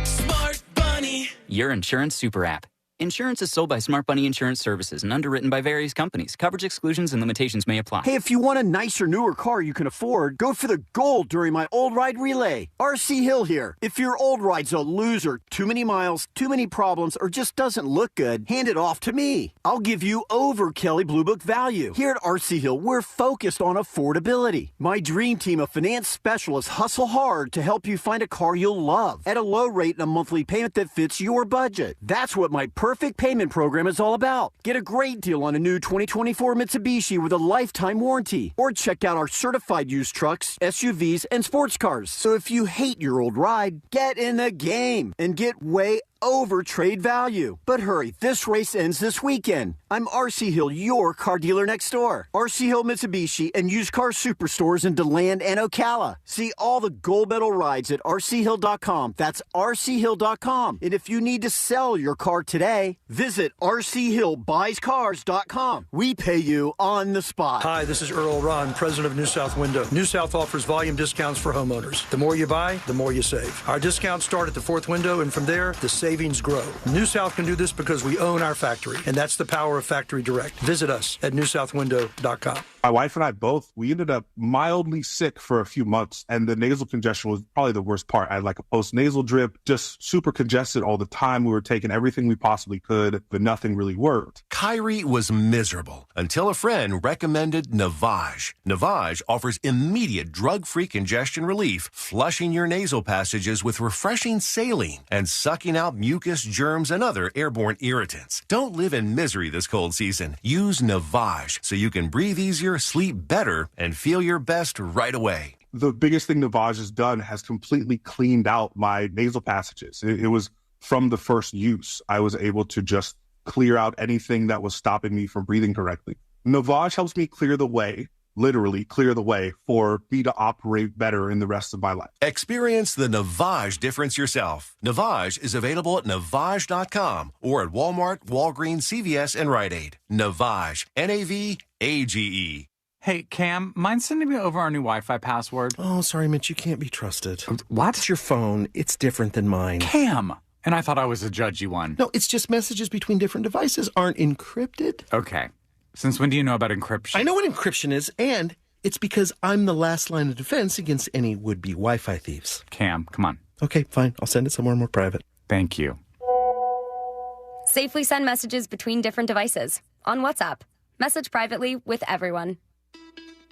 Smart Bunny. Your insurance super app. Insurance is sold by Smart Bunny Insurance Services and underwritten by various companies. Coverage exclusions and limitations may apply. Hey, if you want a nicer, newer car you can afford, go for the gold during my old ride relay. RC Hill here. If your old ride's a loser, too many miles, too many problems, or just doesn't look good, hand it off to me. I'll give you over Kelly Blue Book value. Here at RC Hill, we're focused on affordability. My dream team of finance specialists hustle hard to help you find a car you'll love at a low rate and a monthly payment that fits your budget. That's what my perfect payment program is all about. Get a great deal on a new 2024 Mitsubishi with a lifetime warranty. Or check out our certified used trucks, SUVs, and sports cars. So if you hate your old ride, get in the game and get way over trade value. But hurry, this race ends this weekend. I'm RC Hill, your car dealer next door. RC Hill Mitsubishi and used car superstores in DeLand and Ocala. See all the gold medal rides at rchill.com. That's rchill.com. And if you need to sell your car today, visit rchillbuyscars.com. We pay you on the spot. Hi, this is Earl Ron, president of New South Window. New South offers volume discounts for homeowners. The more you buy, the more you save. Our discounts start at the fourth window, and from there, the savings grow. New South can do this because we own our factory, and that's the power of Factory Direct. Visit us at newsouthwindow.com. My wife and I both, we ended up mildly sick for a few months, and the nasal congestion was probably the worst part. I had like a post-nasal drip, just super congested all the time. We were taking everything we possibly could, but nothing really worked. Kyrie was miserable until a friend recommended Navage. Navage offers immediate drug-free congestion relief, flushing your nasal passages with refreshing saline and sucking out mucus, germs, and other airborne irritants. Don't live in misery this cold season. Use Navage so you can breathe easier easier, sleep better, and feel your best right away. The biggest thing Navage has done has completely cleaned out my nasal passages. It was from the first use. I was able to just clear out anything that was stopping me from breathing correctly. Navage helps me clear the way, literally clear the way for me to operate better in the rest of my life. Experience the Navage difference yourself. Navage is available at Navage.com or at Walmart, Walgreens, CVS, and Rite Aid. Navage, Navage. Hey, Cam, mind sending me over our new Wi-Fi password? Oh, sorry, Mitch, you can't be trusted. What? It's your phone. It's different than mine. Cam! And I thought I was a judgy one. No, it's just messages between different devices aren't encrypted. Okay. Since when do you know about encryption? I know what encryption is, and it's because I'm the last line of defense against any would-be Wi-Fi thieves. Cam, come on. Okay, fine. I'll send it somewhere more private. Thank you. Safely send messages between different devices. On WhatsApp. Message privately with everyone.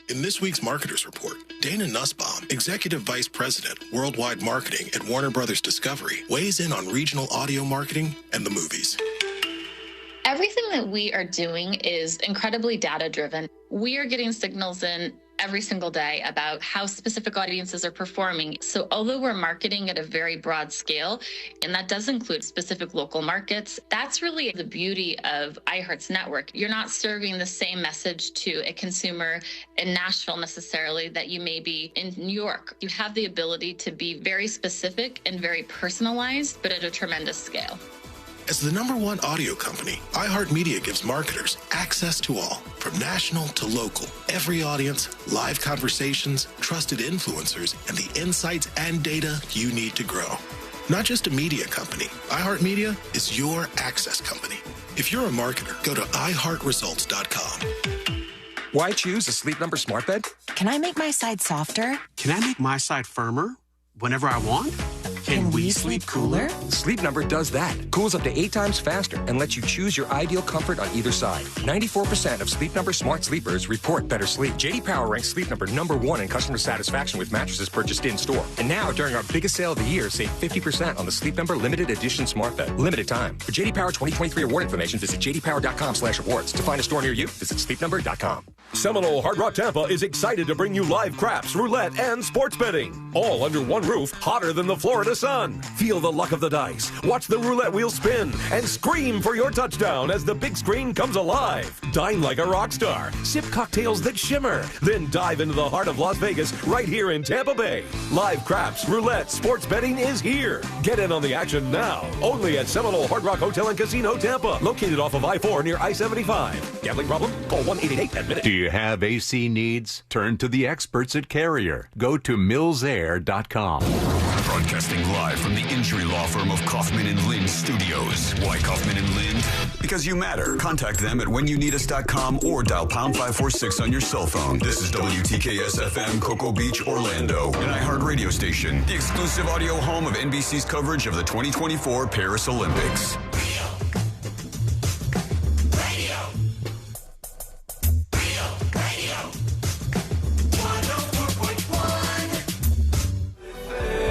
In this week's Marketers Report, Dana Nussbaum, Executive Vice President, Worldwide Marketing at Warner Brothers Discovery, weighs in on regional audio marketing and the movies. Everything that we are doing is incredibly data-driven. We are getting signals in every single day about how specific audiences are performing. So although we're marketing at a very broad scale, and that does include specific local markets, that's really the beauty of iHeart's network. You're not serving the same message to a consumer in Nashville necessarily that you may be in New York. You have the ability to be very specific and very personalized, but at a tremendous scale. As the #1 audio company, iHeartMedia gives marketers access to all, from national to local, every audience, live conversations, trusted influencers, and the insights and data you need to grow. Not just a media company, iHeartMedia is your access company. If you're a marketer, go to iHeartResults.com. Why choose a Sleep Number smart bed? Can I make my side softer? Can I make my side firmer whenever I want? Can we sleep cooler? Sleep Number does that. Cools up to 8 times faster and lets you choose your ideal comfort on either side. 94% of Sleep Number smart sleepers report better sleep. JD Power ranks Sleep Number #1 in customer satisfaction with mattresses purchased in-store. And now, during our biggest sale of the year, save 50% on the Sleep Number limited edition smart bed. Limited time. For JD Power 2023 award information, visit jdpower.com/awards. To find a store near you, visit sleepnumber.com. Seminole Hard Rock Tampa is excited to bring you live craps, roulette, and sports betting. All under one roof, hotter than the Florida sun. Feel the luck of the dice, watch the roulette wheel spin, and scream for your touchdown as the big screen comes alive. Dine like a rock star, sip cocktails that shimmer, then dive into the heart of Las Vegas right here in Tampa Bay. Live craps, roulette, sports betting is here. Get in on the action now, only at Seminole Hard Rock Hotel and Casino Tampa, located off of I-4 near I-75. Gambling problem? Call 1-888-ADMIT-IT. Do you have AC needs? Turn to the experts at Carrier. Go to millsair.com. Broadcasting live from the injury law firm of Kaufman and Lind Studios. Why Kaufman and Lind? Because you matter. Contact them at whenyouneedus.com or dial pound 546 on your cell phone. This is WTKS FM, Cocoa Beach, Orlando, an iHeart radio station, the exclusive audio home of NBC's coverage of the 2024 Paris Olympics.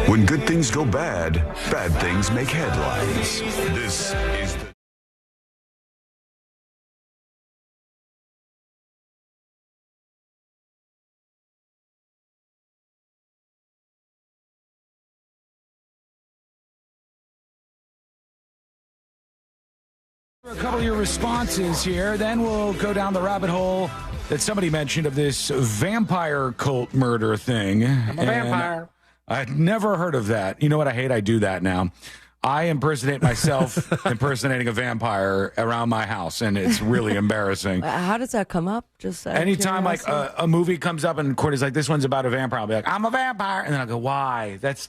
When good things go bad, bad things make headlines. This is the... A couple of your responses here, then we'll go down the rabbit hole that somebody mentioned of this vampire cult murder thing. I'm a vampire. I'd never heard of that. You know what I hate? I do that now. I impersonate myself impersonating a vampire around my house, and it's really embarrassing. How does that come up? Just anytime like a movie comes up and Courtney's like, this one's about a vampire, I'll be like, I'm a vampire. And then I'll go, why? That's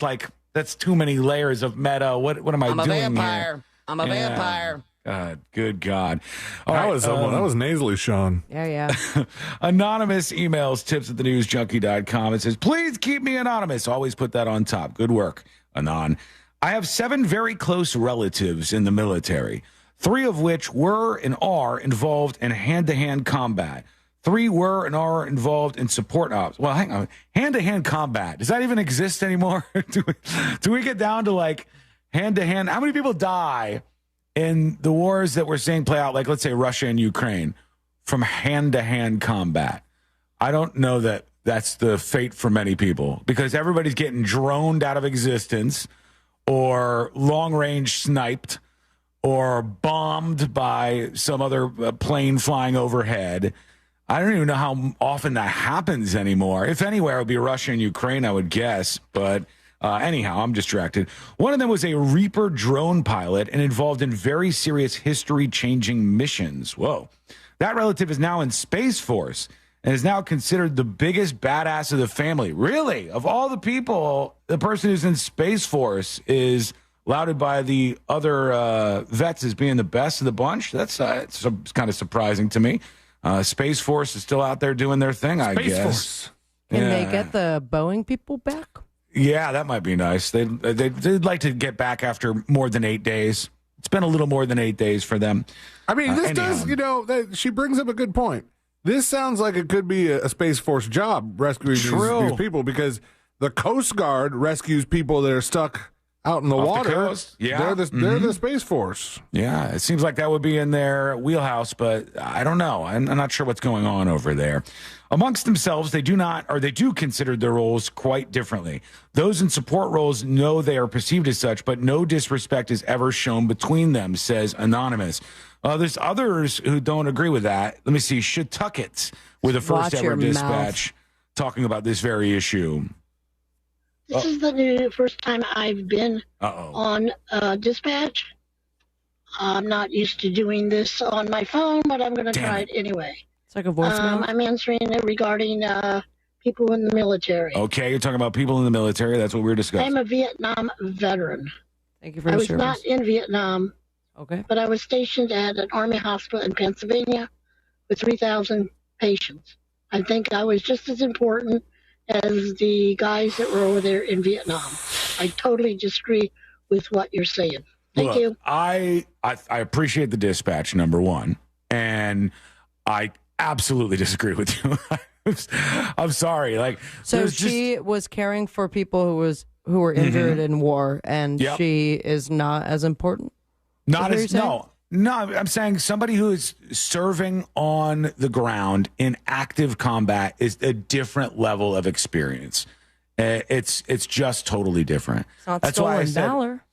too many layers of meta. What am I doing here? I'm a vampire. God, good God. That was nasally, Sean. Yeah. Anonymous emails tips@thenewsjunkie.com. It says, please keep me anonymous. Always put that on top. Good work, Anon. I have 7 very close relatives in the military, 3 of which were and are involved in hand-to-hand combat. 3 were and are involved in support ops. Well, hang on. Hand-to-hand combat. Does that even exist anymore? do we get down to like hand-to-hand? How many people die in the wars that we're seeing play out, like let's say Russia and Ukraine, from hand-to-hand combat? I don't know that that's the fate for many people because everybody's getting droned out of existence or long-range sniped or bombed by some other plane flying overhead. I don't even know how often that happens anymore. If anywhere, it would be Russia and Ukraine, I would guess. But anyhow, I'm distracted. One of them was a Reaper drone pilot and involved in very serious history-changing missions. Whoa. That relative is now in Space Force and is now considered the biggest badass of the family. Really? Of all the people, the person who's in Space Force is lauded by the other vets as being the best of the bunch? That's it's kind of surprising to me. Space Force is still out there doing their thing, I guess. Force. Can they get the Boeing people back? Yeah, that might be nice. They'd like to get back after more than 8 days. It's been a little more than 8 days for them. I mean, this does, she brings up a good point. This sounds like it could be a Space Force job rescuing these people because the Coast Guard rescues people that are stuck out in the water. The coast. Yeah. They're the Space Force. Yeah, it seems like that would be in their wheelhouse, but I don't know. I'm not sure what's going on over there. Amongst themselves, they do consider their roles quite differently. Those in support roles know they are perceived as such, but no disrespect is ever shown between them, says Anonymous. There's others who don't agree with that. Let me see. Shituckets with the first ever dispatch talking about this very issue. This is the first time I've been on dispatch. I'm not used to doing this on my phone, but I'm going to try it anyway. It's like a voicemail. I'm answering it regarding people in the military. Okay, you're talking about people in the military. That's what we're discussing. I'm a Vietnam veteran. Thank you for your service. I was not in Vietnam. Okay. But I was stationed at an Army hospital in Pennsylvania with 3,000 patients. I think I was just as important as the guys that were over there in Vietnam. I totally disagree with what you're saying. Thank you. I appreciate the dispatch, number one, and I absolutely disagree with you. I'm sorry. So she was caring for people who were injured in war, and she is not as important. No, I'm saying somebody who is serving on the ground in active combat is a different level of experience. It's just totally different. It's not That's why I said valor.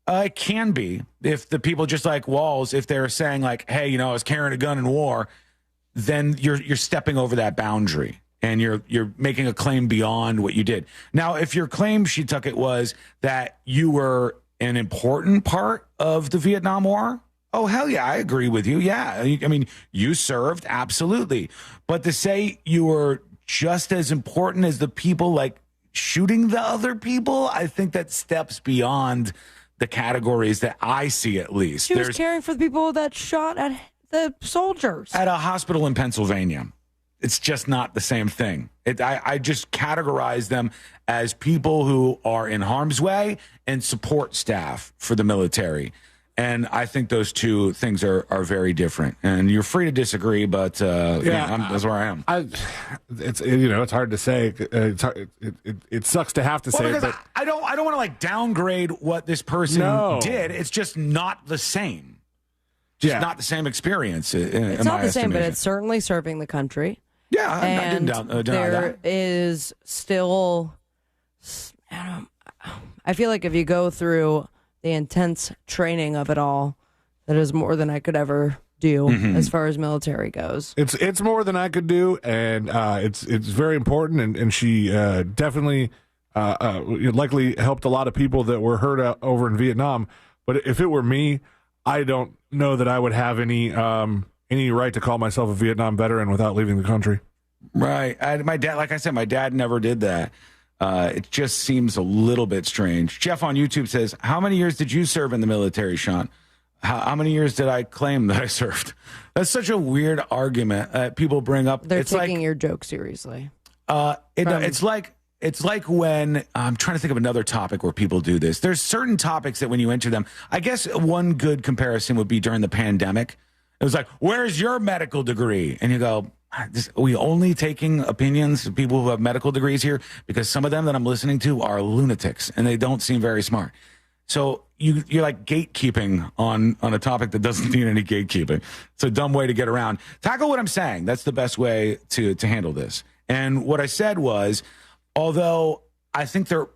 It can be if the people just like Walz, if they're saying like, "Hey, I was carrying a gun in war," then you're stepping over that boundary and you're making a claim beyond what you did. Now, if your claim, Shitucket, was that you were an important part of the Vietnam War, oh, hell yeah, I agree with you. Yeah, I mean, you served, absolutely. But to say you were just as important as the people shooting the other people, I think that steps beyond the categories that I see, at least. She was caring for the people that shot at the soldiers. At a hospital in Pennsylvania. It's just not the same thing. I just categorize them as people who are in harm's way and support staff for the military. And I think those two things are very different. And you're free to disagree, but that's where I am. It's hard to say. It sucks to have to say it, but I don't want to downgrade what this person did. It's just not the same. Not the same experience. It's not the same, but it's certainly serving the country. Yeah, I didn't deny there is still, I feel like if you go through the intense training of it all, that is more than I could ever do as far as military goes. It's more than I could do, and it's very important, and she definitely likely helped a lot of people that were hurt over in Vietnam. But if it were me, I don't know that I would have any right to call myself a Vietnam veteran without leaving the country. Right. My dad, like I said, my dad never did that. It just seems a little bit strange. Jeff on YouTube says, how many years did you serve in the military, Sean? How many years did I claim that I served? That's such a weird argument that people bring up. They're taking your joke seriously. It's like when I'm trying to think of another topic where people do this. There's certain topics that when you enter them, I guess one good comparison would be during the pandemic. It was like, where's your medical degree? And you go, are we only taking opinions of people who have medical degrees here? Because some of them that I'm listening to are lunatics and they don't seem very smart. So you're like gatekeeping on a topic that doesn't need any gatekeeping. It's a dumb way to get around. Tackle what I'm saying. That's the best way to handle this. And what I said was, although I think they're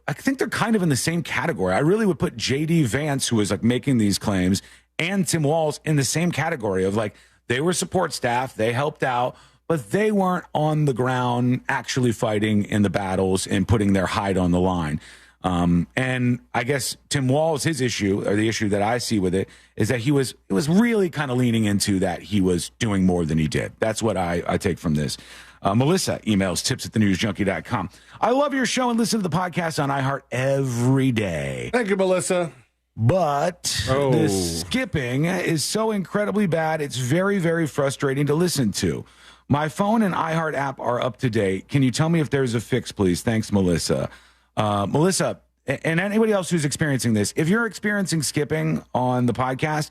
kind of in the same category. I really would put JD Vance, who was like making these claims, and Tim Walz in the same category of like, they were support staff, they helped out, but they weren't on the ground actually fighting in the battles and putting their hide on the line. And I guess Tim Walz, his issue, or the issue that I see with it, is that it was really kind of leaning into that he was doing more than he did. That's what I take from this. Melissa emails tips@thenewsjunkie.com. I love your show and listen to the podcast on iHeart every day. Thank you, Melissa. But the skipping is so incredibly bad. It's very, very frustrating to listen to. My phone and iHeart app are up to date. Can you tell me if there's a fix, please? Thanks, Melissa. Melissa, and anybody else who's experiencing this, if you're experiencing skipping on the podcast,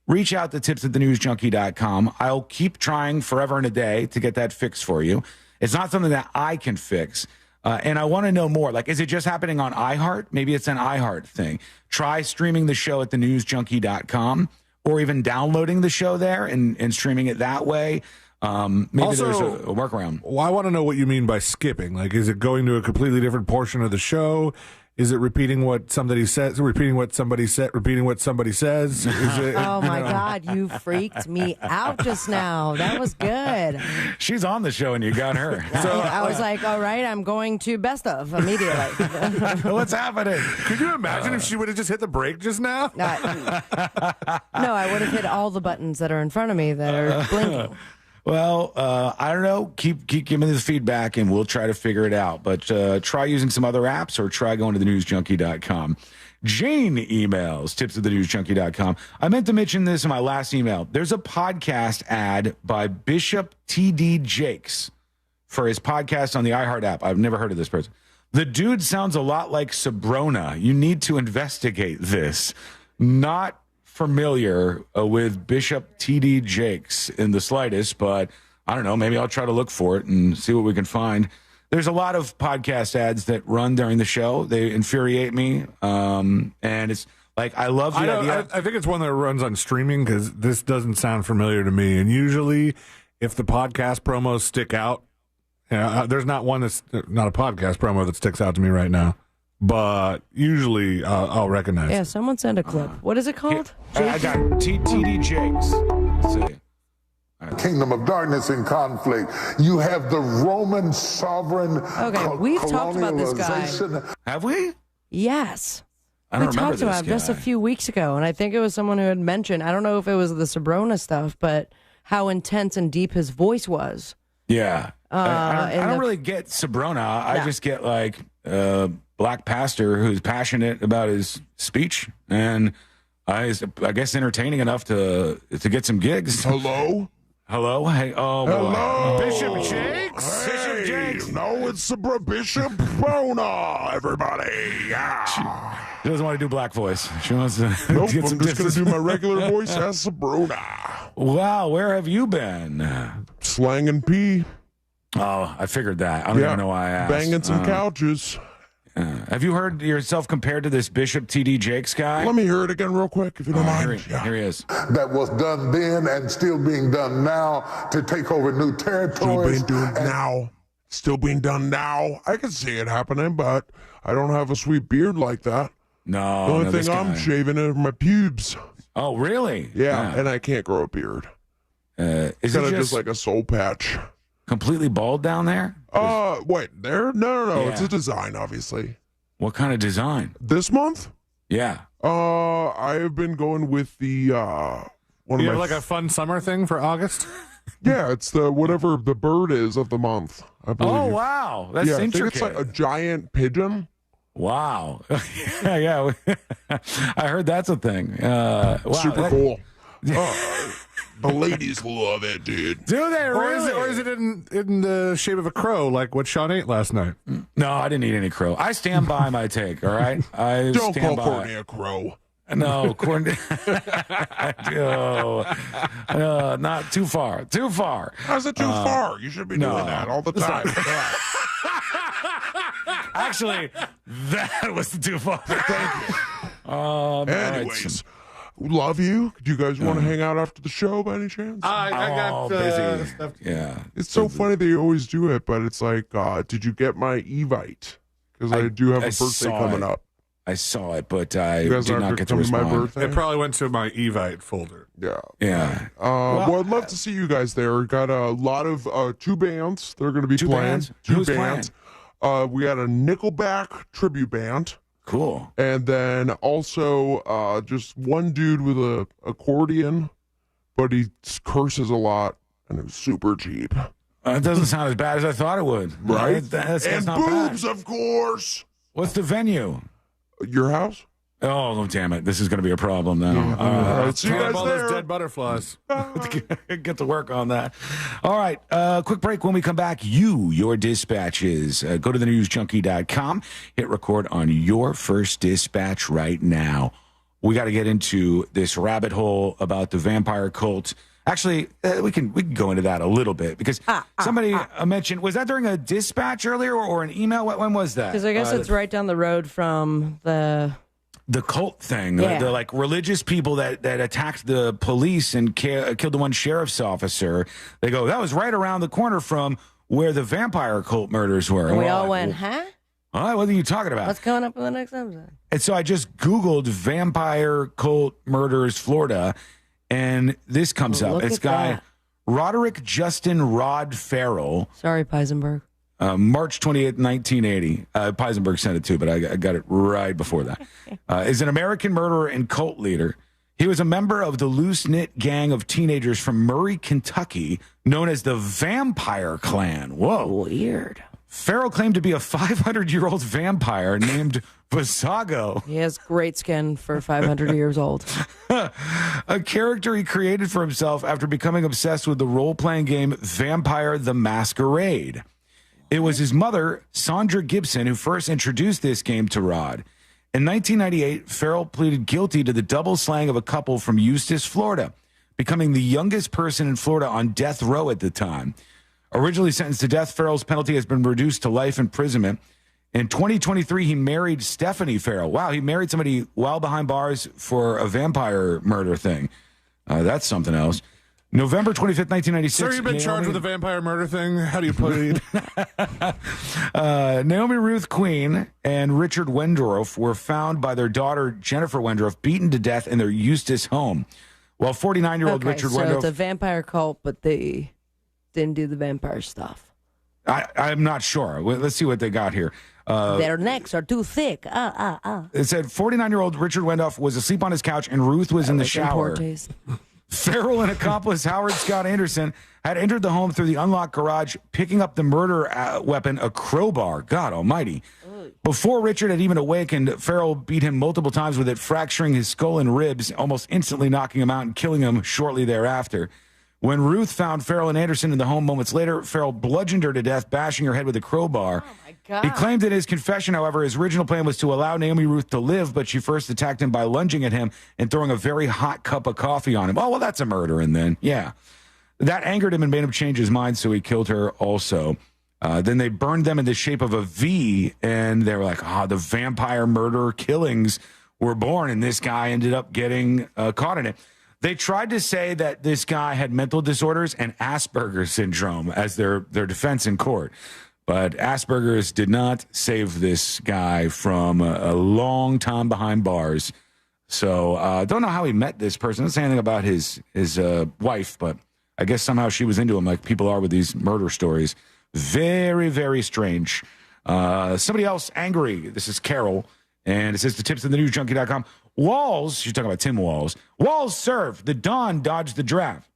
reach out to tips@thenewsjunkie.com. I'll keep trying forever and a day to get that fixed for you. It's not something that I can fix. And I want to know more. Like, is it just happening on iHeart? Maybe it's an iHeart thing. Try streaming the show at thenewsjunkie.com or even downloading the show there and streaming it that way. Maybe Also, there's a workaround. Well, I want to know what you mean by skipping. Like, is it going to a completely different portion of the show? Is it repeating what somebody says? Repeating what somebody said? Repeating what somebody says? Is it, Oh my God, you freaked me out just now. That was good. She's on the show and you got her. So I was like, all right, I'm going to best of immediately. What's happening? Could you imagine if she would have just hit the brake just now? No, I would have hit all the buttons that are in front of me that are blinking. Well, I don't know. Keep giving me the feedback, and we'll try to figure it out. But try using some other apps, or try going to thenewsjunkie.com. Jane emails, tips@thenewsjunkie.com. I meant to mention this in my last email. There's a podcast ad by Bishop T.D. Jakes for his podcast on the iHeart app. I've never heard of this person. The dude sounds a lot like Sabrona. You need to investigate this. Not familiar with Bishop T.D. Jakes in the slightest, but I don't know. Maybe I'll try to look for it and see what we can find. There's a lot of podcast ads that run during the show. They infuriate me. And it's like, I love the idea. I think it's one that runs on streaming because this doesn't sound familiar to me. And usually, if the podcast promos stick out, there's not one that's not a podcast promo that sticks out to me right now. But usually I'll recognize Yeah, it. someone send a clip. What is it called? I got TD Jakes. Let's see. Kingdom of darkness in conflict. You have the Roman sovereign. Okay, we've talked about this guy. Have we? Yes. I don't we remember talked about him this just a guy. few weeks ago, and I think it was someone who had mentioned, I don't know if it was the Sabrona stuff, but how intense and deep his voice was. Yeah. I in don't the- really get Sabrona. I just get like black pastor who's passionate about his speech and I guess entertaining enough to get some gigs. Hello? Hello? Hey, oh, boy. Hello? Bishop Jakes? Hey, Bishop Jakes? No, it's the Bishop Bona, everybody. Yeah. She doesn't want to do black voice. She wants to Nope, get I'm some just going distance. to do my regular voice as Sabrona. Wow, where have you been? Slanging pee. Oh, I figured that. I don't even know why I asked. Banging some couches. Have you heard yourself compared to this Bishop T.D. Jakes guy? Let me hear it again real quick, if you don't mind. Here he is. That was done then and still being done now to take over new territories. Still being done now. I can see it happening, but I don't have a sweet beard like that. No, The only this thing I'm guy. shaving is my pubes. Oh, really? Yeah, and I can't grow a beard. Is Kind it of just like a soul patch. completely bald down there? Wait, there? No. Yeah. It's a design, obviously. What kind of design? This month? Yeah. I have been going with the one You of have my like a fun summer thing for August? yeah, it's the whatever the bird is of the month. I believe. Oh, wow. That's yeah, I think intricate. it's like a giant pigeon. Wow. yeah. I heard that's a thing. Wow, Super cool. The ladies love it, dude. Do they really? Or is it in the shape of a crow, like what Sean ate last night? No, I didn't eat any crow. I stand by my take, all right? I Don't stand call by. Courtney a crow. No, Courtney. Not too far. Too far. How's it too far? You should be doing that all the time. Actually, that was too far. Thank you. Anyways, love you. Do you guys want to hang out after the show by any chance? I got busy. stuff. Yeah. It's so funny that you always do it, but it's like, did you get my Evite? Because I do have a birthday coming up. I saw it, but I You guys did aren't not gonna get to come to my respond. birthday? It probably went to my Evite folder. Yeah. Yeah. Well, I'd love to see you guys there. Got a lot of two bands that are going to be playing. bands? Two Who's bands. We got a Nickelback tribute band. Cool. And then also just one dude with a accordion, but he curses a lot, and it was super cheap. It doesn't sound as bad as I thought it would. Right? That's and not boobs, bad. of course. What's the venue? Your house? Oh, damn it. This is going to be a problem now. All right, see you guys all there. those dead butterflies. Get to work on that. All right. Quick break. When we come back, your dispatches. Go to thenewsjunkie.com. Hit record on your first dispatch right now. We got to get into this rabbit hole about the vampire cult. Actually, we can go into that a little bit because somebody mentioned, was that during a dispatch earlier or an email? When was that? Because I guess it's right down the road from the cult thing. Yeah. The like religious people that attacked the police and killed the one sheriff's officer. They go, that was right around the corner from where the vampire cult murders were. And we we're all like, went, huh? What are you talking about? What's coming up in the next episode? And so I just Googled vampire cult murders Florida, and this comes up. Look It's at guy that. Roderick Justin Rod Farrell. Sorry, Peisenberg. March 28th, 1980. Peisenberg sent it too, but I got it right before that. Is an American murderer and cult leader. He was a member of the loose-knit gang of teenagers from Murray, Kentucky, known as the Vampire Clan. Whoa. Weird. Farrell claimed to be a 500-year-old vampire named Vasago. He has great skin for 500 years old. A character he created for himself after becoming obsessed with the role-playing game Vampire the Masquerade. It was his mother, Sandra Gibson, who first introduced this game to Rod. In 1998, Farrell pleaded guilty to the double slaying of a couple from Eustis, Florida, becoming the youngest person in Florida on death row at the time. Originally sentenced to death, Farrell's penalty has been reduced to life imprisonment. In 2023, he married Stephanie Farrell. Wow, he married somebody while behind bars for a vampire murder thing. That's something else. November 25th, 1996. Sir, you've been charged with a vampire murder thing. How do you plead? Naomi Ruth Queen and Richard Wendorf were found by their daughter, Jennifer Wendorf, beaten to death in their Eustis home. While 49-year-old Richard so Wendorf... it's a vampire cult, but they didn't do the vampire stuff. I'm not sure. Let's see what they got here. Their necks are too thick. It said 49-year-old Richard Wendorf was asleep on his couch and Ruth was in the shower. Farrell and accomplice Howard Scott Anderson had entered the home through the unlocked garage, picking up the murder weapon, a crowbar. God almighty. Before Richard had even awakened, Farrell beat him multiple times with it, fracturing his skull and ribs, almost instantly knocking him out and killing him shortly thereafter. When Ruth found Farrell and Anderson in the home moments later, Farrell bludgeoned her to death, bashing her head with a crowbar. He claimed in his confession, however, his original plan was to allow Naomi Ruth to live, but she first attacked him by lunging at him and throwing a very hot cup of coffee on him. Oh, well, that's a murder, and then, yeah. That angered him and made him change his mind, so he killed her also. Then they burned them in the shape of a V, and they were like, the vampire murder killings were born, and this guy ended up getting caught in it. They tried to say that this guy had mental disorders and Asperger's syndrome as their defense in court. But Asperger's did not save this guy from a long time behind bars. So don't know how he met this person. Doesn't say anything about his wife, but I guess somehow she was into him like people are with these murder stories. Very, very strange. Somebody else angry. This is Carol. And it says the tips at thenewsjunkie.com. Walz, she's talking about Tim Walz. Walz served. The Don dodged the draft.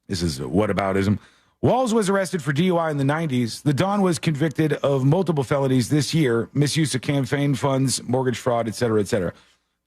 This is whataboutism. Walz was arrested for DUI in the 90s. The Don was convicted of multiple felonies this year, misuse of campaign funds, mortgage fraud, et cetera, et cetera.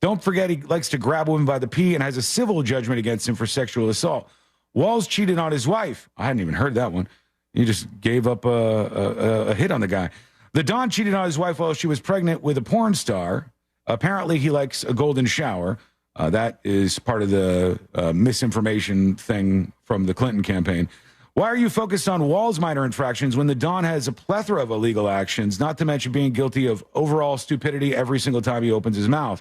Don't forget he likes to grab women by the pee and has a civil judgment against him for sexual assault. Walz cheated on his wife. I hadn't even heard that one. He just gave up a hit on the guy. The Don cheated on his wife while she was pregnant with a porn star. Apparently, he likes a golden shower. That is part of the misinformation thing from the Clinton campaign. Why are you focused on Walz minor infractions when the Don has a plethora of illegal actions, not to mention being guilty of overall stupidity every single time he opens his mouth?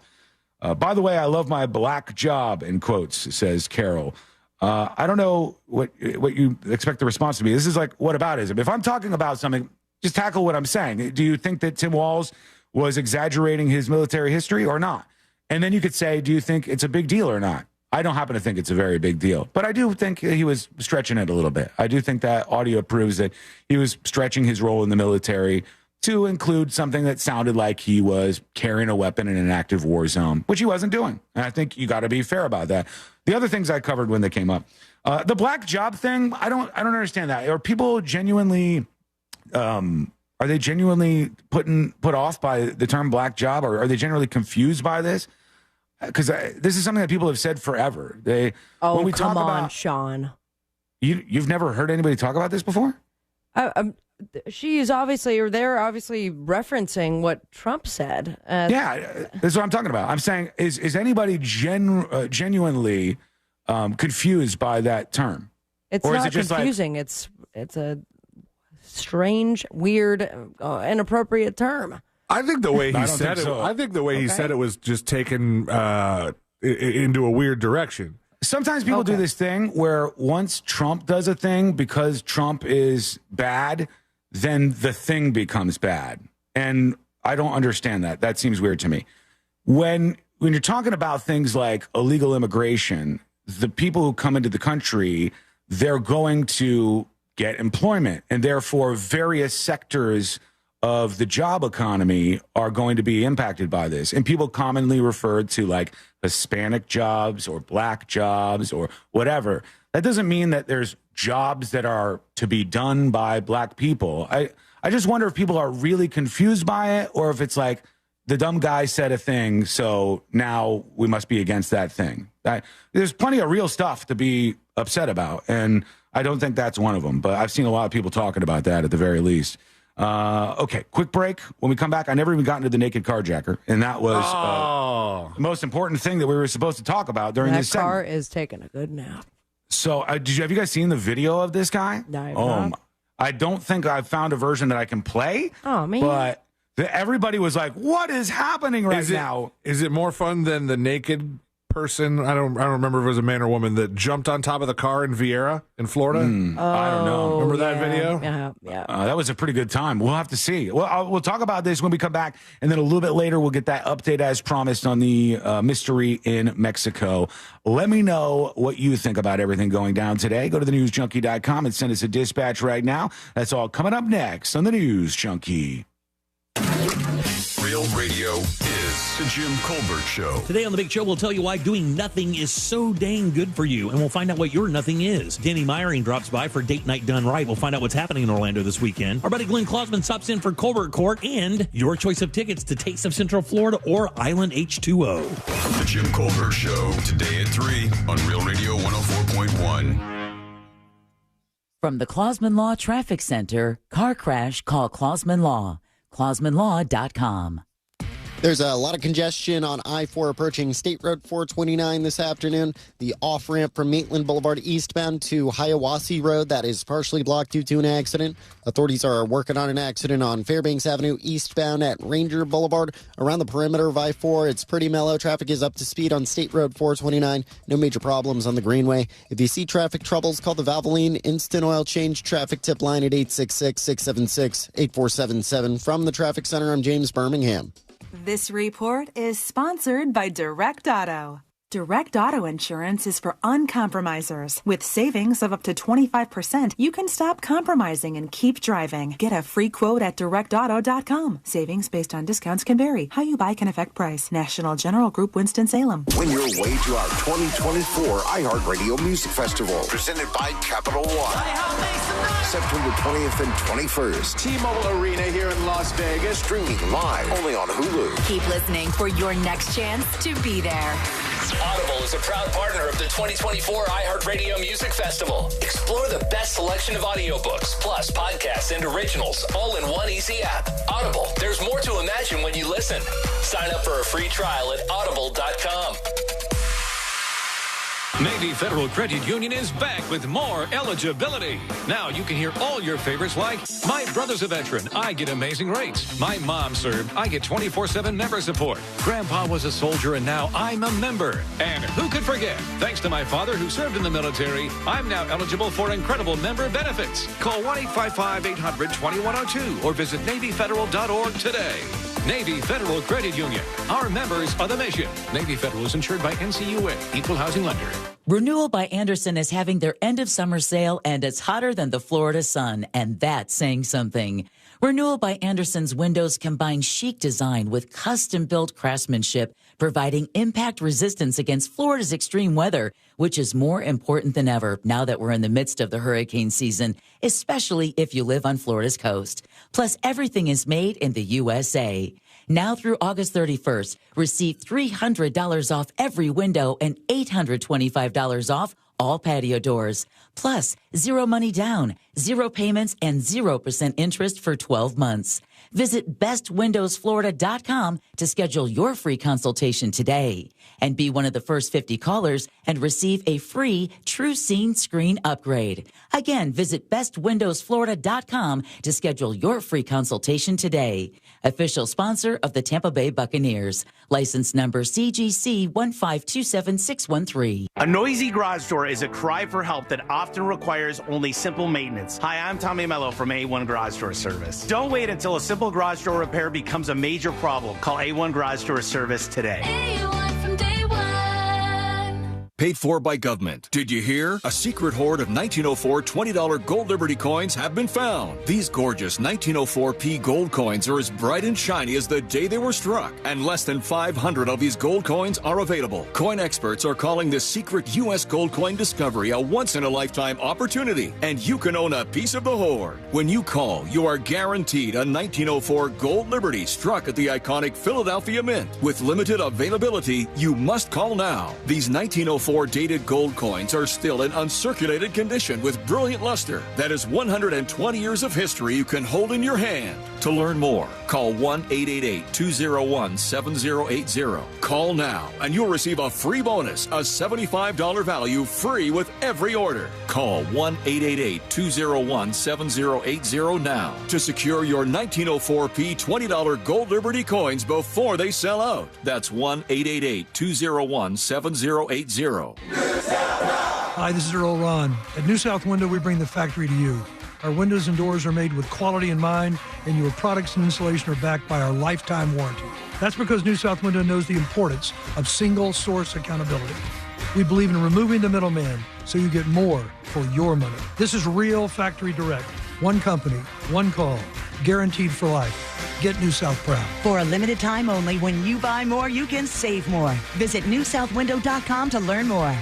By the way, I love my black job, in quotes, says Carol. I don't know what you expect the response to be. This is like whataboutism. If I'm talking about something, just tackle what I'm saying. Do you think that Tim Walz was exaggerating his military history or not? And then you could say, do you think it's a big deal or not? I don't happen to think it's a very big deal, but I do think he was stretching it a little bit. I do think that audio proves that he was stretching his role in the military to include something that sounded like he was carrying a weapon in an active war zone, which he wasn't doing. And I think you got to be fair about that. The other things I covered when they came up, the black job thing, I don't understand that. Are people genuinely, are they genuinely put off by the term black job, or are they generally confused by this? Because this is something that people have said forever. When we come talk on, about, Sean. You've never heard anybody talk about this before? She's obviously, or they're obviously referencing what Trump said. Yeah, that's what I'm talking about. I'm saying, is anybody genuinely confused by that term? It's or not is it just confusing. It's a strange, weird, inappropriate term. I think the way he said it. I think the way he said it was just taken into a weird direction. Sometimes people do this thing where once Trump does a thing, because Trump is bad, then the thing becomes bad. And I don't understand that. That seems weird to me. When you're talking about things like illegal immigration, the people who come into the country, they're going to get employment, and therefore various sectors of the job economy are going to be impacted by this. And people commonly refer to like Hispanic jobs or black jobs or whatever. That doesn't mean that there's jobs that are to be done by black people. I just wonder if people are really confused by it, or if it's like the dumb guy said a thing, so now we must be against that thing. There's plenty of real stuff to be upset about, and I don't think that's one of them. But I've seen a lot of people talking about that at the very least. Okay, quick break. When we come back, I never even got into the naked carjacker, and that was the most important thing that we were supposed to talk about during this segment. That car is taking a good nap. So, have you guys seen the video of this guy? No, I don't think I've found a version that I can play. Oh, man. But everybody was like, "What is happening now?" Is it more fun than the naked person? I don't remember if it was a man or woman that jumped on top of the car in Vieira in Florida. I don't know. Remember that video? Yeah. That was a pretty good time. We'll have to see. Well, we'll talk about this when we come back, and then a little bit later we'll get that update as promised on the mystery in Mexico. Let me know what you think about everything going down today. Go to thenewsjunkie.com and send us a dispatch right now. That's all coming up next on the News Junkie. Real Radio is the Jim Colbert Show. Today on The Big Show, we'll tell you why doing nothing is so dang good for you, and we'll find out what your nothing is. Danny Meyering drops by for Date Night Done Right. We'll find out what's happening in Orlando this weekend. Our buddy Glenn Klausman stops in for Colbert Court, and your choice of tickets to Taste of Central Florida or Island H2O. The Jim Colbert Show, today at 3 on Real Radio 104.1. From the Klausman Law Traffic Center, car crash, call Klausman Law. KlausmanLaw.com. There's a lot of congestion on I-4 approaching State Road 429 this afternoon. The off-ramp from Maitland Boulevard eastbound to Hiawassee Road, that is partially blocked due to an accident. Authorities are working on an accident on Fairbanks Avenue eastbound at Ranger Boulevard. Around the perimeter of I-4, it's pretty mellow. Traffic is up to speed on State Road 429. No major problems on the Greenway. If you see traffic troubles, call the Valvoline Instant Oil Change traffic tip line at 866-676-8477. From the Traffic Center, I'm James Birmingham. This report is sponsored by Direct Auto. Direct Auto Insurance is for uncompromisers. With savings of up to 25%, you can stop compromising and keep driving. Get a free quote at directauto.com. Savings based on discounts can vary. How you buy can affect price. National General Group, Winston-Salem. Win your way to our 2024 iHeartRadio Music Festival, presented by Capital One. September 20th and 21st. T-Mobile Arena here in Las Vegas, streaming live only on Hulu. Keep listening for your next chance to be there. Audible is a proud partner of the 2024 iHeartRadio Music Festival. Explore the best selection of audiobooks, plus podcasts and originals, all in one easy app. Audible, there's more to imagine when you listen. Sign up for a free trial at audible.com. Navy Federal Credit Union is back with more eligibility. Now you can hear all your favorites like, my brother's a veteran, I get amazing rates. My mom served, I get 24/7 member support. Grandpa was a soldier and now I'm a member. And who could forget, thanks to my father who served in the military, I'm now eligible for incredible member benefits. Call 1-855-800-2102 or visit NavyFederal.org today. Navy Federal Credit Union. Our members are the mission. Navy Federal is insured by NCUA, Equal Housing Lender. Renewal by Andersen is having their end of summer sale, and it's hotter than the Florida sun, and that's saying something. Renewal by Andersen's windows combine chic design with custom-built craftsmanship, providing impact resistance against Florida's extreme weather, which is more important than ever now that we're in the midst of the hurricane season, especially if you live on Florida's coast. Plus, everything is made in the USA. Now through August 31st, receive $300 off every window and $825 off all patio doors. Plus, zero money down, zero payments, and 0% interest for 12 months. Visit bestwindowsflorida.com to schedule your free consultation today. And be one of the first 50 callers and receive a free True Scene screen upgrade. Again, visit bestwindowsflorida.com to schedule your free consultation today. Official sponsor of the Tampa Bay Buccaneers. License number CGC 1527613. A noisy garage door is a cry for help that often requires only simple maintenance. Hi, I'm Tommy Mello from A1 Garage Door Service. Don't wait until a simple garage door repair becomes a major problem. Call A1 Garage Door Service today. A1 from day one. Paid for by government. Did you hear? A secret hoard of 1904 $20 gold Liberty coins have been found. These gorgeous 1904p gold coins are as bright and shiny as the day they were struck, and less than 500 of these gold coins are available. Coin experts are calling this secret U.S. gold coin discovery a once-in-a-lifetime opportunity, and you can own a piece of the hoard. When you call, you are guaranteed a 1904 gold Liberty struck at the iconic Philadelphia Mint. With limited availability, you must call now. These 1904 dated gold coins are still in uncirculated condition with brilliant luster. That is 120 years of history you can hold in your hand. To learn more, call 1-888-201-7080. Call now and you'll receive a free bonus, a $75 value free with every order. Call 1-888-201-7080 now to secure your 1904p $20 gold Liberty coins before they sell out. That's 1-888-201-7080. Hi, this is Earl Ron. At New South Window, we bring the factory to you. Our windows and doors are made with quality in mind, and your products and installation are backed by our lifetime warranty. That's because New South Window knows the importance of single source accountability. We believe in removing the middleman so you get more for your money. This is real factory direct. One company, one call, guaranteed for life. Get New South proud. For a limited time only, when you buy more, you can save more. Visit newsouthwindow.com to learn more.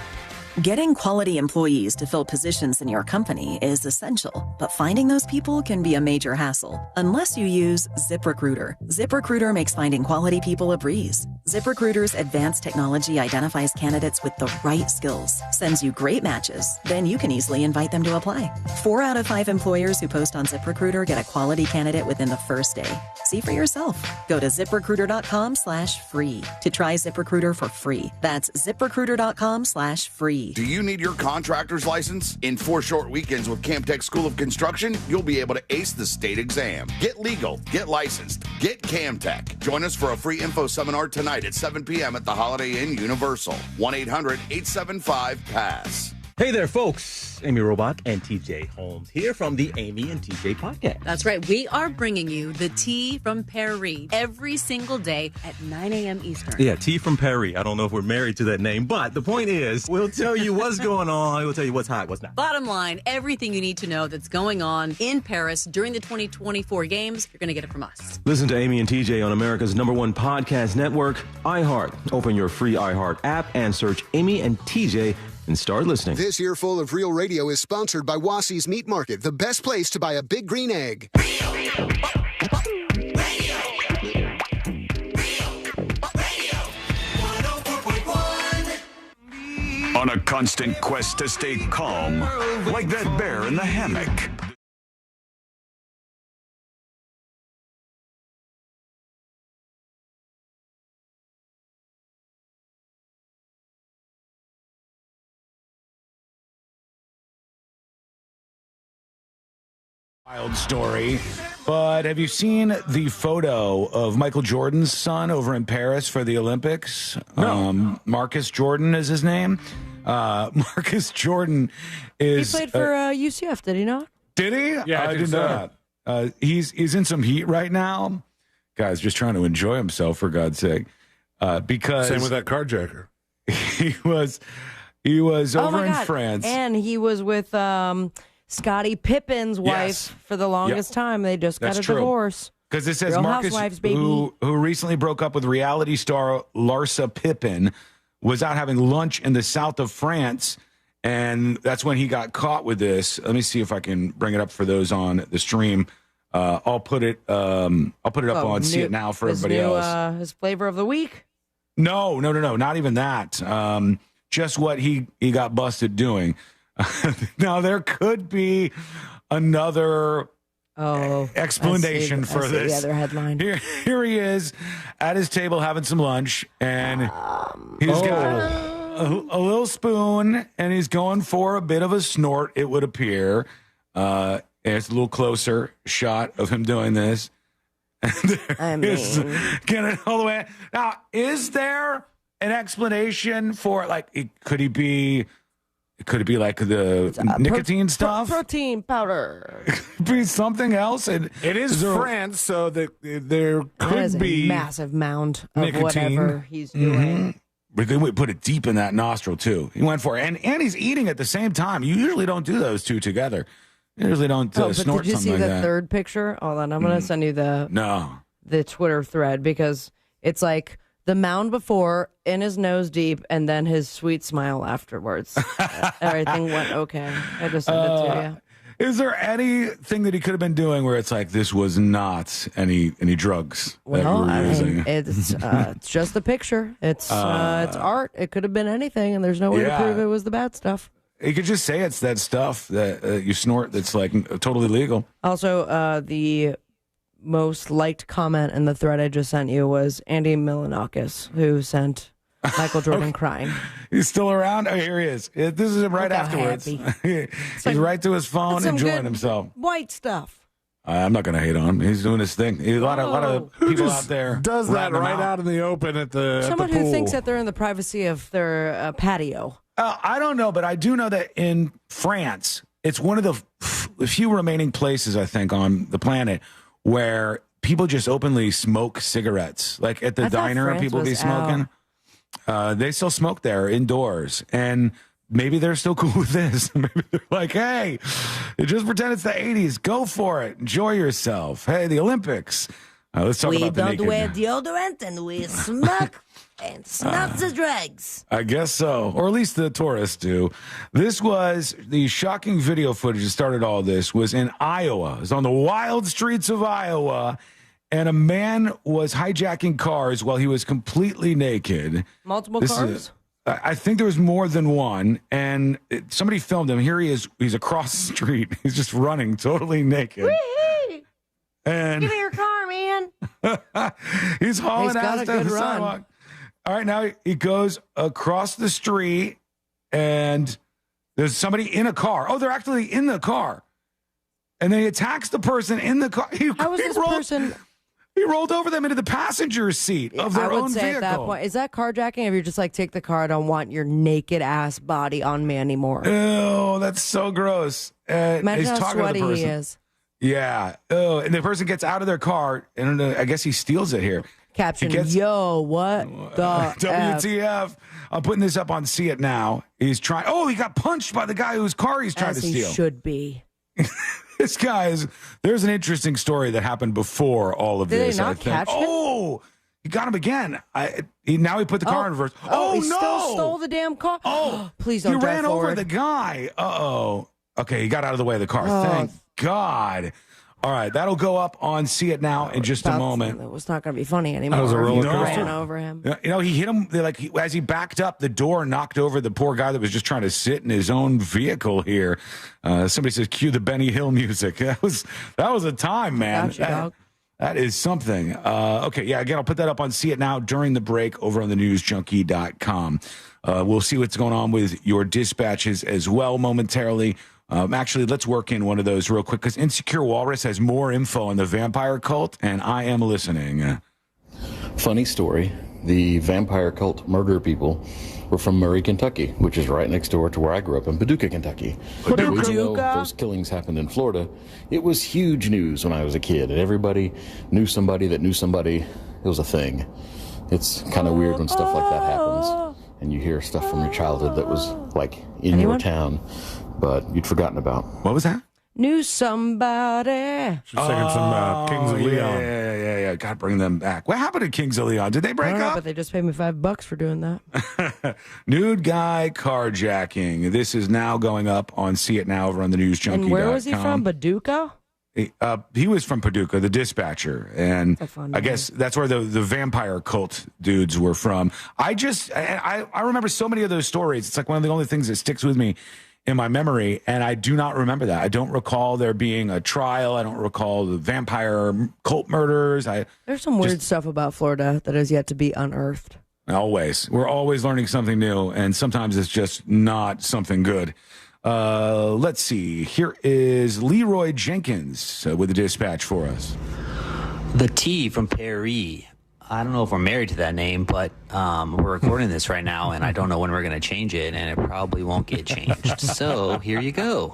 Getting quality employees to fill positions in your company is essential, but finding those people can be a major hassle unless you use ZipRecruiter. ZipRecruiter makes finding quality people a breeze. ZipRecruiter's advanced technology identifies candidates with the right skills, sends you great matches, then you can easily invite them to apply. 4 out of 5 employers who post on ZipRecruiter get a quality candidate within the first day. See for yourself. Go to ZipRecruiter.com/free to try ZipRecruiter for free. That's ZipRecruiter.com/free. Do you need your contractor's license? In 4 short weekends with Camtech School of Construction, you'll be able to ace the state exam. Get legal, get licensed, get Camtech. Join us for a free info seminar tonight at 7 p.m. at the Holiday Inn Universal. 1-800-875-PASS. Hey there, folks. Amy Robach and TJ Holmes here from the Amy and TJ podcast. That's right. We are bringing you the tea from Paris every single day at 9 a.m. Eastern. Yeah, tea from Paris. I don't know if we're married to that name, but the point is, we'll tell you what's going on. We'll tell you what's hot, what's not. Bottom line, everything you need to know that's going on in Paris during the 2024 games, you're going to get it from us. Listen to Amy and TJ on America's #1 podcast network, iHeart. Open your free iHeart app and search Amy and TJ and start listening. This earful of Real Radio is sponsored by Wassey's Meat Market, the best place to buy a big green egg. On a constant quest to stay calm, like that bear in the hammock. Wild story. But have you seen the photo of Michael Jordan's son over in Paris for the Olympics? No. Marcus Jordan is his name. Marcus Jordan is... He played for UCF, did he not? Did he? Yeah, I didn't think know that. He's in some heat right now. Guy's just trying to enjoy himself, for God's sake. Because same with that carjacker. He was over in France. And he was with Scottie Pippen's wife for the longest time. They just got a divorce. Because it says Real Marcus, Housewives, baby. who recently broke up with reality star Larsa Pippen, was out having lunch in the south of France, and that's when he got caught with this. Let me see if I can bring it up for those on the stream. I'll put it up on See It Now for everybody else. His flavor of the week? No, not even that. Just what he got busted doing. Now there could be another explanation for this. The other headline. Here he is at his table having some lunch, and he's got a little spoon, and he's going for a bit of a snort, it would appear. It's a little closer shot of him doing this. Get it all the way. Now, is there an explanation for, like, could it be like the nicotine stuff? Protein powder. Be something else. It is France, so that there could be a massive mound of nicotine. whatever he's doing. But they would put it deep in that nostril too. He went for it, and he's eating at the same time. You usually don't do those two together. You usually don't snort something like that. Did you see the third picture? Hold on, I'm gonna send you the Twitter thread, because it's like the mound before, in his nose deep, and then his sweet smile afterwards. Everything went okay. I just sent it to you. Is there anything that he could have been doing where it's like this was not any drugs? Well, I mean, it's just a picture. It's art. It could have been anything, and there's no way to prove it was the bad stuff. You could just say it's that stuff that you snort that's like totally legal. Also, the most liked comment in the thread I just sent you was Andy Milanakis, who sent Michael Jordan crying. He's still around? Oh, here he is. This is him right afterwards. He's right to his phone, enjoying himself. White stuff. I'm not going to hate on him. He's doing his thing. A lot of people out there does that right out in the open at the Someone at the pool. Who thinks that they're in the privacy of their patio. I don't know, but I do know that in France, it's one of the few remaining places, I think, on the planet where people just openly smoke cigarettes. Like at the diner, people be smoking. They still smoke there indoors, and maybe they're still cool with this. Maybe they're like, hey, just pretend it's the 80s. Go for it. Enjoy yourself. Hey, the Olympics. Let's talk about the naked. We don't wear deodorant, and we smoke and snort the drugs. I guess so, or at least the tourists do. This was the shocking video footage that started all this was in Iowa. It was on the wild streets of Iowa. And a man was hijacking cars while he was completely naked. Multiple cars? I think there was more than one. And somebody filmed him. Here he is. He's across the street. He's just running totally naked. Whee! And give me your car, man. He's hauling ass down the sidewalk. All right, now he goes across the street, and there's somebody in a car. Oh, they're actually in the car. And then he attacks the person in the car. How is this person... He rolled over them into the passenger seat of their own vehicle. At that point, is that carjacking? If you're just like, take the car, I don't want your naked ass body on me anymore. Oh, that's so gross. Imagine how sweaty he is. Yeah. Oh, and the person gets out of their car, and I guess he steals it here. Caption, yo, what the WTF? I'm putting this up on See It Now. He's trying. Oh, he got punched by the guy whose car he's trying to steal. He should be. This guy is. There's an interesting story that happened before all of this. Did they not catch him? Oh, he got him again. Now he put the car in reverse. Oh, he no! Still stole the damn car. Oh, please don't. He ran forward. over the guy. Okay, he got out of the way of the car. Thank God. All right, that'll go up on See It Now in just a moment. It was not going to be funny anymore. That was a roller coaster. Ran over him. You know, he hit him as he backed up. The door knocked over the poor guy that was just trying to sit in his own vehicle here. Somebody says, "Cue the Benny Hill music." That was a time, man. That is something. Okay, yeah. Again, I'll put that up on See It Now during the break over on the newsjunkie.com. We'll see what's going on with your dispatches as well momentarily. Actually, let's work in one of those real quick because Insecure Walrus has more info on the vampire cult, and I am listening. Funny story. The vampire cult murder people were from Murray, Kentucky, which is right next door to where I grew up in Paducah, Kentucky. Even though those killings happened in Florida, it was huge news when I was a kid, and everybody knew somebody that knew somebody. It was a thing. It's kind of weird when stuff like that happens, and you hear stuff from your childhood that was like in your town, but you'd forgotten about. What was that? Knew somebody. She's singing some Kings of Leon. Yeah. Gotta bring them back. What happened to Kings of Leon? Did they break up? But they just paid me $5 for doing that. Nude guy carjacking. This is now going up on See It Now over on the newsjunkie.com. And where was he from? Paducah? He was from Paducah, the dispatcher, and I guess that's where the vampire cult dudes were from. I remember so many of those stories. It's like one of the only things that sticks with me in my memory, and I do not remember that. I don't recall there being a trial. I don't recall the vampire cult murders. There's some weird stuff about Florida that has yet to be unearthed. Always. We're always learning something new, and sometimes it's just not something good. Let's see. Here is Leroy Jenkins with the dispatch for us. The T from Perry. I don't know if we're married to that name, but we're recording this right now, and I don't know when we're going to change it, and it probably won't get changed. So here you go.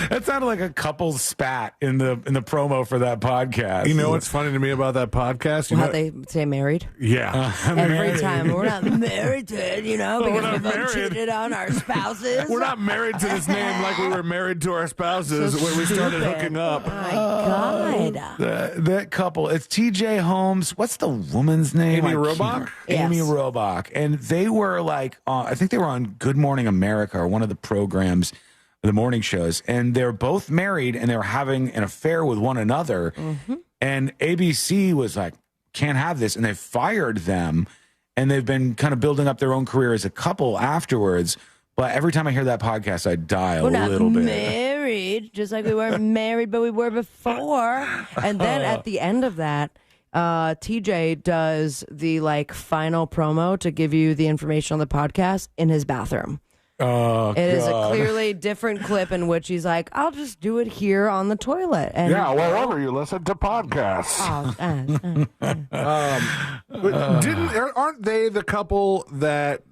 That sounded like a couple spat in the promo for that podcast. You know what's funny to me about that podcast? You How know, they say married? Yeah. Every time. We're not married to it, because we've both cheated on our spouses. We're not married to this name like we were married to our spouses when we started hooking up. My God. That couple, it's TJ Holmes. What's the woman's name? Amy Robach? Amy Robach. And they were like, I think they were on Good Morning America or one of the programs, the morning shows, and they're both married and they were having an affair with one another. Mm-hmm. And ABC was like, can't have this. And they fired them, and they've been kind of building up their own career as a couple afterwards. But every time I hear that podcast, I die a little bit. We're not married, just like we weren't married, but we were before. And then at the end of that, TJ does the final promo to give you the information on the podcast in his bathroom. It is a clearly different clip in which he's like, I'll just do it here on the toilet. And wherever you listen to podcasts. Aren't they the couple that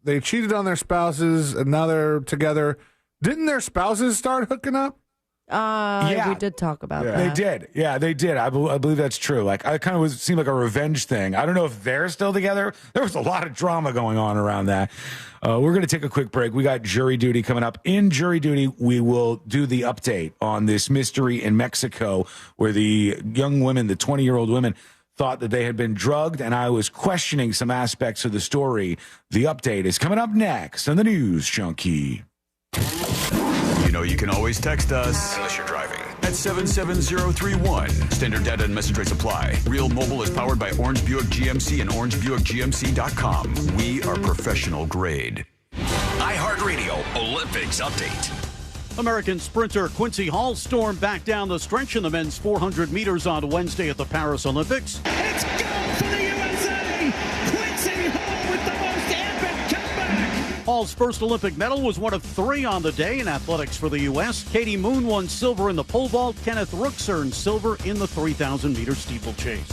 they cheated on their spouses and now they're together? Didn't their spouses start hooking up? We did talk about that. They did. Yeah, they did. I believe that's true. Like, I kind of seemed like a revenge thing. I don't know if they're still together. There was a lot of drama going on around that. We're going to take a quick break. We got Jury Duty coming up. In Jury Duty, we will do the update on this mystery in Mexico where the young women, the 20-year-old women, thought that they had been drugged, and I was questioning some aspects of the story. The update is coming up next on the News Junkie. You know you can always text us, unless you're driving, at 77031. Standard data and message rates apply. Real Mobile is powered by Orange Buick GMC and OrangeBuickGMC.com. We are professional grade. iHeartRadio Olympics Update. American sprinter Quincy Hall stormed back down the stretch in the men's 400 meters on Wednesday at the Paris Olympics. It's gold for the USA! Quincy Hall with the most epic comeback! Hall's first Olympic medal was one of 3 on the day in athletics for the U.S. Katie Moon won silver in the pole vault. Kenneth Rooks earned silver in the 3,000-meter steeplechase.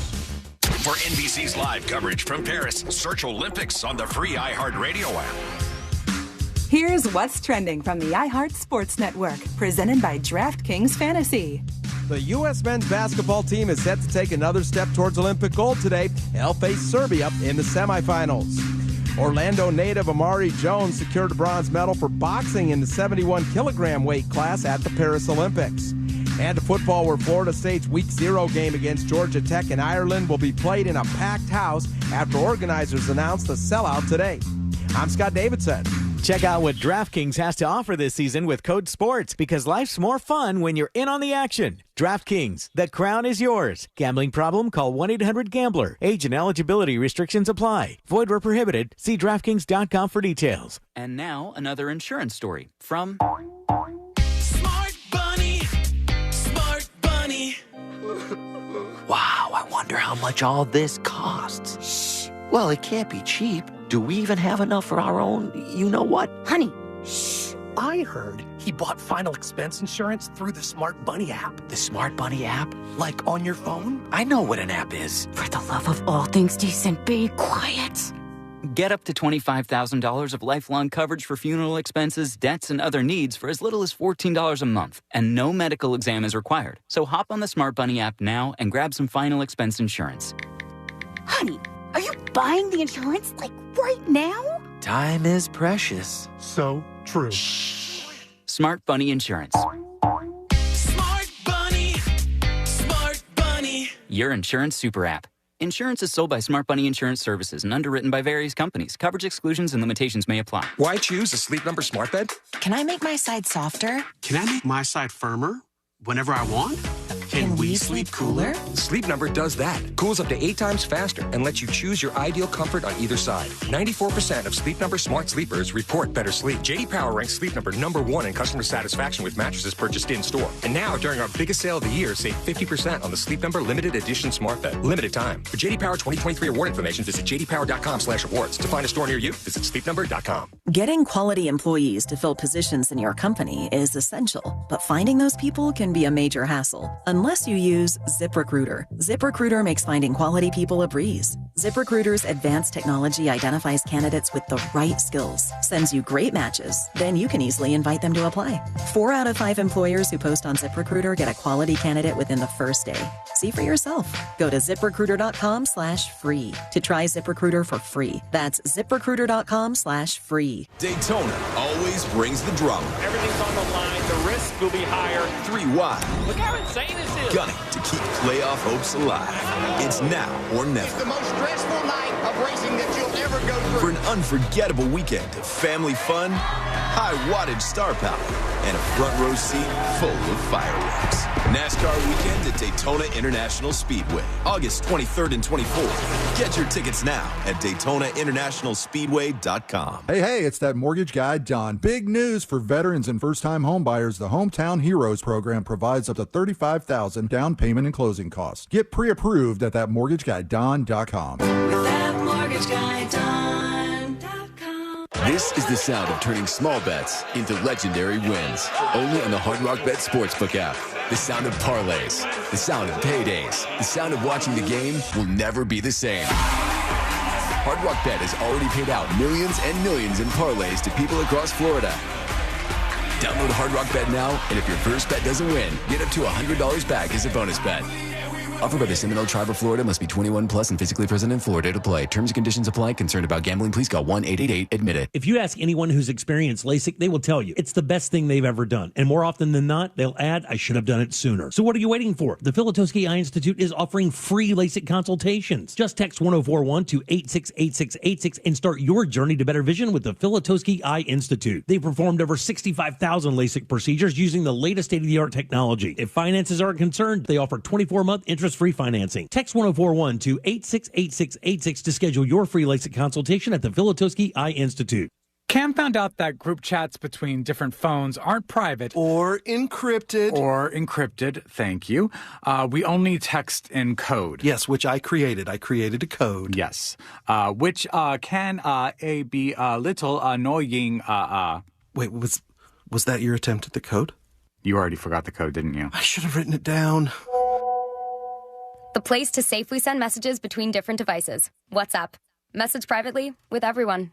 For NBC's live coverage from Paris, search Olympics on the free iHeartRadio app. Here's what's trending from the iHeart Sports Network, presented by DraftKings Fantasy. The U.S. men's basketball team is set to take another step towards Olympic gold today. They'll face Serbia in the semifinals. Orlando native Amari Jones secured a bronze medal for boxing in the 71-kilogram weight class at the Paris Olympics. And football, where Florida State's Week 0 game against Georgia Tech in Ireland will be played in a packed house after organizers announced the sellout today. I'm Scott Davidson. Check out what DraftKings has to offer this season with code SPORTS, because life's more fun when you're in on the action. DraftKings, the crown is yours. Gambling problem? Call 1-800-GAMBLER. Age and eligibility restrictions apply. Void where prohibited. See DraftKings.com for details. And now another insurance story from Smart Bunny. Smart Bunny. Wow, I wonder how much all this costs. Shh. Well, it can't be cheap. Do we even have enough for our own you-know-what? Honey, shh. I heard He bought final expense insurance through the Smart Bunny app. The Smart Bunny app? Like on your phone? I know what an app is. For the love of all things decent, be quiet. Get up to $25,000 of lifelong coverage for funeral expenses, debts, and other needs for as little as $14 a month. And no medical exam is required. So hop on the Smart Bunny app now and grab some final expense insurance. Honey, are you buying the insurance, like, right now? Time is precious. So true. Smart Bunny Insurance. Smart Bunny. Smart Bunny. Your insurance super app. Insurance is sold by Smart Bunny Insurance Services and underwritten by various companies. Coverage exclusions and limitations may apply. Why choose a Sleep Number smart bed? Can I make my side softer? Can I make my side firmer whenever I want? Can we sleep cooler? Sleep Number does that. Cools up to 8 times faster and lets you choose your ideal comfort on either side. 94% of Sleep Number smart sleepers report better sleep. J.D. Power ranks Sleep Number #1 in customer satisfaction with mattresses purchased in-store. And now, during our biggest sale of the year, save 50% on the Sleep Number limited edition smart bed. Limited time. For J.D. Power 2023 award information, visit jdpower.com/awards. To find a store near you, visit sleepnumber.com. Getting quality employees to fill positions in your company is essential, but finding those people can be a major hassle. Unless you use ZipRecruiter. ZipRecruiter makes finding quality people a breeze. ZipRecruiter's advanced technology identifies candidates with the right skills, sends you great matches, then you can easily invite them to apply. 4 out of 5 employers who post on ZipRecruiter get a quality candidate within the first day. See for yourself. Go to ZipRecruiter.com/free to try ZipRecruiter for free. That's ZipRecruiter.com/free. Daytona always brings the drama. Everything's on the line. The risk will be higher. 3 wide. Look how insane this is. Gunning to keep playoff hopes alive. It's now or never. It's the most stressful night of racing that you'll ever go through. For an unforgettable weekend of family fun, high wattage star power, and a front row seat full of fireworks. NASCAR weekend at Daytona International Speedway, August 23rd and 24th. Get your tickets now at DaytonaInternationalSpeedway.com. Hey, it's that mortgage guy, Don. Big news for veterans and first-time homebuyers. The Hometown Heroes program provides up to $35,000 down payment and closing costs. Get pre-approved at thatmortgagguydon.com. With thatmortgagguydon.com. This is the sound of turning small bets into legendary wins. Only on the Hard Rock Bet Sportsbook app. The sound of parlays. The sound of paydays. The sound of watching the game will never be the same. Hard Rock Bet has already paid out millions and millions in parlays to people across Florida. Download Hard Rock Bet now, and if your first bet doesn't win, get up to $100 back as a bonus bet. Offered by the Seminole Tribe of Florida. Must be 21 plus and physically present in Florida to play. Terms and conditions apply. Concerned about gambling? Please call 1-888-ADMIT-IT. If you ask anyone who's experienced LASIK, they will tell you it's the best thing they've ever done. And more often than not, they'll add, I should have done it sooner. So what are you waiting for? The Filatowski Eye Institute is offering free LASIK consultations. Just text 1041 to 868686 and start your journey to better vision with the Filatowski Eye Institute. They've performed over 65,000 LASIK procedures using the latest state-of-the-art technology. If finances aren't concerned, they offer 24-month interest-free financing. Text 1041 to 868686 to schedule your free LASIK consultation at the Filatowski Eye Institute. Cam found out that group chats between different phones aren't private. Or encrypted. Thank you. We only text in code. Yes, which I created. I created a code. Yes. Which can be a little annoying. Wait, was that your attempt at the code? You already forgot the code, didn't you? I should have written it down. The place to safely send messages between different devices. WhatsApp. Message privately with everyone.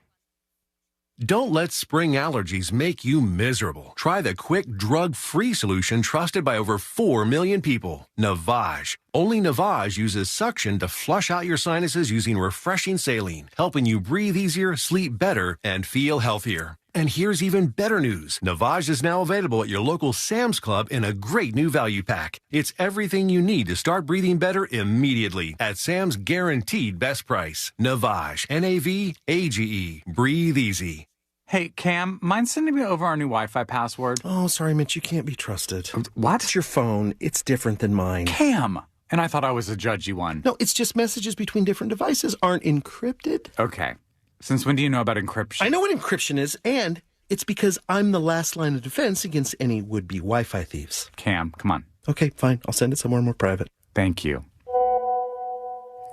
Don't let spring allergies make you miserable. Try the quick, drug-free solution trusted by over 4 million people. Navage. Only Navage uses suction to flush out your sinuses using refreshing saline, helping you breathe easier, sleep better, and feel healthier. And here's even better news. Navage is now available at your local Sam's Club in a great new value pack. It's everything you need to start breathing better immediately at Sam's guaranteed best price. Navage. Navage. Breathe easy. Hey, Cam, mind sending me over our new Wi-Fi password? Oh, sorry, Mitch, you can't be trusted. What? It's your phone. It's different than mine. Cam! And I thought I was a judgy one. No, it's just messages between different devices aren't encrypted. Okay. Since when do you know about encryption? I know what encryption is, and it's because I'm the last line of defense against any would-be Wi-Fi thieves. Cam, come on. Okay, fine. I'll send it somewhere more private. Thank you.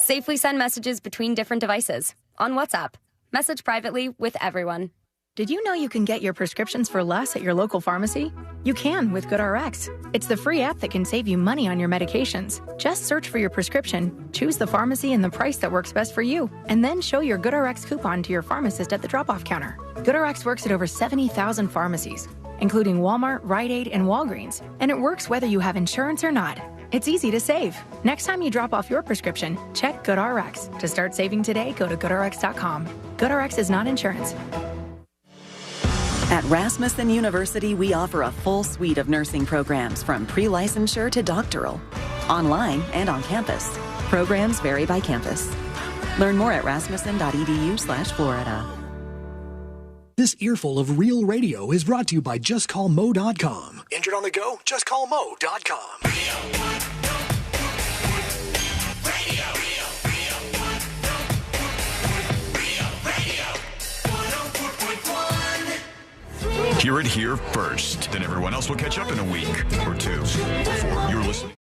Safely send messages between different devices. On WhatsApp. Message privately with everyone. Did you know you can get your prescriptions for less at your local pharmacy? You can with GoodRx. It's the free app that can save you money on your medications. Just search for your prescription, choose the pharmacy and the price that works best for you, and then show your GoodRx coupon to your pharmacist at the drop-off counter. GoodRx works at over 70,000 pharmacies, including Walmart, Rite Aid, and Walgreens, and it works whether you have insurance or not. It's easy to save. Next time you drop off your prescription, check GoodRx. To start saving today, go to GoodRx.com. GoodRx is not insurance. At Rasmussen University, we offer a full suite of nursing programs from pre-licensure to doctoral, online and on campus. Programs vary by campus. Learn more at rasmussen.edu/Florida. This earful of real radio is brought to you by JustCallMo.com. Injured on the go? JustCallMo.com. Hear it here first. Then everyone else will catch up in a week or two. Before you're listening.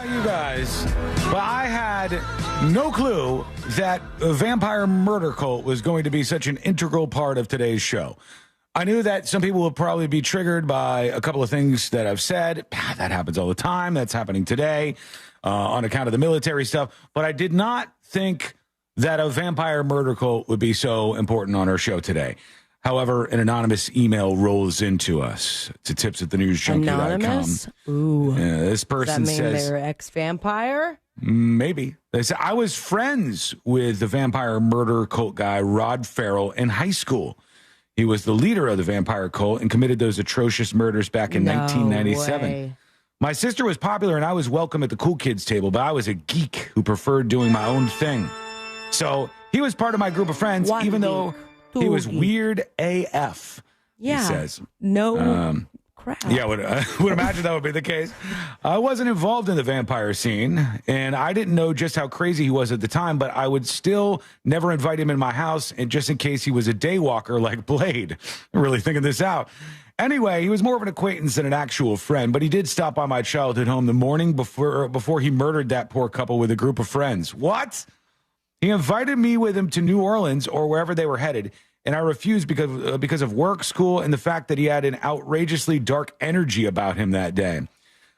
You guys, but I had no clue that a vampire murder cult was going to be such an integral part of today's show. I knew that some people would probably be triggered by a couple of things that I've said. That happens all the time. That's happening today on account of the military stuff. But I did not think that a vampire murder cult would be so important on our show today. However, an anonymous email rolls into us to tips@thenewsjunkie.com. Anonymous? Ooh. This person Does that mean says they're ex-vampire? Maybe. They say, I was friends with the vampire murder cult guy, Rod Farrell, in high school. He was the leader of the vampire cult and committed those atrocious murders back in 1997. Way. My sister was popular and I was welcome at the cool kids table, but I was a geek who preferred doing my own thing. So he was part of my group of friends, even though he was weird AF, yeah, he says. No crap. Yeah, I would imagine that would be the case. I wasn't involved in the vampire scene, and I didn't know just how crazy he was at the time, but I would still never invite him in my house, and just in case he was a daywalker like Blade. I'm really thinking this out. Anyway, he was more of an acquaintance than an actual friend, but he did stop by my childhood home the morning before he murdered that poor couple with a group of friends. What? He invited me with him to New Orleans or wherever they were headed, and I refused because of work, school, and the fact that he had an outrageously dark energy about him that day.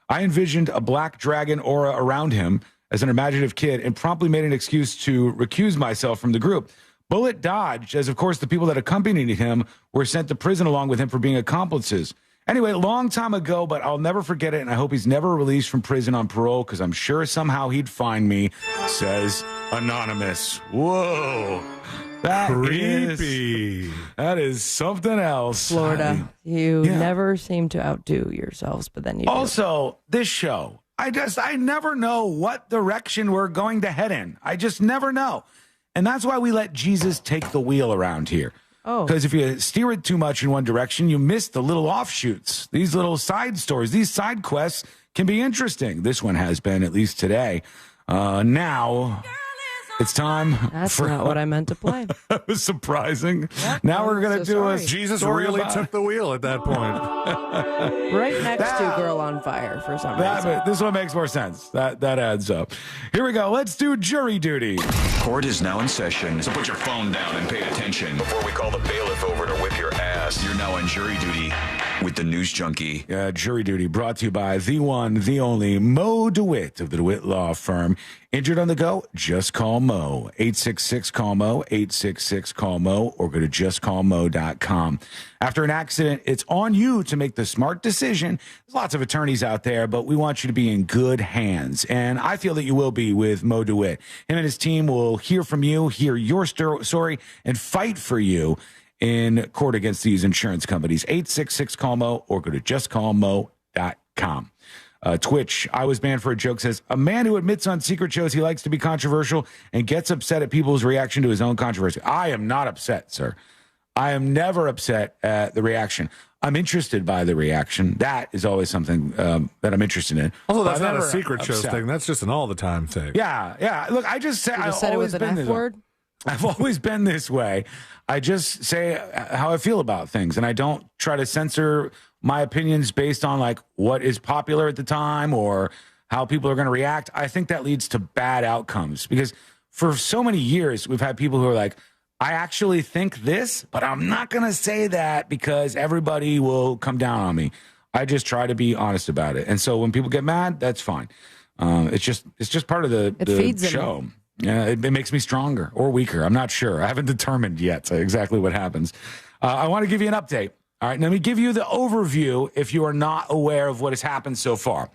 I envisioned a black dragon aura around him as an imaginative kid and promptly made an excuse to recuse myself from the group. Bullet dodged, as of course the people that accompanied him were sent to prison along with him for being accomplices. Anyway, a long time ago, but I'll never forget it, and I hope he's never released from prison on parole because I'm sure somehow he'd find me, says Anonymous. Whoa. That Creepy. That is something else. Florida, you never seem to outdo yourselves, but then you also, this show, I never know what direction we're going to head in. I just never know. And that's why we let Jesus take the wheel around here. Oh. Because if you steer it too much in one direction, you miss the little offshoots. These little side stories, these side quests can be interesting. This one has been, at least today. Now, it's time. That's not what I meant to play. That was surprising. Yep, now we're going to do a Jesus really took the wheel at that point. Right next to Girl on Fire for some reason. This one makes more sense. That adds up. Here we go. Let's do jury duty. Court is now in session, so put your phone down and pay attention before we call the bailiff over to whip your ass. You're now on jury duty with the News Junkie. Jury duty brought to you by the one, the only Mo DeWitt of the DeWitt Law Firm. Injured on the go? Just call Mo. 866-CALL-MO, 866-CALL-MO, or go to justcallmo.com. After an accident, it's on you to make the smart decision. There's lots of attorneys out there, but we want you to be in good hands. And I feel that you will be with Mo DeWitt. Him and his team will hear from you, hear your story, and fight for you in court against these insurance companies. 866-CALL-MO, or go to justcallmo.com. Twitch, I was banned for a joke, says, a man who admits on secret shows he likes to be controversial and gets upset at people's reaction to his own controversy. I am not upset, sir. I am never upset at the reaction. I'm interested by the reaction. That is always something that I'm interested in. Although that's not a secret show thing. That's just an all-the-time thing. Yeah. Look, I just said... You just said it was an F word? I've always been this way. I just say how I feel about things, and I don't try to censor my opinions based on like what is popular at the time or how people are going to react. I think that leads to bad outcomes because for so many years, we've had people who are like, I actually think this, but I'm not going to say that because everybody will come down on me. I just try to be honest about it. And so when people get mad, that's fine. It's just part of the show. Yeah, it makes me stronger or weaker. I'm not sure. I haven't determined yet exactly what happens. I want to give you an update. All right, let me give you the overview if you are not aware of what has happened so far.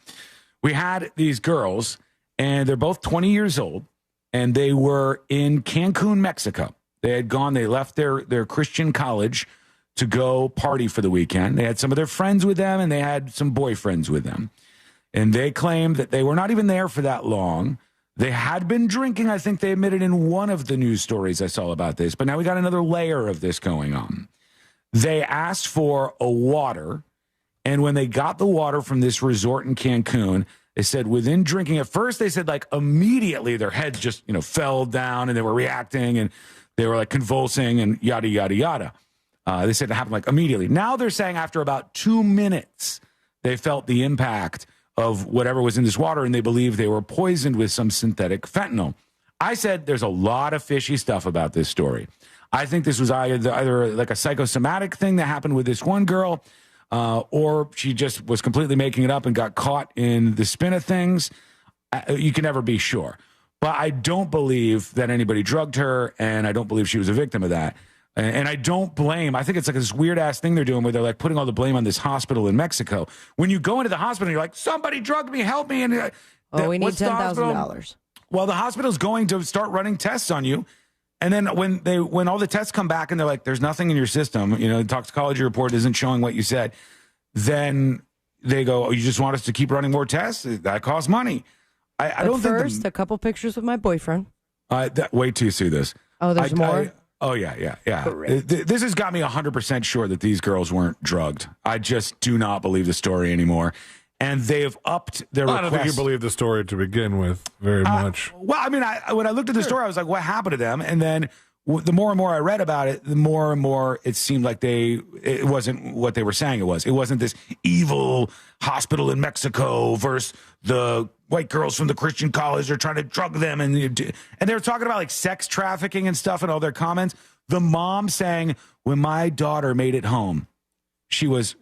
We had these girls, and they're both 20 years old, and they were in Cancun, Mexico. They left their Christian college to go party for the weekend. They had some of their friends with them, and they had some boyfriends with them. And they claimed that they were not even there for that long. They had been drinking. I think they admitted in one of the news stories I saw about this. But now we got another layer of this going on. They asked for a water. And when they got the water from this resort in Cancun, they said within drinking, at first they said like immediately their heads just, fell down and they were reacting and they were like convulsing and yada, yada, yada. They said it happened like immediately. Now they're saying after about 2 minutes, they felt the impact of whatever was in this water, and they believe they were poisoned with some synthetic fentanyl. I said there's a lot of fishy stuff about this story. I think this was either like a psychosomatic thing that happened with this one girl, or she just was completely making it up and got caught in the spin of things. You can never be sure. But I don't believe that anybody drugged her, and I don't believe she was a victim of that. And I don't blame. I think it's like this weird-ass thing they're doing where they're like putting all the blame on this hospital in Mexico. When you go into the hospital, you're like, somebody drugged me, help me. And we need $10,000. Well, the hospital's going to start running tests on you. And then when all the tests come back and they're like, there's nothing in your system, the toxicology report isn't showing what you said, then they go, oh, you just want us to keep running more tests? That costs money. I don't think first, a couple pictures with my boyfriend. Wait till you see this. Oh, there's more? Oh, yeah. This has got me 100% sure that these girls weren't drugged. I just do not believe the story anymore. And they have upped their request. I don't think you believe the story to begin with very much. Well, I mean, when I looked at the story, I was like, what happened to them? And then the more and more I read about it, the more and more it seemed like it wasn't what they were saying it was. It wasn't this evil hospital in Mexico versus the white girls from the Christian college. They're trying to drug them. And they were talking about like sex trafficking and stuff in all their comments. The mom saying, when my daughter made it home, she was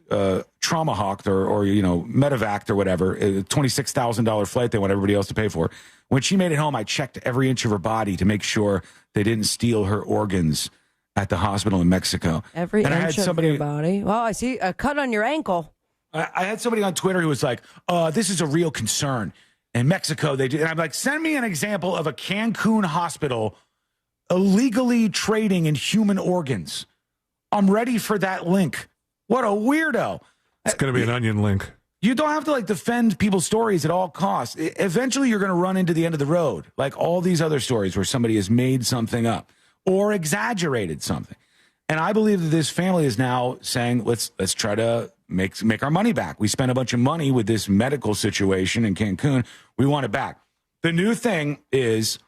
trauma hawked or medevaced or whatever, a $26,000 flight they want everybody else to pay for. When she made it home, I checked every inch of her body to make sure they didn't steal her organs at the hospital in Mexico. Every inch of your body. Well, I see a cut on your ankle. I had somebody on Twitter who was like, this is a real concern. In Mexico, they do. And I'm like, send me an example of a Cancun hospital illegally trading in human organs. I'm ready for that link. What a weirdo. It's going to be an onion link. You don't have to defend people's stories at all costs. Eventually, you're going to run into the end of the road, like all these other stories where somebody has made something up or exaggerated something. And I believe that this family is now saying, let's try to make our money back. We spent a bunch of money with this medical situation in Cancun. We want it back. The new thing is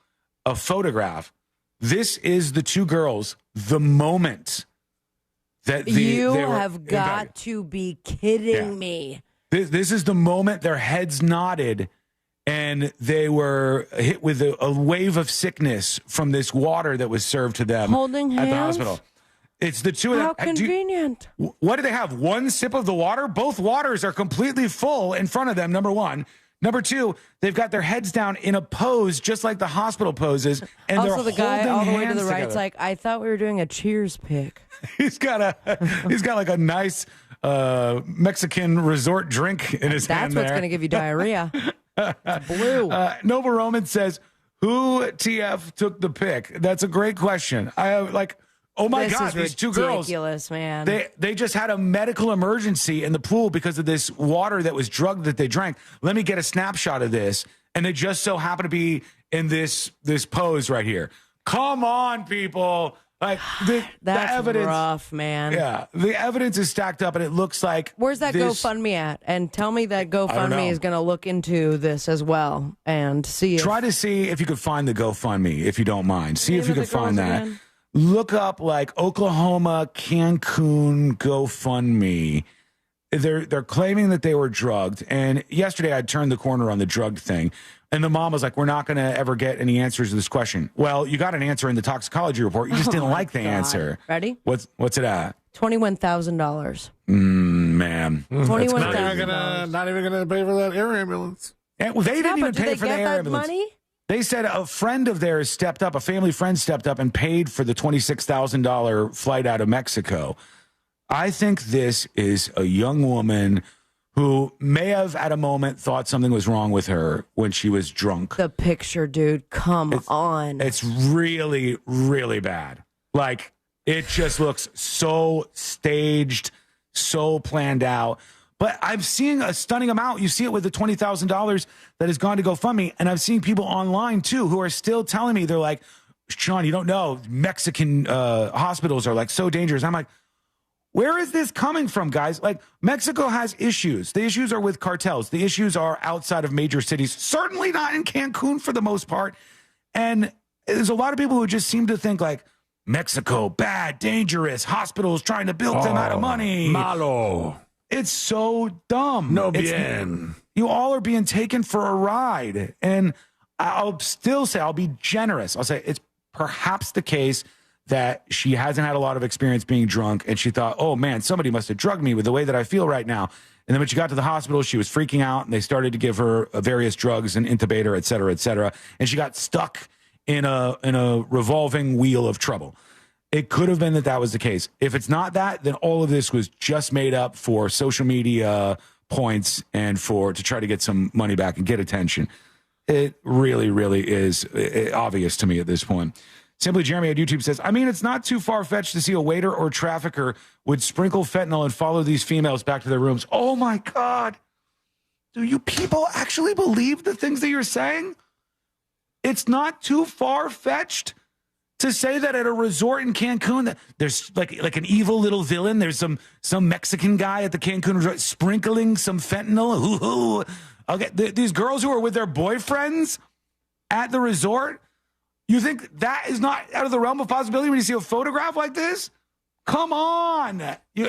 a photograph. This is the two girls, the moment that you have got to be kidding me. This is the moment their heads nodded and they were hit with a wave of sickness from this water that was served to them holding at hands? the hospital. It's the two of them. How convenient. What do they have? One sip of the water? Both waters are completely full in front of them, number one. Number two, they've got their heads down in a pose just like the hospital poses. And also, they're the guy all the way to the together. right's like, I thought we were doing a Cheers pic. He's got like a nice Mexican resort drink in his hand there. That's what's going to give you diarrhea. It's blue. Nova Roman says, who TF took the pic? That's a great question. I have oh my God, these two girls. Ridiculous, man. They just had a medical emergency in the pool because of this water that was drugged that they drank. Let me get a snapshot of this. And they just so happen to be in this pose right here. Come on, people. Like the evidence, rough, man. Yeah, the evidence is stacked up, and it looks like where's that GoFundMe at? And tell me that GoFundMe is going to look into this as well and see. Try to see if you could find the GoFundMe, if you don't mind. See if you can find that. Again? Look up like Oklahoma, Cancun GoFundMe. They're claiming that they were drugged, and yesterday I turned the corner on the drug thing. And the mom was like, we're not going to ever get any answers to this question. Well, you got an answer in the toxicology report. You just didn't like the answer. Ready? What's it at? $21,000. Man. $21,000. Not even gonna pay for that air ambulance. Yeah, well, they didn't even pay for the air ambulance. Money? They said a friend of theirs stepped up, a family friend stepped up and paid for the $26,000 flight out of Mexico. I think this is a young woman who may have at a moment thought something was wrong with her when she was drunk. The picture, dude, come on. It's really, really bad. Like, it just looks so staged, so planned out. But I'm seeing a stunning amount. You see it with the $20,000 that has gone to GoFundMe. And I've seen people online, too, who are still telling me, they're like, Sean, you don't know, Mexican hospitals are like so dangerous. I'm like, where is this coming from, guys? Like, Mexico has issues. The issues are with cartels. The issues are outside of major cities, certainly not in Cancun for the most part. And there's a lot of people who just seem to think, like, Mexico, bad, dangerous, hospitals trying to bilk them out of money. Malo. It's so dumb. No bien. You all are being taken for a ride. And I'll still say, I'll be generous. I'll say it's perhaps the case that she hasn't had a lot of experience being drunk, and she thought, oh, man, somebody must have drugged me with the way that I feel right now. And then when she got to the hospital, she was freaking out, and they started to give her various drugs and intubate her, et cetera, et cetera. And she got stuck in a revolving wheel of trouble. It could have been that was the case. If it's not that, then all of this was just made up for social media points and to try to get some money back and get attention. It really, really is obvious to me at this point. Simply Jeremy on YouTube says, I mean, it's not too far-fetched to see a waiter or trafficker would sprinkle fentanyl and follow these females back to their rooms. Oh, my God. Do you people actually believe the things that you're saying? It's not too far-fetched to say that at a resort in Cancun, that there's like an evil little villain. There's some Mexican guy at the Cancun resort sprinkling some fentanyl. Ooh. Okay, these girls who are with their boyfriends at the resort, you think that is not out of the realm of possibility when you see a photograph like this? Come on.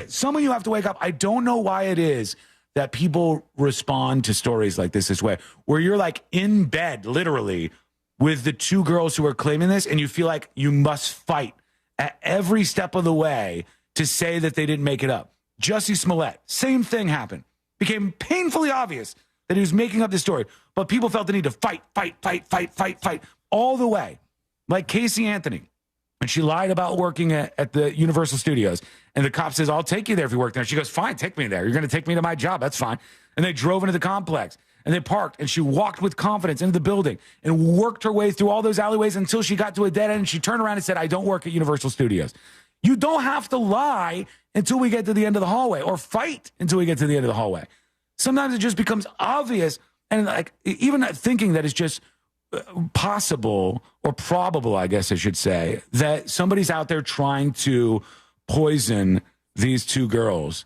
Some of you have to wake up. I don't know why it is that people respond to stories like this way, where you're like in bed, literally, with the two girls who are claiming this, and you feel like you must fight at every step of the way to say that they didn't make it up. Jussie Smollett, same thing happened. Became painfully obvious that he was making up this story, but people felt the need to fight all the way. Like Casey Anthony, and she lied about working at the Universal Studios. And the cop says, I'll take you there if you work there. She goes, fine, take me there. You're going to take me to my job. That's fine. And they drove into the complex, and they parked, and she walked with confidence into the building and worked her way through all those alleyways until she got to a dead end, and she turned around and said, I don't work at Universal Studios. You don't have to lie until we get to the end of the hallway, or fight until we get to the end of the hallway. Sometimes it just becomes obvious, and like even thinking that it's just possible or probable, I guess I should say, that somebody's out there trying to poison these two girls.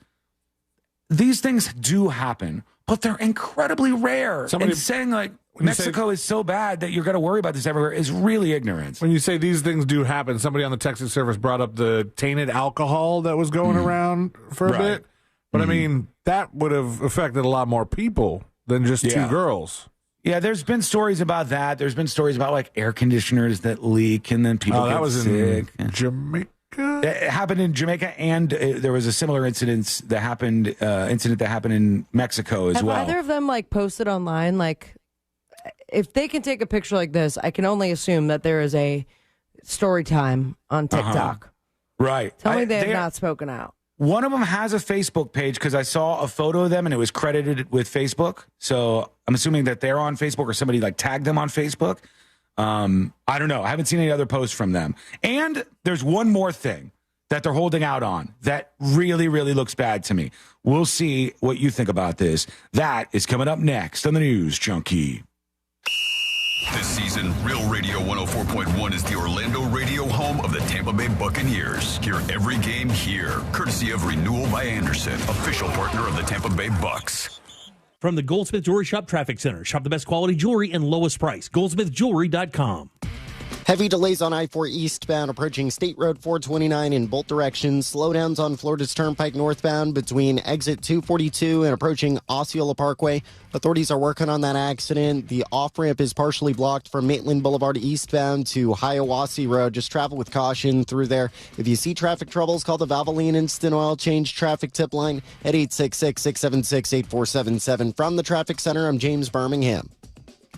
These things do happen, but they're incredibly rare. And saying like Mexico is so bad that you're going to worry about this everywhere is really ignorance. When you say these things do happen, somebody on the texting service brought up the tainted alcohol that was going around for a bit. But I mean, that would have affected a lot more people than just two girls. Yeah, there's been stories about that. There's been stories about like air conditioners that leak and then people get sick. In Jamaica. It happened in Jamaica, and there was a similar incident that happened in Mexico as well. Have either of them like posted online? Like, if they can take a picture like this, I can only assume that there is a story time on TikTok. Right. Tell me they have not spoken out. One of them has a Facebook page because I saw a photo of them and it was credited with Facebook. So I'm assuming that they're on Facebook or somebody like tagged them on Facebook. I don't know. I haven't seen any other posts from them. And there's one more thing that they're holding out on that really, really looks bad to me. We'll see what you think about this. That is coming up next on the News Junkie. This season, Real Radio 104.1 is the Orlando radio home of the Tampa Bay Buccaneers. Hear every game here, courtesy of Renewal by Anderson, official partner of the Tampa Bay Bucks. From the Goldsmith Jewelry Shop Traffic Center. Shop the best quality jewelry and lowest price. GoldsmithJewelry.com. Heavy delays on I-4 eastbound approaching State Road 429 in both directions. Slowdowns on Florida's Turnpike northbound between exit 242 and approaching Osceola Parkway. Authorities are working on that accident. The off-ramp is partially blocked from Maitland Boulevard eastbound to Hiawassee Road. Just travel with caution through there. If you see traffic troubles, call the Valvoline Instant Oil Change traffic tip line at 866-676-8477. From the Traffic Center, I'm James Birmingham.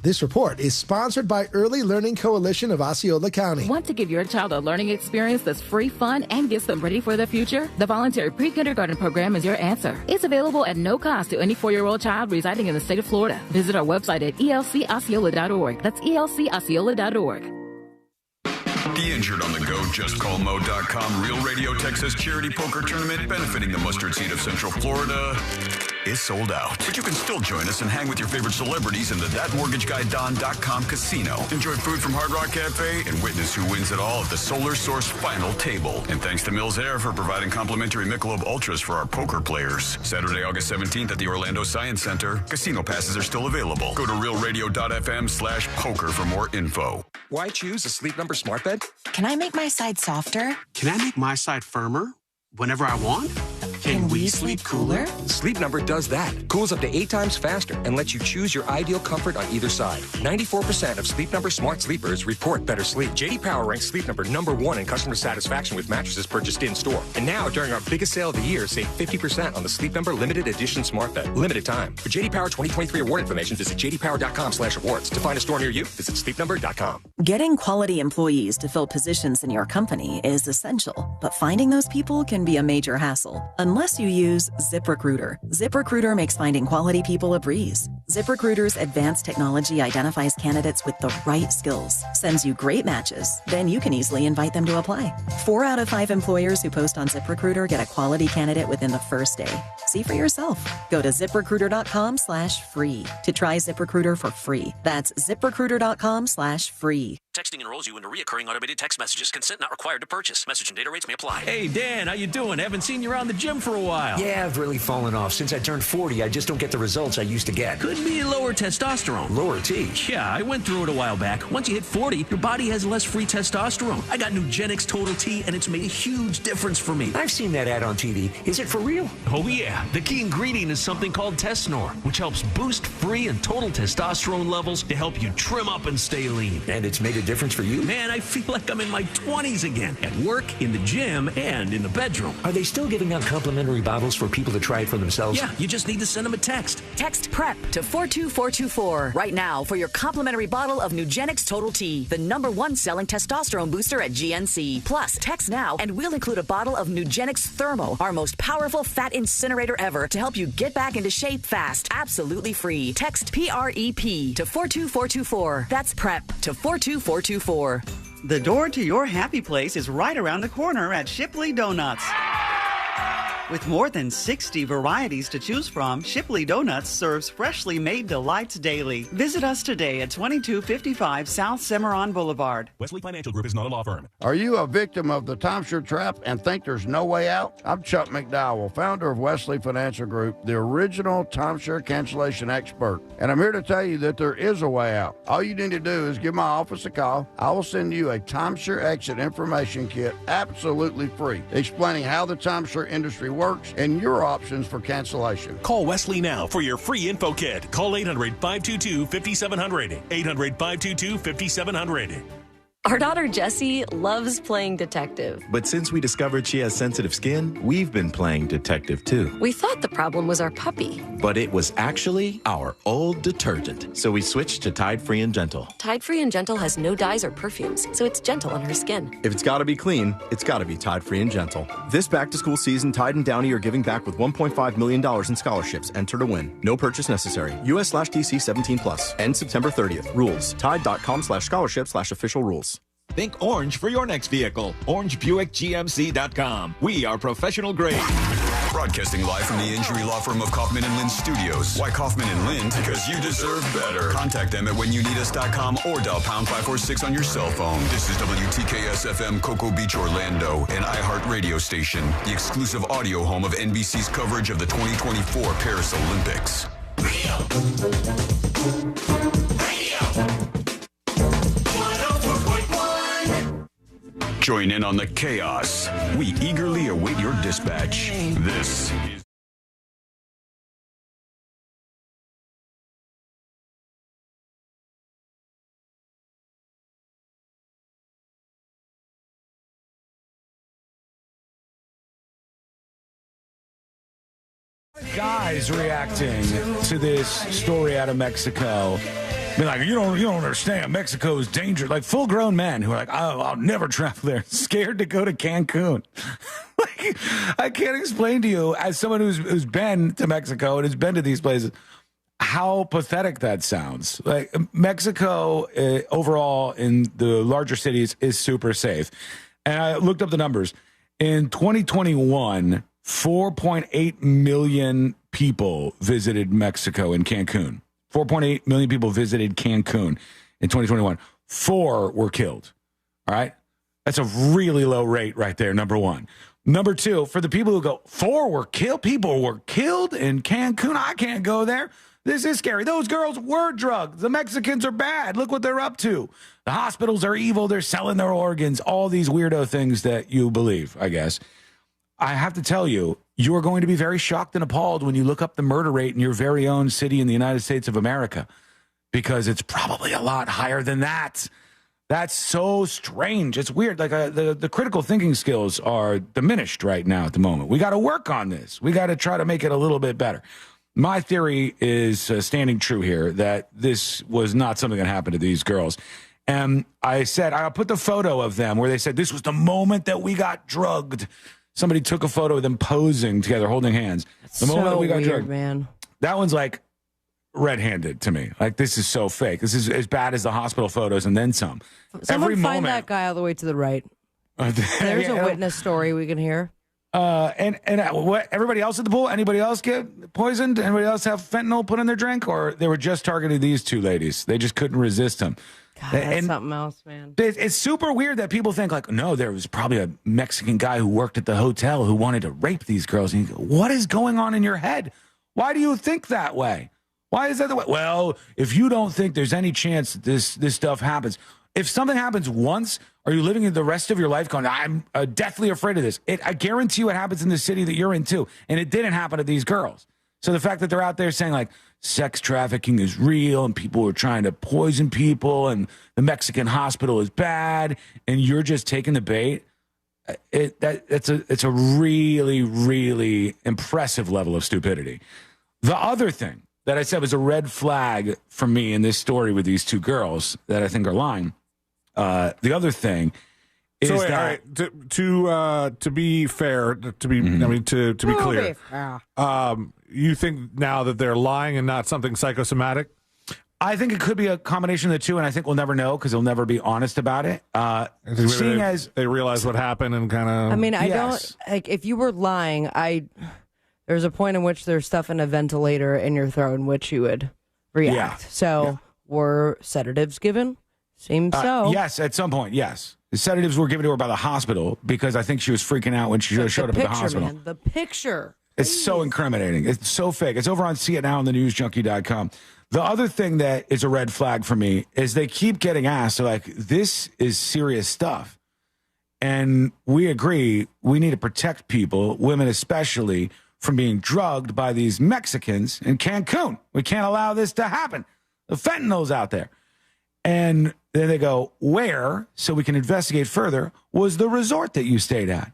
This report is sponsored by Early Learning Coalition of Osceola County. Want to give your child a learning experience that's free, fun, and gets them ready for the future? The voluntary pre-kindergarten program is your answer. It's available at no cost to any 4-year-old child residing in the state of Florida. Visit our website at elcosceola.org. That's elcosceola.org. The Injured on the Go, JustCallMo.com Real Radio Texas Charity Poker Tournament benefiting the Mustard Seed of Central Florida is sold out. But you can still join us and hang with your favorite celebrities in the ThatMortgageGuyDon.com casino. Enjoy food from Hard Rock Cafe and witness who wins it all at the Solar Source Final Table. And thanks to Mills Air for providing complimentary Michelob Ultras for our poker players. Saturday, August 17th at the Orlando Science Center. Casino passes are still available. Go to realradio.fm/poker for more info. Why choose a Sleep Number smart bed? Can I make my side softer? Can I make my side firmer whenever I want? Can we sleep cooler? Sleep Number does that. Cools up to 8 times faster and lets you choose your ideal comfort on either side. 94% of Sleep Number smart sleepers report better sleep. J.D. Power ranks Sleep Number #1 in customer satisfaction with mattresses purchased in-store. And now, during our biggest sale of the year, save 50% on the Sleep Number limited edition smart bed. Limited time. For J.D. Power 2023 award information, visit jdpower.com/awards. To find a store near you, visit sleepnumber.com. Getting quality employees to fill positions in your company is essential, but finding those people can be a major hassle. Unless you use ZipRecruiter. ZipRecruiter makes finding quality people a breeze. ZipRecruiter's advanced technology identifies candidates with the right skills, sends you great matches, then you can easily invite them to apply. 4 out of 5 employers who post on ZipRecruiter get a quality candidate within the first day. See for yourself. Go to ZipRecruiter.com/free to try ZipRecruiter for free. That's ZipRecruiter.com/free. Texting enrolls you into reoccurring automated text messages. Consent not required to purchase. Message and data rates may apply. Hey, Dan, how you doing? Haven't seen you around the gym for a while. Yeah, I've really fallen off. Since I turned 40, I just don't get the results I used to get. Could be lower testosterone. Lower T? Yeah, I went through it a while back. Once you hit 40, your body has less free testosterone. I got Nugenix Total T, and it's made a huge difference for me. I've seen that ad on TV. Is it for real? Oh, yeah. The key ingredient is something called Tesnor, which helps boost free and total testosterone levels to help you trim up and stay lean. And it's made a difference for you? Man, I feel like I'm in my 20s again. At work, in the gym, and in the bedroom. Are they still giving out complimentary bottles for people to try it for themselves? Yeah, you just need to send them a text. Text PREP to 42424 right now for your complimentary bottle of Nugenix Total T, the #1 selling testosterone booster at GNC. Plus, text now and we'll include a bottle of Nugenix Thermo, our most powerful fat incinerator ever, to help you get back into shape fast. Absolutely free. Text PREP to 42424. That's PREP to 42424. The door to your happy place is right around the corner at Shipley Donuts. With more than 60 varieties to choose from, Shipley Donuts serves freshly made delights daily. Visit us today at 2255 South Cimarron Boulevard. Wesley Financial Group is not a law firm. Are you a victim of the timeshare trap and think there's no way out? I'm Chuck McDowell, founder of Wesley Financial Group, the original timeshare cancellation expert. And I'm here to tell you that there is a way out. All you need to do is give my office a call. I will send you a timeshare exit information kit absolutely free, explaining how the timeshare industry works and your options for cancellation. Call Wesley now for your free info kit. Call 800-522-5700. 800-522-5700. Our daughter Jessie loves playing detective. But since we discovered she has sensitive skin, we've been playing detective too. We thought the problem was our puppy. But it was actually our old detergent. So we switched to Tide Free and Gentle. Tide Free and Gentle has no dyes or perfumes, so it's gentle on her skin. If it's gotta be clean, it's gotta be Tide Free and Gentle. This back-to-school season, Tide and Downy are giving back with $1.5 million in scholarships. Enter to win. No purchase necessary. US/DC 17+. End September 30th. Rules. Tide.com/scholarship/official rules. Think orange for your next vehicle. OrangeBuickGMC.com. We are professional grade. Broadcasting live from the injury law firm of Kaufman and Lind Studios. Why Kaufman and Lind? Because you deserve better. Contact them at whenyouneedus.com or dial pound 546 on your cell phone. This is WTKS FM Cocoa Beach, Orlando, an iHeart radio station, the exclusive audio home of NBC's coverage of the 2024 Paris Olympics. Join in on the chaos. We eagerly await your dispatch. This is guys reacting to this story out of Mexico. Be like, you don't understand. Mexico's dangerous. Like full-grown men who are like, oh, I'll never travel there. Scared to go to Cancun. Like, I can't explain to you, as someone who's been to Mexico and has been to these places, how pathetic that sounds. Like Mexico overall in the larger cities is super safe. And I looked up the numbers. In 2021, 4.8 million people visited Mexico in Cancun. 4.8 million people visited Cancun in 2021. 4 were killed. All right? That's a really low rate right there, number one. Number two, for the people who go, 4 were killed, people were killed in Cancun. I can't go there. This is scary. Those girls were drugged. The Mexicans are bad. Look what they're up to. The hospitals are evil. They're selling their organs. All these weirdo things that you believe, I guess. I have to tell you, you are going to be very shocked and appalled when you look up the murder rate in your very own city in the United States of America, because it's probably a lot higher than that. That's so strange. It's weird. Like the critical thinking skills are diminished right now at the moment. We got to work on this. We got to try to make it a little bit better. My theory is standing true here, that this was not something that happened to these girls. And I said, I put the photo of them where they said, this was the moment that we got drugged. Somebody took a photo of them posing together, holding hands. The moment that we got drugged, man. That one's like red-handed to me. Like, this is so fake. This is as bad as the hospital photos and then some. Someone find that guy all the way to the right. There's a witness story we can hear. And what? Everybody else at the pool? Anybody else get poisoned? Anybody else have fentanyl put in their drink? Or they were just targeting these two ladies? They just couldn't resist them. God, that's something else, man. It's super weird that people think like, no, there was probably a Mexican guy who worked at the hotel who wanted to rape these girls. And you go, what is going on in your head? Why do you think that way? Why is that the way? Well, if you don't think there's any chance that this stuff happens, if something happens once, are you living the rest of your life going, I'm deathly afraid of this? I guarantee you it happens in the city that you're in too. And it didn't happen to these girls. So the fact that they're out there saying like sex trafficking is real and people are trying to poison people and the Mexican hospital is bad and you're just taking the bait, it's a really, really impressive level of stupidity. The other thing that I said was a red flag for me in this story with these two girls that I think are lying. The other thing is that all right, to be fair, to be clear, you think now that they're lying and not something psychosomatic? I think it could be a combination of the two, and I think we'll never know because they'll never be honest about it. Seeing as they realize what happened and kind of, I mean, I don't like if you were lying. There's a point in which there's stuff in a ventilator in your throat in which you would react. Yeah. So were sedatives given? Seems so. Yes, at some point, yes. The sedatives were given to her by the hospital because I think she was freaking out when she showed up at the hospital. Man, the picture. It's so incriminating. It's so fake. It's over on See It Now on thenewsjunkie.com. The other thing that is a red flag for me is they keep getting asked, like, this is serious stuff. And we agree we need to protect people, women especially, from being drugged by these Mexicans in Cancun. We can't allow this to happen. The fentanyl's out there. And then they go, where, so we can investigate further, was the resort that you stayed at?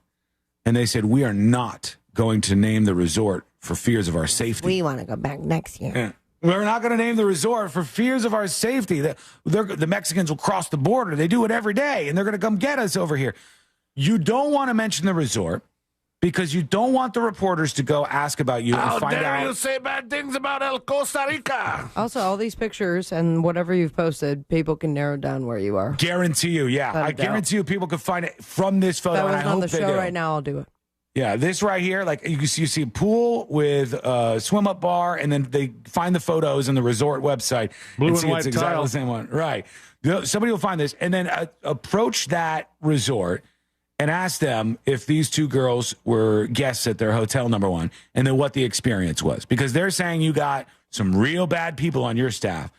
And they said, we are not going to name the resort for fears of our safety. We want to go back next year. Yeah. We're not going to name the resort for fears of our safety. The Mexicans will cross the border. They do it every day, and they're going to come get us over here. You don't want to mention the resort because you don't want the reporters to go ask about you and How find dare out. you say bad things about El Costa Rica? Also, all these pictures and whatever you've posted, people can narrow down where you are. Guarantee you, yeah. I guarantee you people can find it from this photo. If I and was I on the hope they show do. right now, I'll do it. Yeah, this right here, like you see a pool with a swim-up bar, and then they find the photos in the resort website. Blue and see white it's exactly tile. the same one. Right. Somebody will find this, and then approach that resort and ask them if these two girls were guests at their hotel, number one, and then what the experience was. Because they're saying you got some real bad people on your staff,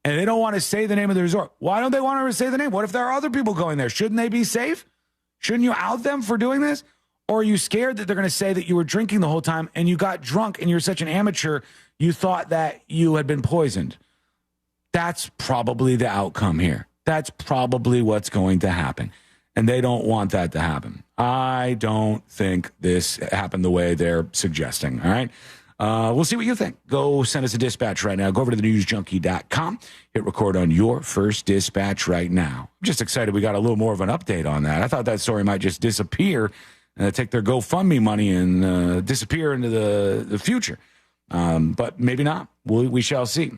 and they don't want to say the name of the resort. Why don't they want to say the name? What if there are other people going there? Shouldn't they be safe? Shouldn't you out them for doing this? Or are you scared that they're going to say that you were drinking the whole time and you got drunk and you're such an amateur, you thought that you had been poisoned? That's probably the outcome here. That's probably what's going to happen. And they don't want that to happen. I don't think this happened the way they're suggesting. All right. We'll see what you think. Go send us a dispatch right now. Go over to thenewsjunkie.com. Hit record on your first dispatch right now. I'm just excited we got a little more of an update on that. I thought that story might just disappear. Take their GoFundMe money and disappear into the future. But maybe not. We shall see.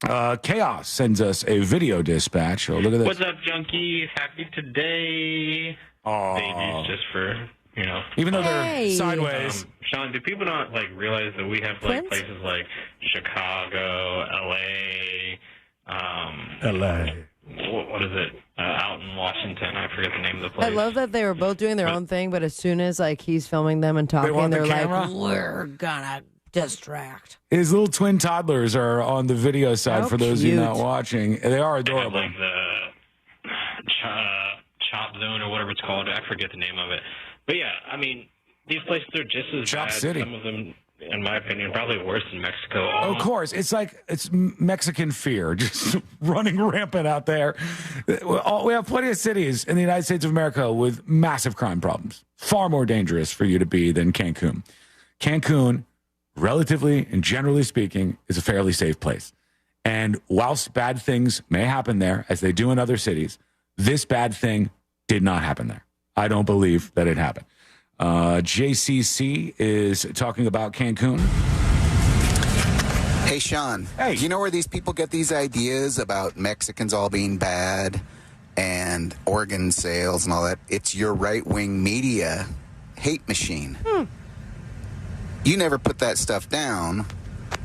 Chaos sends us a video dispatch. Oh, look at this. What's up, junkies? Happy today. Oh. Babies, just for, Even though they're sideways. Sean, do people not, realize that we have, places like Chicago, L.A., L.A., what is it? Out in Washington. I forget the name of the place. I love that they were both doing their own thing, but as soon as he's filming them and talking, they're like, "We're gonna distract." His little twin toddlers are on the video side. How for those of you cute. not watching, they are adorable. They have, the Chop Zone or whatever it's called. I forget the name of it. But yeah, I mean, these places are just as Chop bad. City. Some of them, in my opinion, probably worse than Mexico. Of course, it's Mexican fear just running rampant out there. We have plenty of cities in the United States of America with massive crime problems. Far more dangerous for you to be than Cancun. Cancun, relatively and generally speaking, is a fairly safe place. And whilst bad things may happen there, as they do in other cities, this bad thing did not happen there. I don't believe that it happened. JCC is talking about Cancun. Hey, Sean. Hey. Do you know where these people get these ideas about Mexicans all being bad and organ sales and all that? It's your right-wing media hate machine. You never put that stuff down,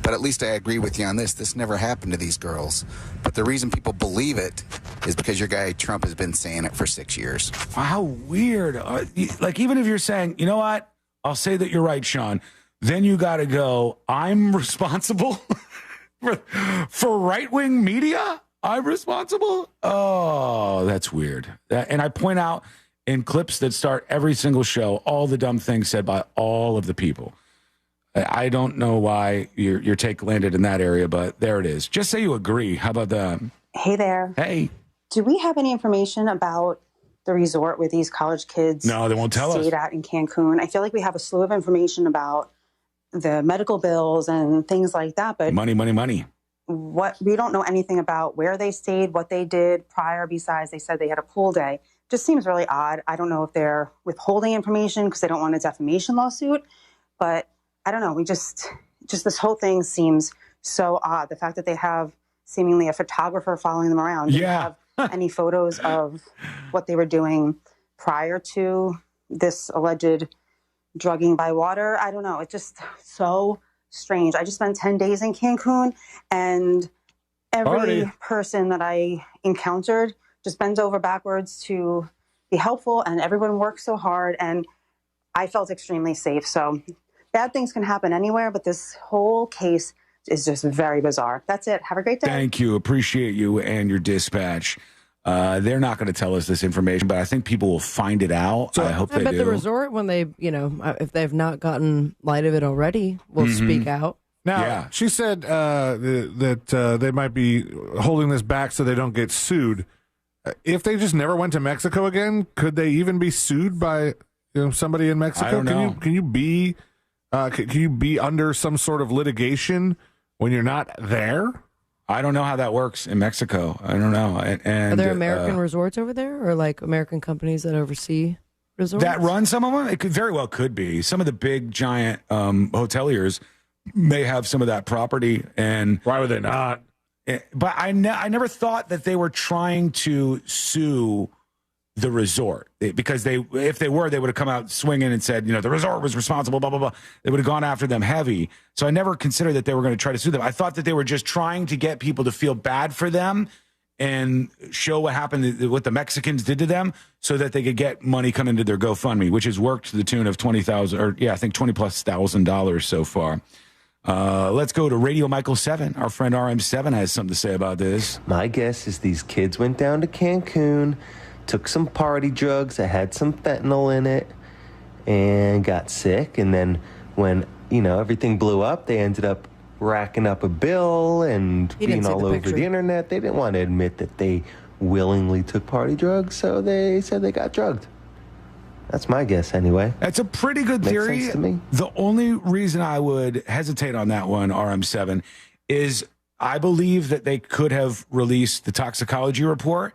but at least I agree with you on this. This never happened to these girls. But the reason people believe it is because your guy Trump has been saying it for 6 years. How weird. Even if you're saying, you know what, I'll say that you're right, Sean, then you got to go, I'm responsible for right-wing media? I'm responsible? Oh, that's weird. And I point out in clips that start every single show all the dumb things said by all of the people. I don't know why your take landed in that area, but there it is. Just say you agree. How about that? Hey there. Hey. Do we have any information about the resort where these college kids No, they won't tell us. stayed at in Cancun? I feel like we have a slew of information about the medical bills and things like that, but Money. we don't know anything about where they stayed, what they did prior, besides they said they had a pool day. Just seems really odd. I don't know if they're withholding information because they don't want a defamation lawsuit, but I don't know. We just this whole thing seems so odd. The fact that they have seemingly a photographer following them around. Do you have any photos of what they were doing prior to this alleged drugging by water? I don't know. It's just so strange. I just spent 10 days in Cancun, and every person that I encountered just bends over backwards to be helpful, and everyone works so hard, and I felt extremely safe. So bad things can happen anywhere, but this whole case is just very bizarre. That's it. Have a great day. Thank you. Appreciate you and your dispatch. They're not going to tell us this information, but I think people will find it out. So I hope they do. I bet the resort, when they, if they've not gotten light of it already, will speak out. Now, she said that they might be holding this back so they don't get sued. If they just never went to Mexico again, could they even be sued by somebody in Mexico? I don't know. Can you be under some sort of litigation when you're not there? I don't know how that works in Mexico. I don't know. And are there American resorts over there, or like American companies that oversee? resorts that run some of them. It could very well could be. Some of the big giant hoteliers may have some of that property. And why would they not? But I never thought that they were trying to sue the resort, because if they were, they would have come out swinging and said, the resort was responsible, blah, blah, blah. They would have gone after them heavy. So I never considered that they were going to try to sue them. I thought that they were just trying to get people to feel bad for them and show what happened, what the Mexicans did to them, so that they could get money coming to their GoFundMe, which has worked to the tune of $20,000, I think $20,000+ so far. Let's go to Radio Michael 7. Our friend RM7 has something to say about this. My guess is these kids went down to Cancun, took some party drugs that had some fentanyl in it, and got sick. And then when, everything blew up, they ended up racking up a bill and being all over the internet. They didn't want to admit that they willingly took party drugs, so they said they got drugged. That's my guess anyway. That's a pretty good theory. Makes sense to me. The only reason I would hesitate on that one, RM7, is I believe that they could have released the toxicology report.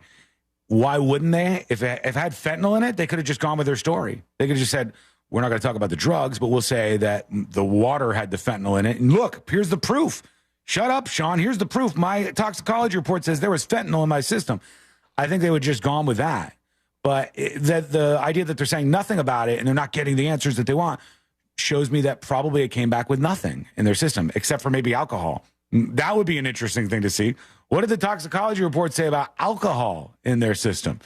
Why wouldn't they? If it had fentanyl in it, they could have just gone with their story. They could have just said, we're not going to talk about the drugs, but we'll say that the water had the fentanyl in it. And look, here's the proof. Shut up, Sean. Here's the proof. My toxicology report says there was fentanyl in my system. I think they would just gone with that. But the idea that they're saying nothing about it and they're not getting the answers that they want shows me that probably it came back with nothing in their system, except for maybe alcohol. That would be an interesting thing to see. What did the toxicology report say about alcohol in their system?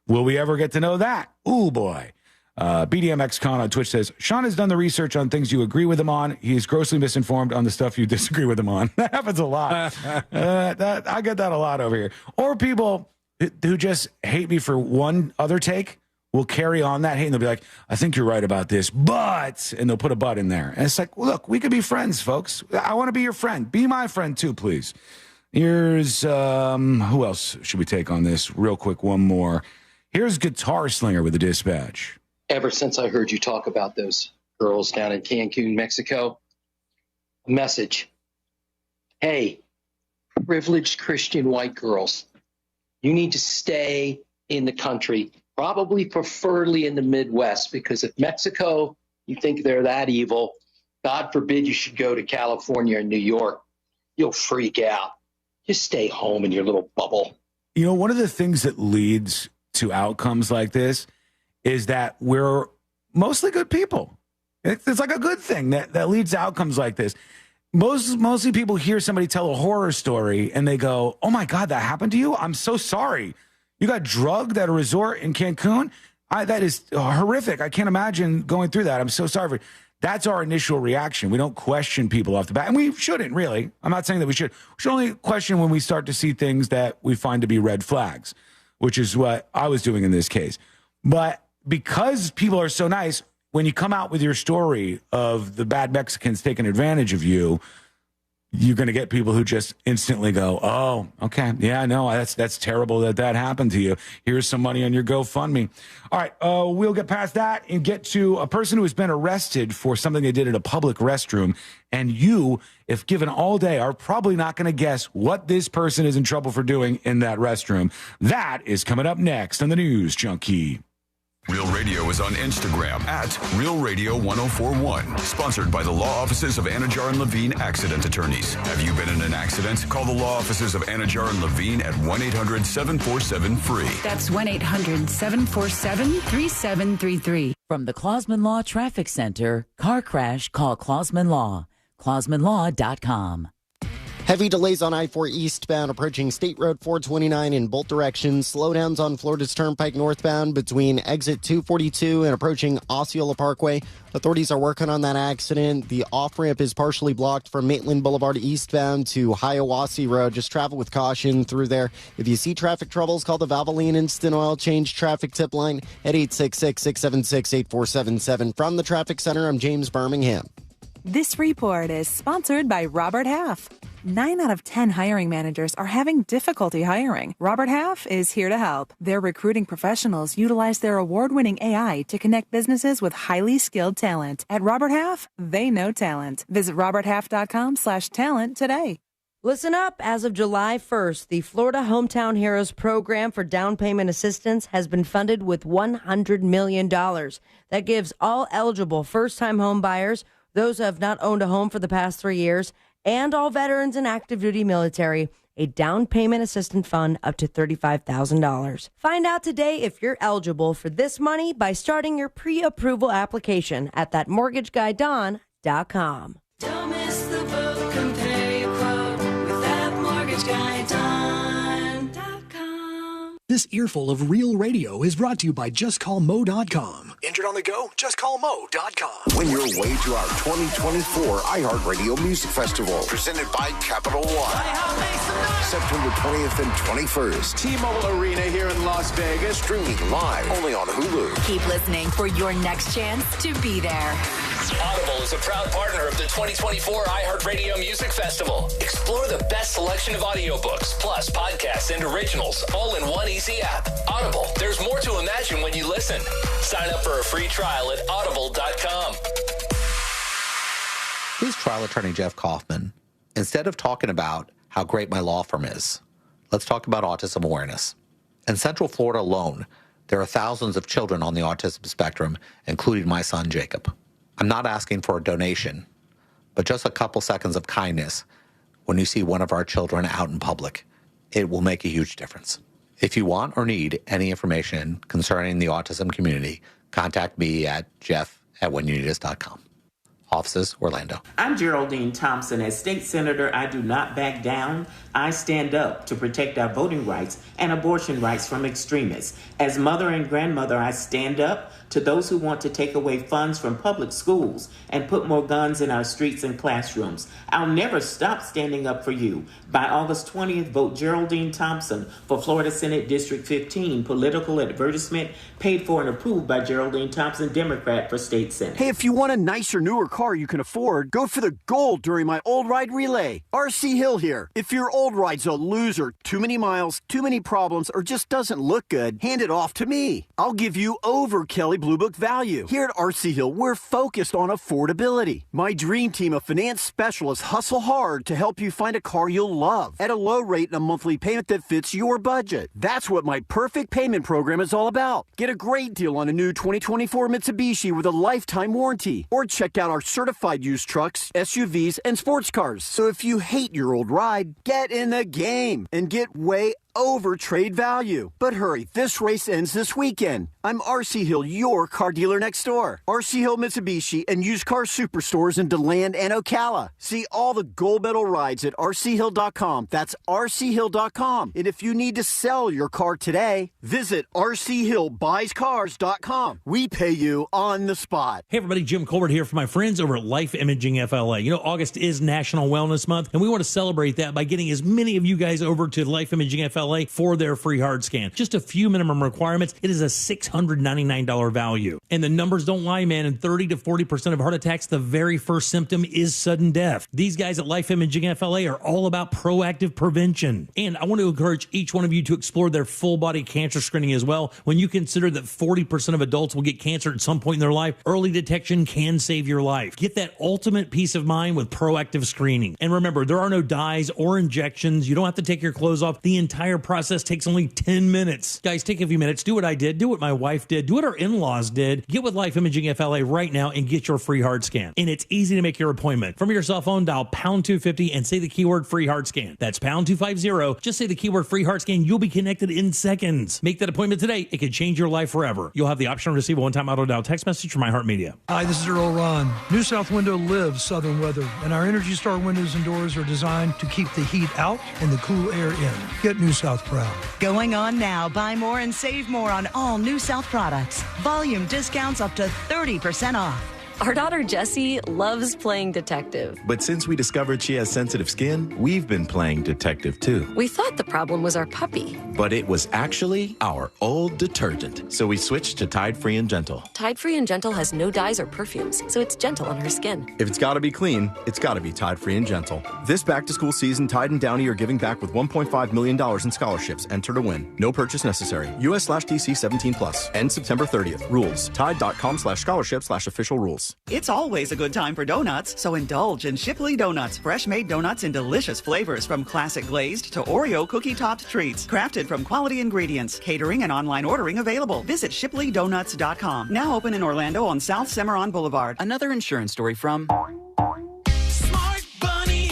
Will we ever get to know that? Ooh, boy. BDMX Con on Twitch says, Sean has done the research on things you agree with him on. He's grossly misinformed on the stuff you disagree with him on. That happens a lot. I get that a lot over here. Or people who just hate me for one other take will carry on that hate, and they'll be like, I think you're right about this, but, and they'll put a but in there. And it's like, well, look, we could be friends, folks. I want to be your friend. Be my friend too, please. Here's, who else should we take on this? Real quick, one more. Here's Guitar Slinger with the dispatch. Ever since I heard you talk about those girls down in Cancun, Mexico, a message. Hey, privileged Christian white girls, you need to stay in the country, probably preferably in the Midwest, because if Mexico, you think they're that evil, God forbid you should go to California or New York, you'll freak out. Just stay home in your little bubble. One of the things that leads to outcomes like this is that we're mostly good people. It's like a good thing that leads to outcomes like this. Mostly people hear somebody tell a horror story and they go, oh my God, that happened to you? I'm so sorry. You got drugged at a resort in Cancun? That is horrific. I can't imagine going through that. I'm so sorry for you. That's our initial reaction. We don't question people off the bat. And we shouldn't, really. I'm not saying that we should. We should only question when we start to see things that we find to be red flags, which is what I was doing in this case. But because people are so nice, when you come out with your story of the bad Mexicans taking advantage of you, you're going to get people who just instantly go, oh, okay, yeah, no, that's terrible that happened to you. Here's some money on your GoFundMe. All right, we'll get past that and get to a person who has been arrested for something they did at a public restroom. And you, if given all day, are probably not going to guess what this person is in trouble for doing in that restroom. That is coming up next on the News Junkie. Real Radio is on Instagram at Real Radio 1041. Sponsored by the law offices of Anajar and Levine Accident Attorneys. Have you been in an accident? Call the law offices of Anajar and Levine at 1-800-747-FREE. That's 1-800-747-3733. From the Clausman Law Traffic Center, car crash, call Clausman Law. ClausmanLaw.com. Heavy delays on I-4 eastbound approaching State Road 429 in both directions. Slowdowns on Florida's Turnpike northbound between exit 242 and approaching Osceola Parkway. Authorities are working on that accident. The off-ramp is partially blocked from Maitland Boulevard eastbound to Hiawassee Road. Just travel with caution through there. If you see traffic troubles, call the Valvoline Instant Oil Change traffic tip line at 866-676-8477. From the Traffic Center, I'm James Birmingham. This report is sponsored by Robert Half. 9 out of 10 hiring managers are having difficulty hiring. Robert Half is here to help. Their recruiting professionals utilize their award-winning AI to connect businesses with highly skilled talent. At Robert Half, they know talent. Visit roberthalf.com/talent today. Listen up. As of July 1st, the Florida Hometown Heroes program for down payment assistance has been funded with $100 million. That gives all eligible first-time home buyers, those who have not owned a home for the past 3 years, and all veterans and active duty military, a down payment assistance fund up to $35,000. Find out today if you're eligible for this money by starting your pre-approval application at thatmortgageguydon.com. Don't miss the boat, compare your quote with thatmortgageguydon.com. This earful of real radio is brought to you by JustCallMo.com. Injured on the go? JustCallMo.com. Win your way to our 2024 iHeartRadio Music Festival, presented by Capital One. September 20th and 21st. T-Mobile Arena here in Las Vegas. Streaming live only on Hulu. Keep listening for your next chance to be there. Audible is a proud partner of the 2024 iHeartRadio Music Festival. Explore the best selection of audiobooks, plus podcasts and originals, all in one easy app. Audible, there's more to imagine when you listen. Sign up for a free trial at audible.com. Here's trial attorney Jeff Kaufman. Instead of talking about how great my law firm is, let's talk about autism awareness. In Central Florida alone, there are thousands of children on the autism spectrum, including my son, Jacob. I'm not asking for a donation, but just a couple seconds of kindness when you see one of our children out in public. It will make a huge difference. If you want or need any information concerning the autism community, contact me at jeff@whenyouneedus.com. Offices, Orlando. I'm Geraldine Thompson. As state senator, I do not back down. I stand up to protect our voting rights and abortion rights from extremists. As mother and grandmother, I stand up to those who want to take away funds from public schools and put more guns in our streets and classrooms. I'll never stop standing up for you. By August 20th, vote Geraldine Thompson for Florida Senate District 15, political advertisement paid for and approved by Geraldine Thompson, Democrat for State Senate. Hey, if you want a nicer, newer car you can afford, go for the gold during my old ride relay. RC Hill here. If your old ride's a loser, too many miles, too many problems, or just doesn't look good, hand it off to me. I'll give you overkill Blue Book value. Here at RC Hill, we're focused on affordability. My dream team of finance specialists hustle hard to help you find a car you'll love at a low rate and a monthly payment that fits your budget. That's what my perfect payment program is all about. Get a great deal on a new 2024 Mitsubishi with a lifetime warranty, or check out our certified used trucks, SUVs, and sports cars. So if you hate your old ride, get in the game and get way over trade value. But hurry, this race ends this weekend. I'm RC Hill, your car dealer next door. RC Hill Mitsubishi and used car superstores in DeLand and Ocala. See all the gold medal rides at rchill.com. That's rchill.com. And if you need to sell your car today, visit rchillbuyscars.com. We pay you on the spot. Hey everybody, Jim Colbert here for my friends over at Life Imaging FLA. You know, August is National Wellness Month, and we want to celebrate that by getting as many of you guys over to Life Imaging FLA for their free hard scan. Just a few minimum requirements. It is a $699 value. And the numbers don't lie, man. In 30 to 40% of heart attacks, the very first symptom is sudden death. These guys at Life Imaging FLA are all about proactive prevention. And I want to encourage each one of you to explore their full body cancer screening as well. When you consider that 40% of adults will get cancer at some point in their life, early detection can save your life. Get that ultimate peace of mind with proactive screening. And remember, there are no dyes or injections. You don't have to take your clothes off. The entire process takes only 10 minutes. Guys, take a few minutes. Do what I did. Do what my wife did. Do what our in-laws did. Get with Life Imaging FLA right now and get your free hard scan. And it's easy to make your appointment. From your cell phone, dial pound 250 and say the keyword free hard scan. That's pound 250. Just say the keyword free hard scan. You'll be connected in seconds. Make that appointment today. It could change your life forever. You'll have the option to receive a one-time auto dial text message from iHeartMedia. Hi, this is Earl Ron. New South Window lives southern weather, and our Energy Star windows and doors are designed to keep the heat out and the cool air in. Get New South proud. Going on now. Buy more and save more on all New South products. Volume discounts up to 30% off. Our daughter Jessie loves playing detective. But since we discovered she has sensitive skin, we've been playing detective too. We thought the problem was our puppy. But it was actually our old detergent. So we switched to Tide Free and Gentle. Tide Free and Gentle has no dyes or perfumes, so it's gentle on her skin. If it's got to be clean, it's got to be Tide Free and Gentle. This back-to-school season, Tide and Downey are giving back with $1.5 million in scholarships. Enter to win. No purchase necessary. US/DC 17+. End September 30th. Rules. Tide.com/scholarship/official rules. Donuts. It's always a good time for donuts, so indulge in Shipley Donuts. Fresh-made donuts in delicious flavors, from classic glazed to Oreo cookie-topped treats. Crafted from quality ingredients. Catering and online ordering available. Visit ShipleyDonuts.com. Now open in Orlando on South Cimarron Boulevard. Another insurance story from Smart Bunny.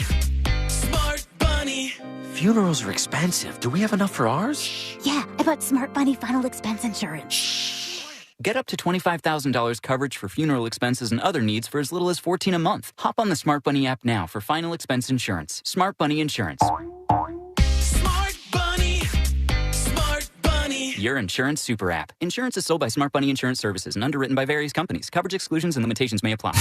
Smart Bunny. Funerals are expensive. Do we have enough for ours? Yeah, I bought Smart Bunny Final Expense Insurance. Get up to $25,000 coverage for funeral expenses and other needs for as little as $14 a month. Hop on the Smart Bunny app now for final expense insurance. Smart Bunny Insurance. Smart Bunny. Smart Bunny. Your insurance super app. Insurance is sold by Smart Bunny Insurance Services and underwritten by various companies. Coverage exclusions and limitations may apply.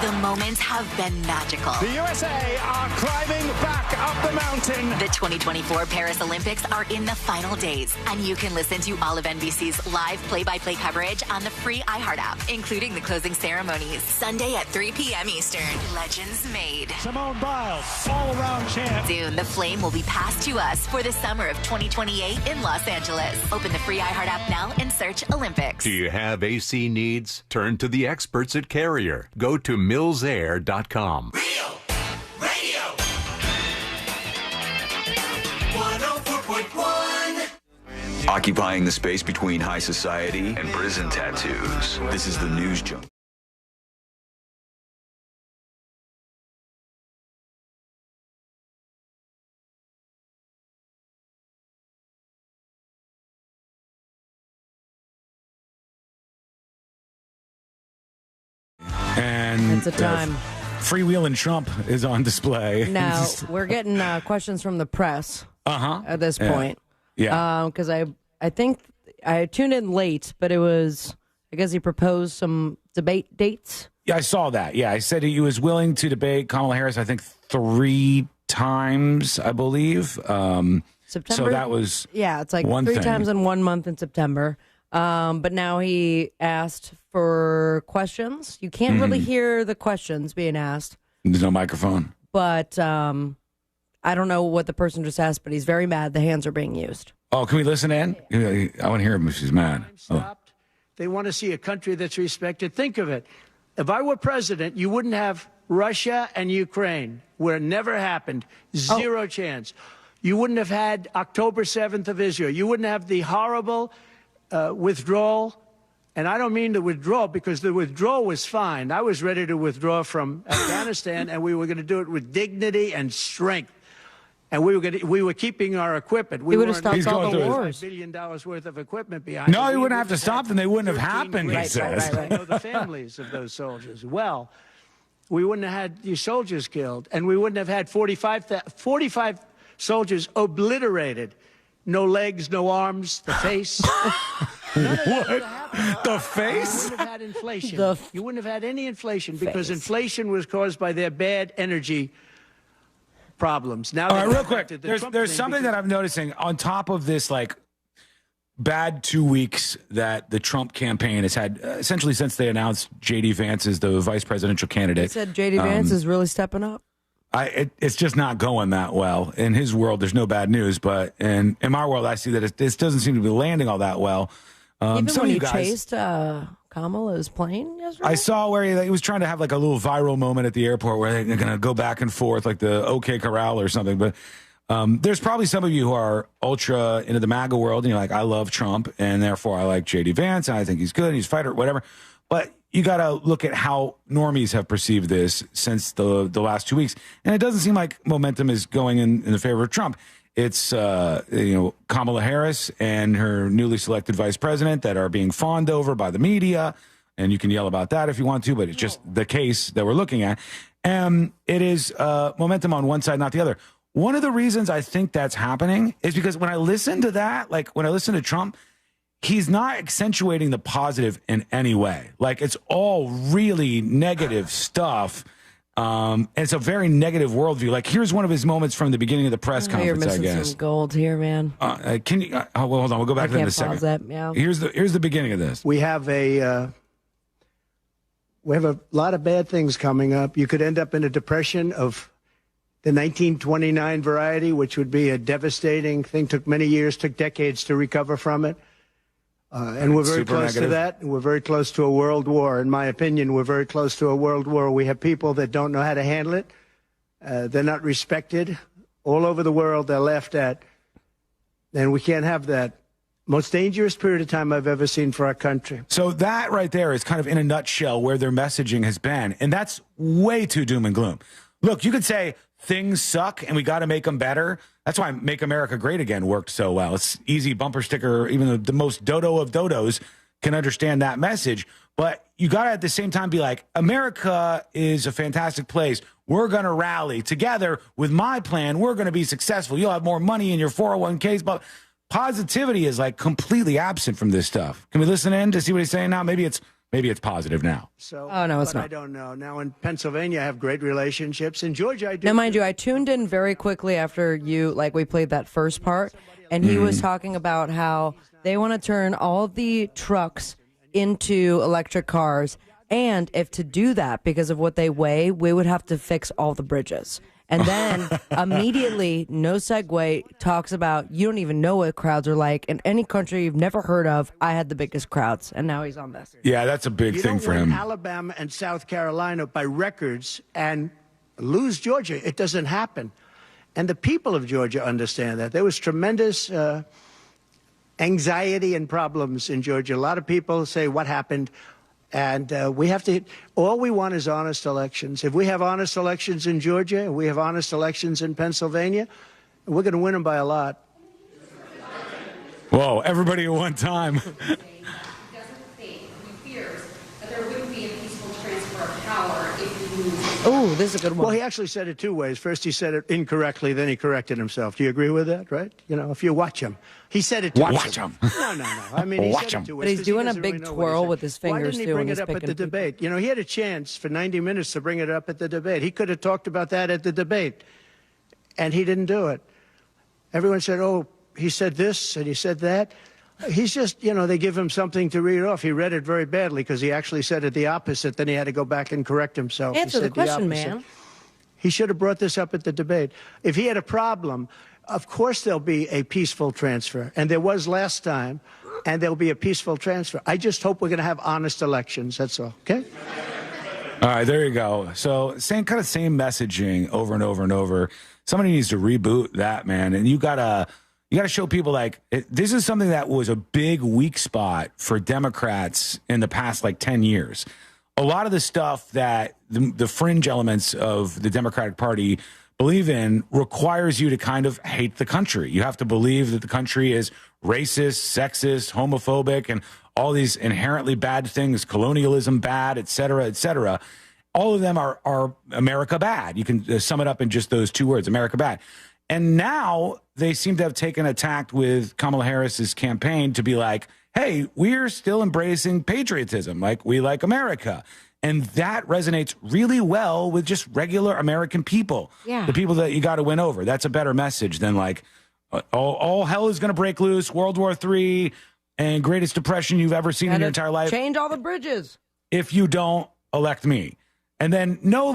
The moments have been magical. The USA are climbing back up the mountain. The 2024 Paris Olympics are in the final days, and you can listen to all of NBC's live play-by-play coverage on the free iHeart app, including the closing ceremonies. Sunday at 3 p.m. Eastern. Legends made. Simone Biles, all-around champ. Soon, the flame will be passed to us for the summer of 2028 in Los Angeles. Open the free iHeart app now and search Olympics. Do you have AC needs? Turn to the experts at Carrier. Go to millsair.com. Real Radio 104.1. Occupying the space between high society and prison tattoos. This is the News Junk. And It's a time. Freewheeling Trump is on display. Now, we're getting questions from the press at this Yeah. point. Yeah. Because I think I tuned in late, but it was, I guess he proposed some debate dates. Yeah, I saw that. Yeah, I said he was willing to debate Kamala Harris, I think 3 times, I believe. September. So that was Yeah, it's like one 3 thing. times in 1 month in September. But now he asked for questions. You can't really hear the questions being asked. There's no microphone. But I don't know what the person just asked, but he's very mad the hands are being used. Oh, can we listen in? I want to hear him if she's mad. Oh. They want to see a country that's respected. Think of it. If I were president, you wouldn't have Russia and Ukraine, where it never happened. Zero chance. You wouldn't have had October 7th of Israel. You wouldn't have the horrible withdrawal. And I don't mean the withdrawal, because the withdrawal was fine. I was ready to withdraw from Afghanistan, and we were going to do it with dignity and strength. And we were keeping our equipment. We would have weren't- stopped all the wars. $5 billion worth of equipment behind. No, it. he We wouldn't have to stop them. They wouldn't have 13 happened, he great says. soldiers. I know the families of those soldiers well. We wouldn't have had these soldiers killed, and we wouldn't have had 45 soldiers obliterated. No legs, no arms, the face. What? The face? You wouldn't have had inflation. You wouldn't have had any inflation, because inflation was caused by their bad energy problems. Now, All right, real quick. There's something that I'm noticing on top of this, like, bad 2 weeks that the Trump campaign has had, essentially since they announced J.D. Vance as the vice presidential He candidate. said J.D. Vance is really stepping up. It's just not going that well. In his world, there's no bad news, but in my world, I see that this doesn't seem to be landing all that well. Even some when of he you guys, chased Kamala's plane yesterday? I saw where he was trying to have like a little viral moment at the airport where they're going to go back and forth like the OK Corral or something. But there's probably some of you who are ultra into the MAGA world, and you're like, I love Trump, and therefore I like J.D. Vance, and I think he's good, and he's a fighter, whatever. But you got to look at how normies have perceived this since the last 2 weeks, and it doesn't seem like momentum is going in the favor of Trump. It's Kamala Harris and her newly selected vice president that are being fawned over by the media, and you can yell about that if you want to, but it's just the case that we're looking at. And it is momentum on one side, not the other. One of the reasons I think that's happening is because when I listen to that, like when I listen to Trump, he's not accentuating the positive in any way. Like, it's all really negative stuff. And it's a very negative worldview. Like, here's one of his moments from the beginning of the press You're conference, I missing guess. some gold here, man. Can you? Well, hold on. We'll go back to that in a second. Pause that, yeah. Here's the beginning of this. We have a lot of bad things coming up. You could end up in a depression of the 1929 variety, which would be a devastating thing. Took many years, took decades to recover from it. And we're very Super close negative. to that. We're very close to a world war. In my opinion, we're very close to a world war. We have people that don't know how to handle it. They're not respected. All over the world, they're laughed at. And we can't have that. Most dangerous period of time I've ever seen for our country. So that right there is kind of in a nutshell where their messaging has been. And that's way too doom and gloom. Look, you could say things suck and we got to make them better. That's why Make America Great Again worked so well. It's easy bumper sticker. Even the most dodo of dodos can understand that message. But you got to at the same time be like, America is a fantastic place. We're going to rally together with my plan. We're going to be successful. You'll have more money in your 401ks. But positivity is like completely absent from this stuff. Can we listen in to see what he's saying now? Maybe it's positive now. So, oh, no, it's but not. I don't know. Now, in Pennsylvania, I have great relationships. In Georgia, I do. Now, mind you, I tuned in very quickly after we played that first part, and he was talking about how they want to turn all the trucks into electric cars, and if to do that, because of what they weigh, we would have to fix all the bridges. And then immediately, no segue, talks about you don't even know what crowds are like. In any country you've never heard of, I had the biggest crowds. And now he's on this. Yeah, that's a big thing for him. Alabama and South Carolina by records and lose Georgia. It doesn't happen. And the people of Georgia understand that. There was tremendous anxiety and problems in Georgia. A lot of people say, what happened? And we have to, all we want is honest elections. If we have honest elections in Georgia, we have honest elections in Pennsylvania, we're going to win them by a lot. Whoa, everybody at one time. Oh, this is a good one. Well, he actually said it two ways. First, he said it incorrectly, then he corrected himself. Do you agree with that, right? You know, if you watch him. He said it two ways. Watch him. No. I mean, he Watch said him. it two But ways. he's doing a doesn't big really know what he twirl said. with his Why fingers, didn't he too, bring when it he's up at the picking debate? You know, he had a chance for 90 minutes to bring it up at the debate. He could have talked about that at the debate, and he didn't do it. Everyone said, oh, he said this and he said that. He's just, they give him something to read off. He read it very badly because he actually said it the opposite. Then he had to go back and correct himself. Answer the question, man. He should have brought this up at the debate. If he had a problem, of course there'll be a peaceful transfer. And there was last time, and there'll be a peaceful transfer. I just hope we're going to have honest elections. That's all, okay? All right, there you go. So same messaging over and over and over. Somebody needs to reboot that, man. And you gotta show people this is something that was a big weak spot for Democrats in the past 10 years. A lot of the stuff that the fringe elements of the Democratic Party believe in requires you to kind of hate the country. You have to believe that the country is racist, sexist, homophobic, and all these inherently bad things, colonialism bad, et cetera, et cetera. All of them are America bad. You can sum it up in just those two words, America bad. And now they seem to have taken a tact with Kamala Harris's campaign to be like, hey, we're still embracing patriotism, we like America. And that resonates really well with just regular American people. Yeah. The people that you got to win over. That's a better message than all hell is going to break loose, World War III, and greatest depression you've ever seen in your entire life. Change all the bridges. If you don't elect me. And then no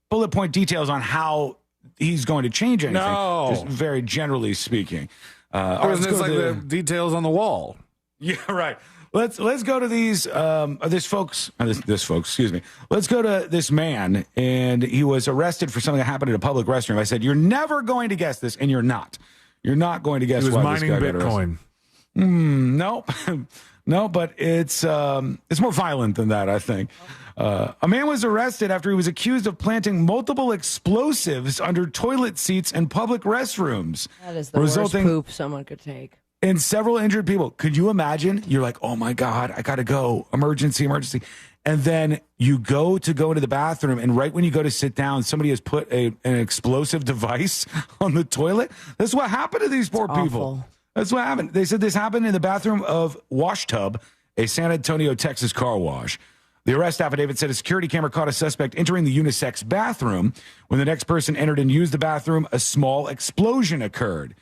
bullet point details on how he's going to change anything. No. Just very generally speaking. The details on the wall. Yeah, right. Let's go to these this folks. Excuse me. Let's go to this man, and he was arrested for something that happened at a public restroom. I said, "You're never going to guess this," and you're not. You're not going to guess. He was why mining this guy got Bitcoin. Nope. No, but it's more violent than that, I think. A man was arrested after he was accused of planting multiple explosives under toilet seats in public restrooms. That is the worst poop someone could take. And several injured people. Could you imagine? You're like, oh my God, I got to go. Emergency. And then you go into the bathroom, and right when you go to sit down, somebody has put an explosive device on the toilet. That's what happened to these poor people. That's what happened. They said this happened in the bathroom of Wash Tub, a San Antonio, Texas car wash. The arrest affidavit said a security camera caught a suspect entering the unisex bathroom. When the next person entered and used the bathroom, a small explosion occurred.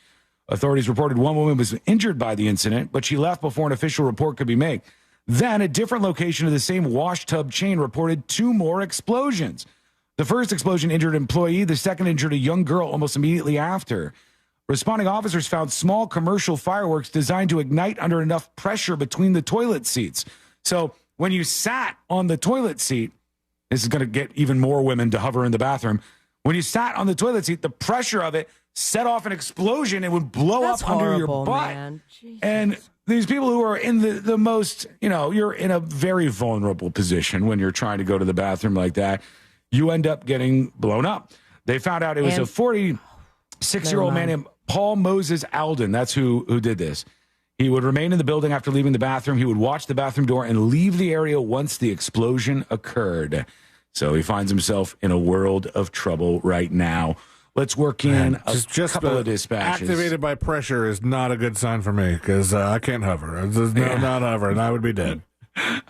Authorities reported one woman was injured by the incident, but she left before an official report could be made. Then a different location of the same wash tub chain reported 2 more explosions. The first explosion injured an employee. The second injured a young girl almost immediately after. Responding officers found small commercial fireworks designed to ignite under enough pressure between the toilet seats. So when you sat on the toilet seat, this is going to get even more women to hover in the bathroom. When you sat on the toilet seat, the pressure of it set off an explosion. It would blow up under your butt. Man. And these people who are in the most, you're in a very vulnerable position when you're trying to go to the bathroom like that. You end up getting blown up. They found out it was a 46-year-old man named Paul Moses Alden. That's who did this. He would remain in the building after leaving the bathroom. He would watch the bathroom door and leave the area once the explosion occurred. So he finds himself in a world of trouble right now. Let's work in a couple of dispatches. Activated by pressure is not a good sign for me because I can't hover. Not hover, and I would be dead.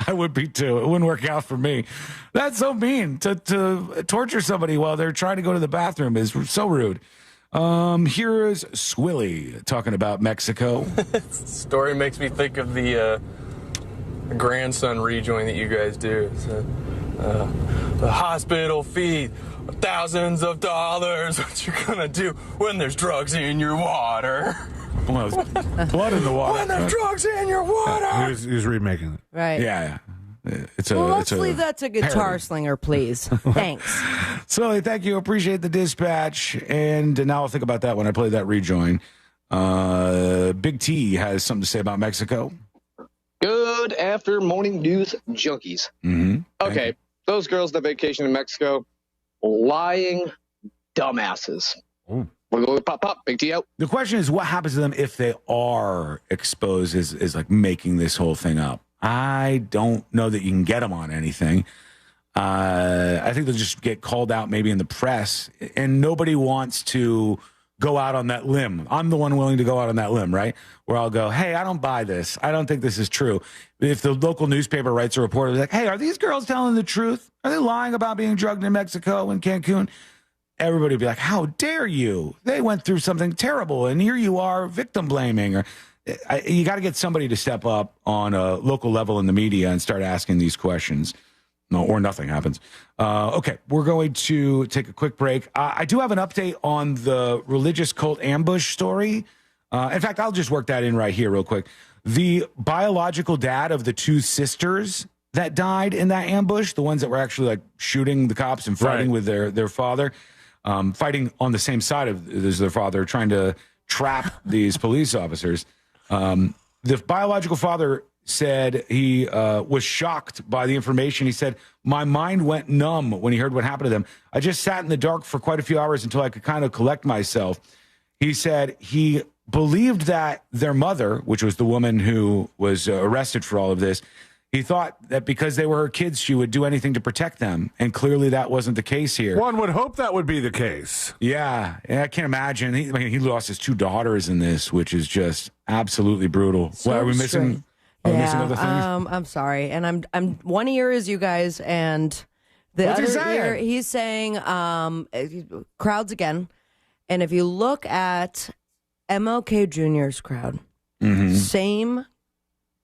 I would be too. It wouldn't work out for me. That's so mean. To torture somebody while they're trying to go to the bathroom is so rude. Here is Swilly talking about Mexico. Story makes me think of the grandson rejoin that you guys do. The hospital fee, thousands of dollars. What you gonna do when there's drugs in your water? Well, blood in the water. When there's drugs in your water. He was remaking it. Right. Yeah. Let's leave that to Guitar parody. Slinger, please. Thanks. Sully, thank you. Appreciate the dispatch. And now I'll think about that when I play that rejoin. Big T has something to say about Mexico. Good after morning news junkies. Mm-hmm. Okay, those girls that vacation in Mexico, lying dumbasses. Ooh. We're going pop, Big T out. The question is, what happens to them if they are exposed is like making this whole thing up? I don't know that you can get them on anything. I think they'll just get called out maybe in the press, and nobody wants to go out on that limb. I'm the one willing to go out on that limb, right? Where I'll go, hey, I don't buy this. I don't think this is true. If the local newspaper writes a report, like, hey, are these girls telling the truth? Are they lying about being drugged in Mexico and Cancun? Everybody would be like, how dare you? They went through something terrible, and here you are victim blaming. Or you got to get somebody to step up on a local level in the media and start asking these questions. No, or nothing happens. Okay, we're going to take a quick break. I do have an update on the religious cult ambush story. In fact, I'll just work that in right here real quick. The biological dad of the two sisters that died in that ambush, the ones that were actually like shooting the cops and fighting with their father, fighting on the same side as their father, trying to trap these police officers. The biological father said he was shocked by the information. He said, my mind went numb when he heard what happened to them. I just sat in the dark for quite a few hours until I could kind of collect myself. He said he believed that their mother, which was the woman who was arrested for all of this, he thought that because they were her kids, she would do anything to protect them. And clearly that wasn't the case here. One would hope that would be the case. Yeah, I can't imagine. He lost his two daughters in this, which is just absolutely brutal. So are we missing? Are we missing other things? I'm sorry, and I'm one ear is you guys, and the What's he other saying? ear he's saying crowds again. And if you look at MLK Jr.'s crowd, same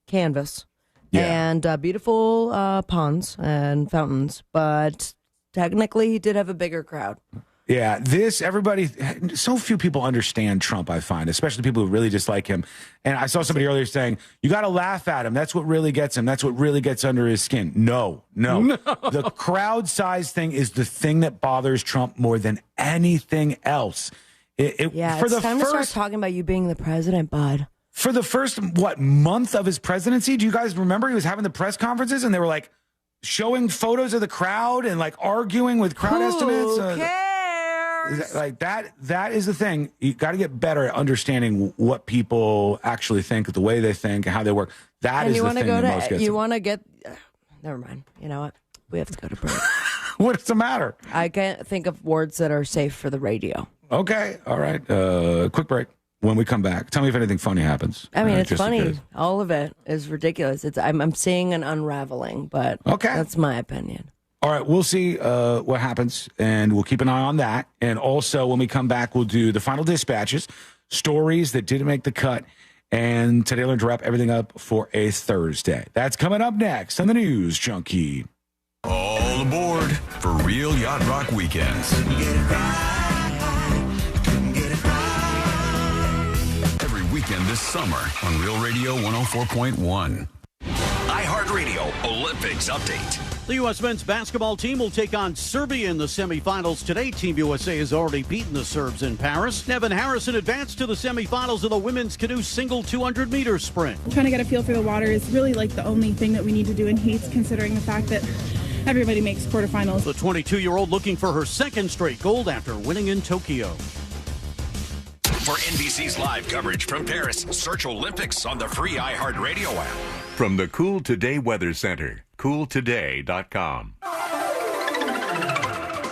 canvas and beautiful ponds and fountains, but technically he did have a bigger crowd. Yeah, so few people understand Trump, I find, especially people who really dislike him. And I saw somebody earlier saying, you got to laugh at him. That's what really gets him. That's what really gets under his skin. No. The crowd size thing is the thing that bothers Trump more than anything else. It's time to start talking about you being the president, bud. For the first, month of his presidency, do you guys remember he was having the press conferences and they were like showing photos of the crowd and like arguing with crowd estimates? Who cares? Like that is the thing. You got to get better at understanding what people actually think, the way they think, how they work. That is the thing that most gets. You want to get? Never mind. You know what? We have to go to break. What's the matter? I can't think of words that are safe for the radio. Okay. All right. Quick break. When we come back, tell me if anything funny happens. I mean, it's funny. All of it is ridiculous. I'm seeing an unraveling, but that's my opinion. All right, we'll see what happens, and we'll keep an eye on that. And also, when we come back, we'll do the final dispatches, stories that didn't make the cut, and today we'll learn to wrap everything up for a Thursday. That's coming up next on the News Junkie. All aboard for Real Yacht Rock Weekends. again this summer on Real Radio 104.1. iHeartRadio Olympics update. The U.S. men's basketball team will take on Serbia in the semifinals today. Team USA has already beaten the Serbs in Paris. Nevin Harrison advanced to the semifinals of the women's canoe single 200-meter sprint. Trying to get a feel for the water is really like the only thing that we need to do in heats, considering the fact that everybody makes quarterfinals. The 22-year-old looking for her second straight gold after winning in Tokyo. For NBC's live coverage from Paris, search Olympics on the free iHeartRadio app. From the Cool Today Weather Center, cooltoday.com.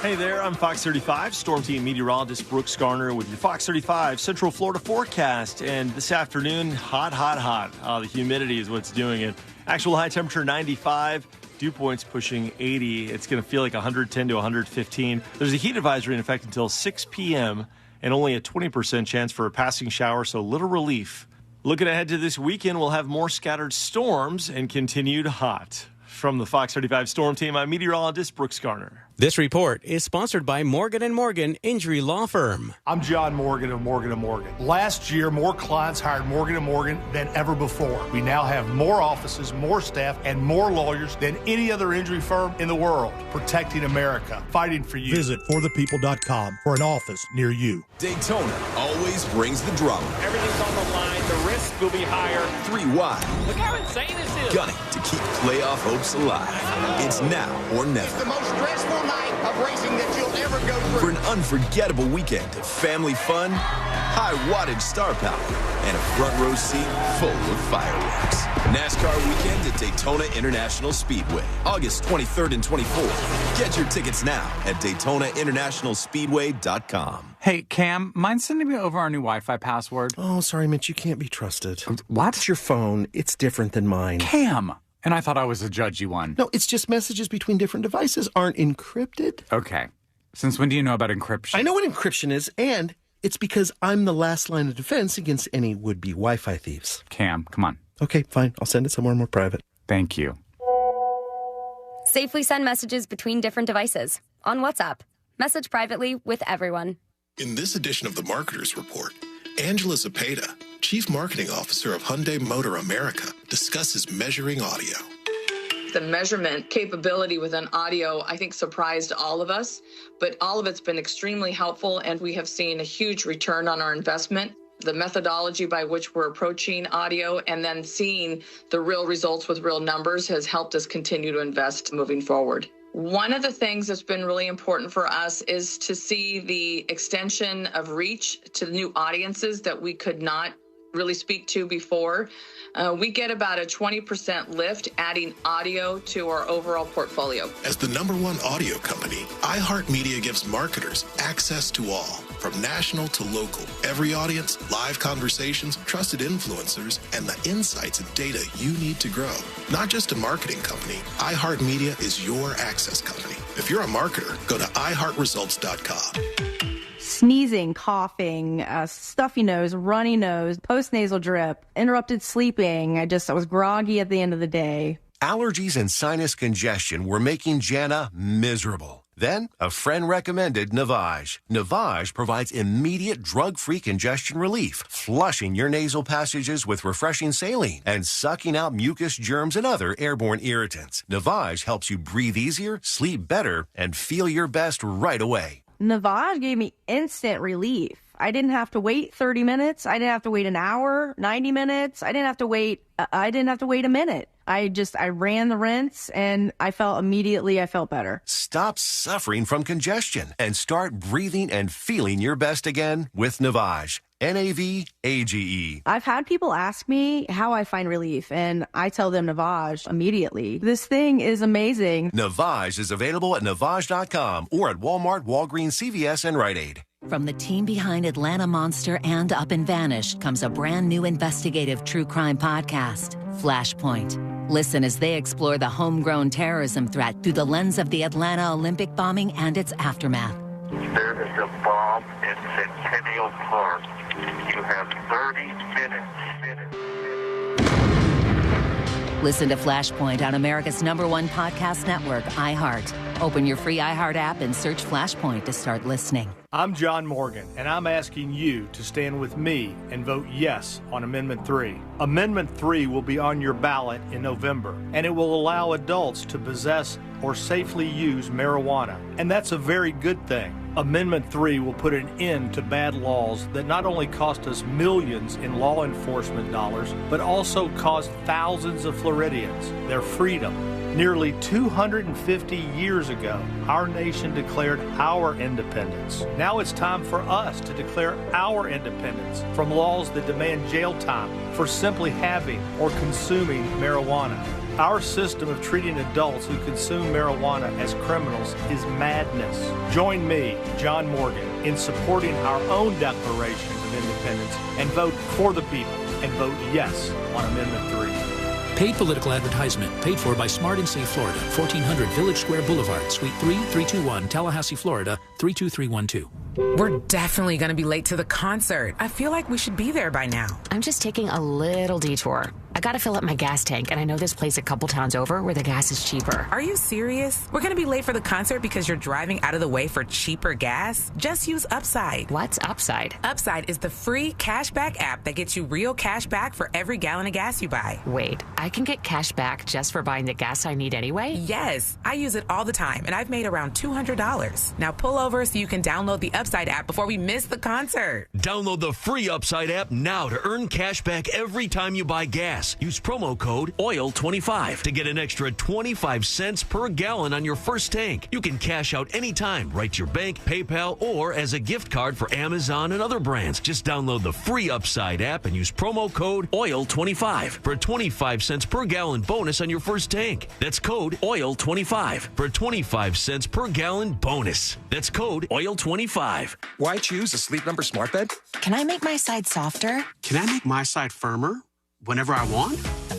Hey there, I'm Fox 35 Storm Team meteorologist Brooks Garner with your Fox 35 Central Florida forecast. And this afternoon, hot. The humidity is what's doing it. Actual high temperature 95. Dew points pushing 80. It's going to feel like 110 to 115. There's a heat advisory in effect until 6 p.m. and only a 20% chance for a passing shower, so little relief. Looking ahead to this weekend, we'll have more scattered storms and continued hot. From the Fox 35 Storm Team, I'm meteorologist Brooks Garner. This report is sponsored by Morgan & Morgan Injury Law Firm. I'm John Morgan of Morgan & Morgan. Last year, more clients hired Morgan & Morgan than ever before. We now have more offices, more staff, and more lawyers than any other injury firm in the world, protecting America, fighting for you. Visit forthepeople.com for an office near you. Daytona always brings the drama. Everything's on the line. The risk will be higher. 3 wide. Look how insane this is. Gunning to keep playoff hopes alive. It's now or never. It's the most stressful night of racing that you'll ever go through. For an unforgettable weekend of family fun, high wattage star power, and a front row seat full of fireworks. NASCAR weekend at Daytona International Speedway, August 23rd and 24th. Get your tickets now at DaytonaInternationalSpeedway.com. Hey, Cam, mind sending me over our new Wi-Fi password? Oh, sorry, Mitch, you can't be trusted. What? It's your phone. It's different than mine. Cam! And I thought I was a judgy one. No, it's just messages between different devices aren't encrypted. Okay. Since when do you know about encryption? I know what encryption is, and it's because I'm the last line of defense against any would-be Wi-Fi thieves. Cam, come on. Okay, fine. I'll send it somewhere more private. Thank you. Safely send messages between different devices. On WhatsApp. Message privately with everyone. In this edition of the Marketers Report, Angela Zepeda, Chief Marketing Officer of Hyundai Motor America, discusses measuring audio. The measurement capability within audio, I think, surprised all of us, but all of it's been extremely helpful, and we have seen a huge return on our investment. The methodology by which we're approaching audio and then seeing the real results with real numbers has helped us continue to invest moving forward. One of the things that's been really important for us is to see the extension of reach to new audiences that we could not really speak to before. We get about a 20% lift adding audio to our overall portfolio. As the #1 audio company, iHeartMedia gives marketers access to all, from national to local. Every audience, live conversations, trusted influencers, and the insights and data you need to grow. Not just a marketing company, iHeartMedia is your access company. If you're a marketer, go to iHeartResults.com. Sneezing, coughing, stuffy nose, runny nose, postnasal drip, interrupted sleeping. I was groggy at the end of the day. Allergies and sinus congestion were making Jana miserable. Then, a friend recommended Navage. Navage provides immediate drug-free congestion relief, flushing your nasal passages with refreshing saline and sucking out mucus, germs, and other airborne irritants. Navage helps you breathe easier, sleep better, and feel your best right away. Navage gave me instant relief. I didn't have to wait 30 minutes. I didn't have to wait an hour, 90 minutes. I didn't have to wait a minute. I ran the rinse and I felt better. Stop suffering from congestion and start breathing and feeling your best again with Navage. Navage. I've had people ask me how I find relief, and I tell them Navage immediately. This thing is amazing. Navage is available at Navage.com or at Walmart, Walgreens, CVS, and Rite Aid. From the team behind Atlanta Monster and Up and Vanished comes a brand new investigative true crime podcast, Flashpoint. Listen as they explore the homegrown terrorism threat through the lens of the Atlanta Olympic bombing and its aftermath. There is a bomb in Centennial Park. You have 30 minutes. Listen to Flashpoint on America's #1 podcast network, iHeart. Open your free iHeart app and search Flashpoint to start listening. I'm John Morgan, and I'm asking you to stand with me and vote yes on Amendment 3. Amendment 3 will be on your ballot in November, and it will allow adults to possess or safely use marijuana, and that's a very good thing. Amendment 3 will put an end to bad laws that not only cost us millions in law enforcement dollars, but also cost thousands of Floridians their freedom. Nearly 250 years ago, our nation declared our independence. Now it's time for us to declare our independence from laws that demand jail time for simply having or consuming marijuana. Our system of treating adults who consume marijuana as criminals is madness. Join me, John Morgan, in supporting our own Declaration of Independence and vote for the people and vote yes on Amendment 3. Paid political advertisement paid for by Smart and Safe Florida, 1400 Village Square Boulevard, Suite 3, 321, Tallahassee, Florida, 32312. We're definitely going to be late to the concert. I feel like we should be there by now. I'm just taking a little detour. I gotta fill up my gas tank, and I know this place a couple towns over where the gas is cheaper. Are you serious? We're gonna be late for the concert because you're driving out of the way for cheaper gas? Just use Upside. What's Upside? Upside is the free cashback app that gets you real cash back for every gallon of gas you buy. Wait, I can get cash back just for buying the gas I need anyway? Yes, I use it all the time, and I've made around $200. Now pull over so you can download the Upside app before we miss the concert. Download the free Upside app now to earn cash back every time you buy gas. Use promo code OIL25 to get an extra 25 cents per gallon on your first tank. You can cash out anytime, right to your bank, PayPal, or as a gift card for Amazon and other brands. Just download the free Upside app and use promo code OIL25 for a 25 cents per gallon bonus on your first tank. That's code OIL25 for a 25 cents per gallon bonus. That's code OIL25. Why choose a Sleep Number smart bed? Can I make my side softer? Can I make my side firmer whenever I want?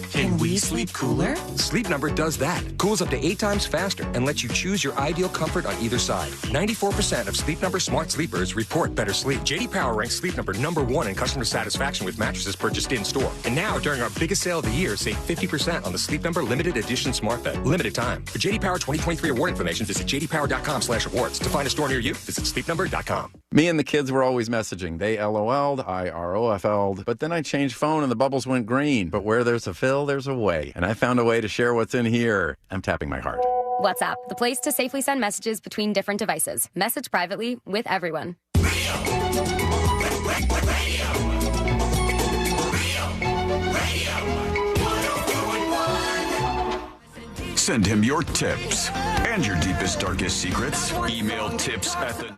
Can we sleep cooler? Sleep Number does that. Cools up to 8 times faster and lets you choose your ideal comfort on either side. 94% of Sleep Number smart sleepers report better sleep. J.D. Power ranks Sleep Number #1 in customer satisfaction with mattresses purchased in-store. And now, during our biggest sale of the year, save 50% on the Sleep Number Limited Edition Smart Bed. Limited time. For J.D. Power 2023 award information, visit jdpower.com/awards. To find a store near you, visit sleepnumber.com. Me and the kids were always messaging. They LOL'd, I ROFL'd, but then I changed phone and the bubbles went green. But where there's a fill, there's a way. And I found a way to share what's in here. I'm tapping my heart. WhatsApp, the place to safely send messages between different devices. Message privately with everyone. Send him your tips and your deepest, darkest secrets. Email tips at the...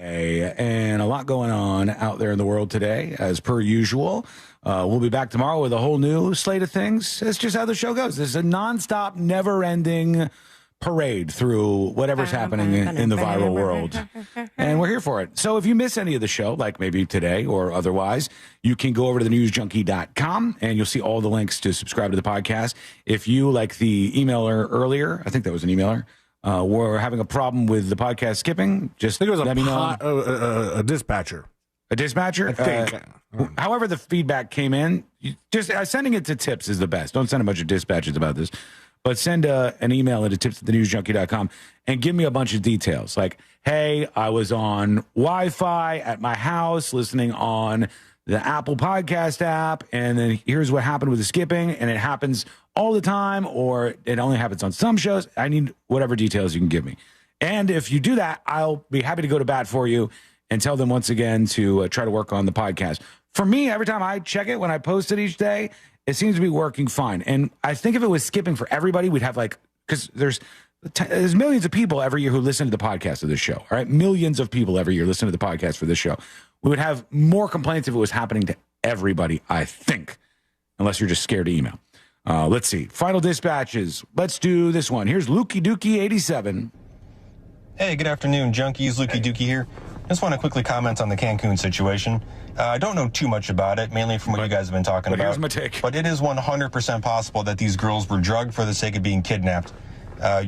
And a lot going on out there in the world today, as per usual. We'll be back tomorrow with a whole new slate of things. It's just how the show goes. This is a nonstop, never-ending parade through whatever's happening in the viral world. And we're here for it. So if you miss any of the show, like maybe today or otherwise, you can go over to thenewsjunkie.com and you'll see all the links to subscribe to the podcast. If you, like the emailer earlier, I think that was an emailer, we're having a problem with the podcast skipping. Just I think it was let me know. A dispatcher. A dispatcher? I think. However the feedback came in, just sending it to tips is the best. Don't send a bunch of dispatches about this. But send an email into tips@thenewsjunkie.com and give me a bunch of details. Like, hey, I was on Wi-Fi at my house listening on the Apple Podcast app, and then here's what happened with the skipping, and it happens all the time, or it only happens on some shows. I need whatever details you can give me. And if you do that, I'll be happy to go to bat for you and tell them once again to try to work on the podcast. For me, every time I check it, when I post it each day, it seems to be working fine. And I think if it was skipping for everybody, we'd have because there's millions of people every year who listen to the podcast of this show. All right. Millions of people every year listen to the podcast for this show. We would have more complaints if it was happening to everybody, I think, unless you're just scared to email. Let's see. Final dispatches. Let's do this one. Here's Lukey Dookie 87. Hey, good afternoon, junkies. Lukey Dookie here. Just want to quickly comment on the Cancun situation. I don't know too much about it, mainly from what you guys have been talking about. Here's my take. But it is 100% possible that these girls were drugged for the sake of being kidnapped.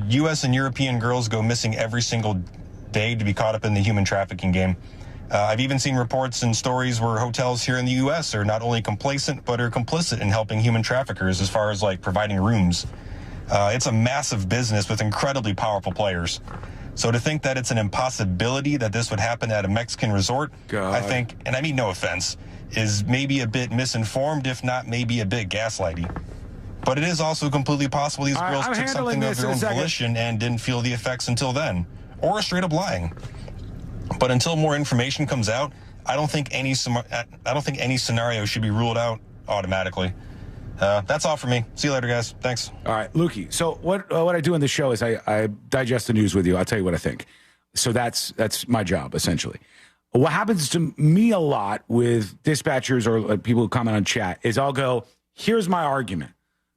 U.S. and European girls go missing every single day to be caught up in the human trafficking game. I've even seen reports and stories where hotels here in the U.S. are not only complacent, but are complicit in helping human traffickers as far as, like, providing rooms. It's a massive business with incredibly powerful players. So to think that it's an impossibility that this would happen at a Mexican resort, I think, and I mean no offense, is maybe a bit misinformed, if not maybe a bit gaslighty. But it is also completely possible these girls took something of their own volition and didn't feel the effects until then, or straight up lying. But until more information comes out, I don't think any scenario should be ruled out automatically. That's all for me. See you later, guys. Thanks. All right, Lukey. So what I do in the show is I digest the news with you. I'll tell you what I think. So that's my job, essentially. What happens to me a lot with dispatchers or people who comment on chat is I'll go, here's my argument.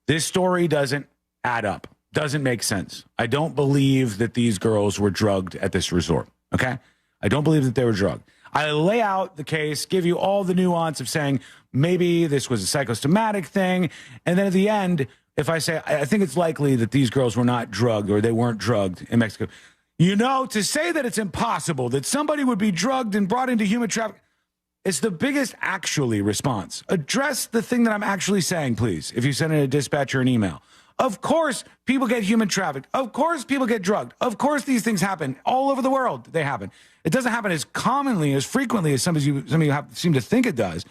This story doesn't add up. Doesn't make sense. I don't believe that these girls were drugged at this resort. Okay? I don't believe that they were drugged. I lay out the case, give you all the nuance of saying maybe this was a psychosomatic thing. And then at the end, if I say, I think it's likely that these girls were not drugged or they weren't drugged in Mexico. You know, to say that it's impossible that somebody would be drugged and brought into human trafficking, it's the biggest actually response. Address the thing that I'm actually saying, please, if you send in a dispatcher an email. Of course, people get human trafficked. Of course, people get drugged. Of course, these things happen all over the world. They happen. It doesn't happen as commonly, as frequently as some of you seem to think it does.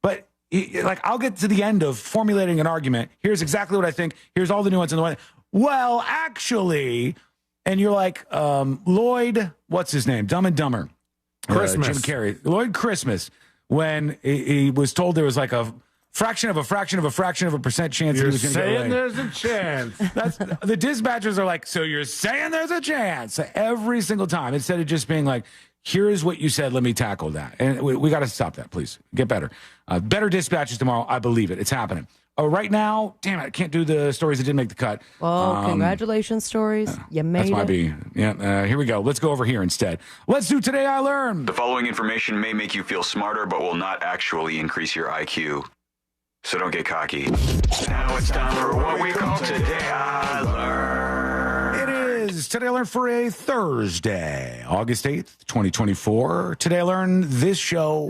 But like, I'll get to the end of formulating an argument. Here's exactly what I think. Here's all the nuance in the way. Well, actually, and you're like, Lloyd, what's his name? Dumb and Dumber. Christmas. Jim Carrey. Lloyd Christmas, when he was told there was like a fraction of a percent chance he was going to get away. You're saying there's a chance. The dispatchers are like, so you're saying there's a chance every single time, instead of just being like, here's what you said, let me tackle that. And we got to stop that, please. Get better. Better dispatches tomorrow. I believe it. It's happening. Right now, damn it, I can't do the stories that didn't make the cut. Well, congratulations, stories. You made that's it. Might be. Yeah, here we go. Let's go over here instead. Let's do Today I Learned. The following information may make you feel smarter, but will not actually increase your IQ. So don't get cocky. Now it's time for what we call Today I Learned. It is Today I Learned for a Thursday, August 8th, 2024. Today I Learned this show.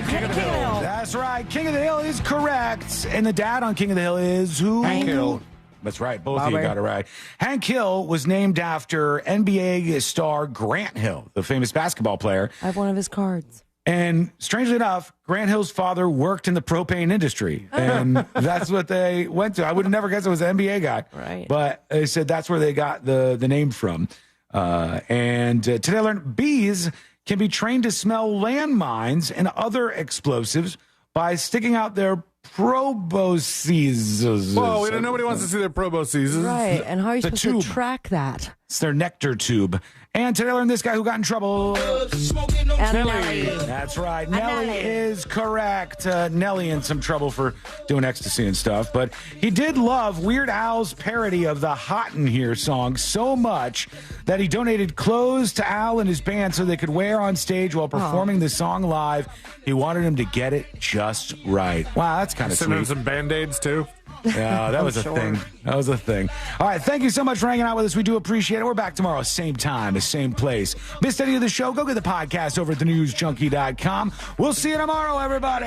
King of the Hill. That's right. King of the Hill is correct. And the dad on King of the Hill is who? Hank Hill. That's right. Both of you got it right. Hank Hill was named after NBA star Grant Hill, the famous basketball player. I have one of his cards. And strangely enough, Grant Hill's father worked in the propane industry. And that's what they went to. I would have never guessed it was an NBA guy. Right. But they said that's where they got the name from. Today I learned bees can be trained to smell landmines and other explosives by sticking out their proboscises. Whoa, nobody wants to see their proboscises. Right, and how are you supposed to track that? It's their nectar tube. And today I learned this guy who got in trouble. Nelly. That's right. Nelly is correct. Nelly in some trouble for doing ecstasy and stuff. But he did love Weird Al's parody of the Hot in Here song so much that he donated clothes to Al and his band so they could wear on stage while performing the song live. He wanted him to get it just right. Wow, that's kind of sweet. Send him some Band-Aids, too. Yeah, that was a thing. That was a thing. All right, thank you so much for hanging out with us. We do appreciate it. We're back tomorrow, same time, same place. Missed any of the show? Go get the podcast over at thenewsjunkie.com. We'll see you tomorrow, everybody.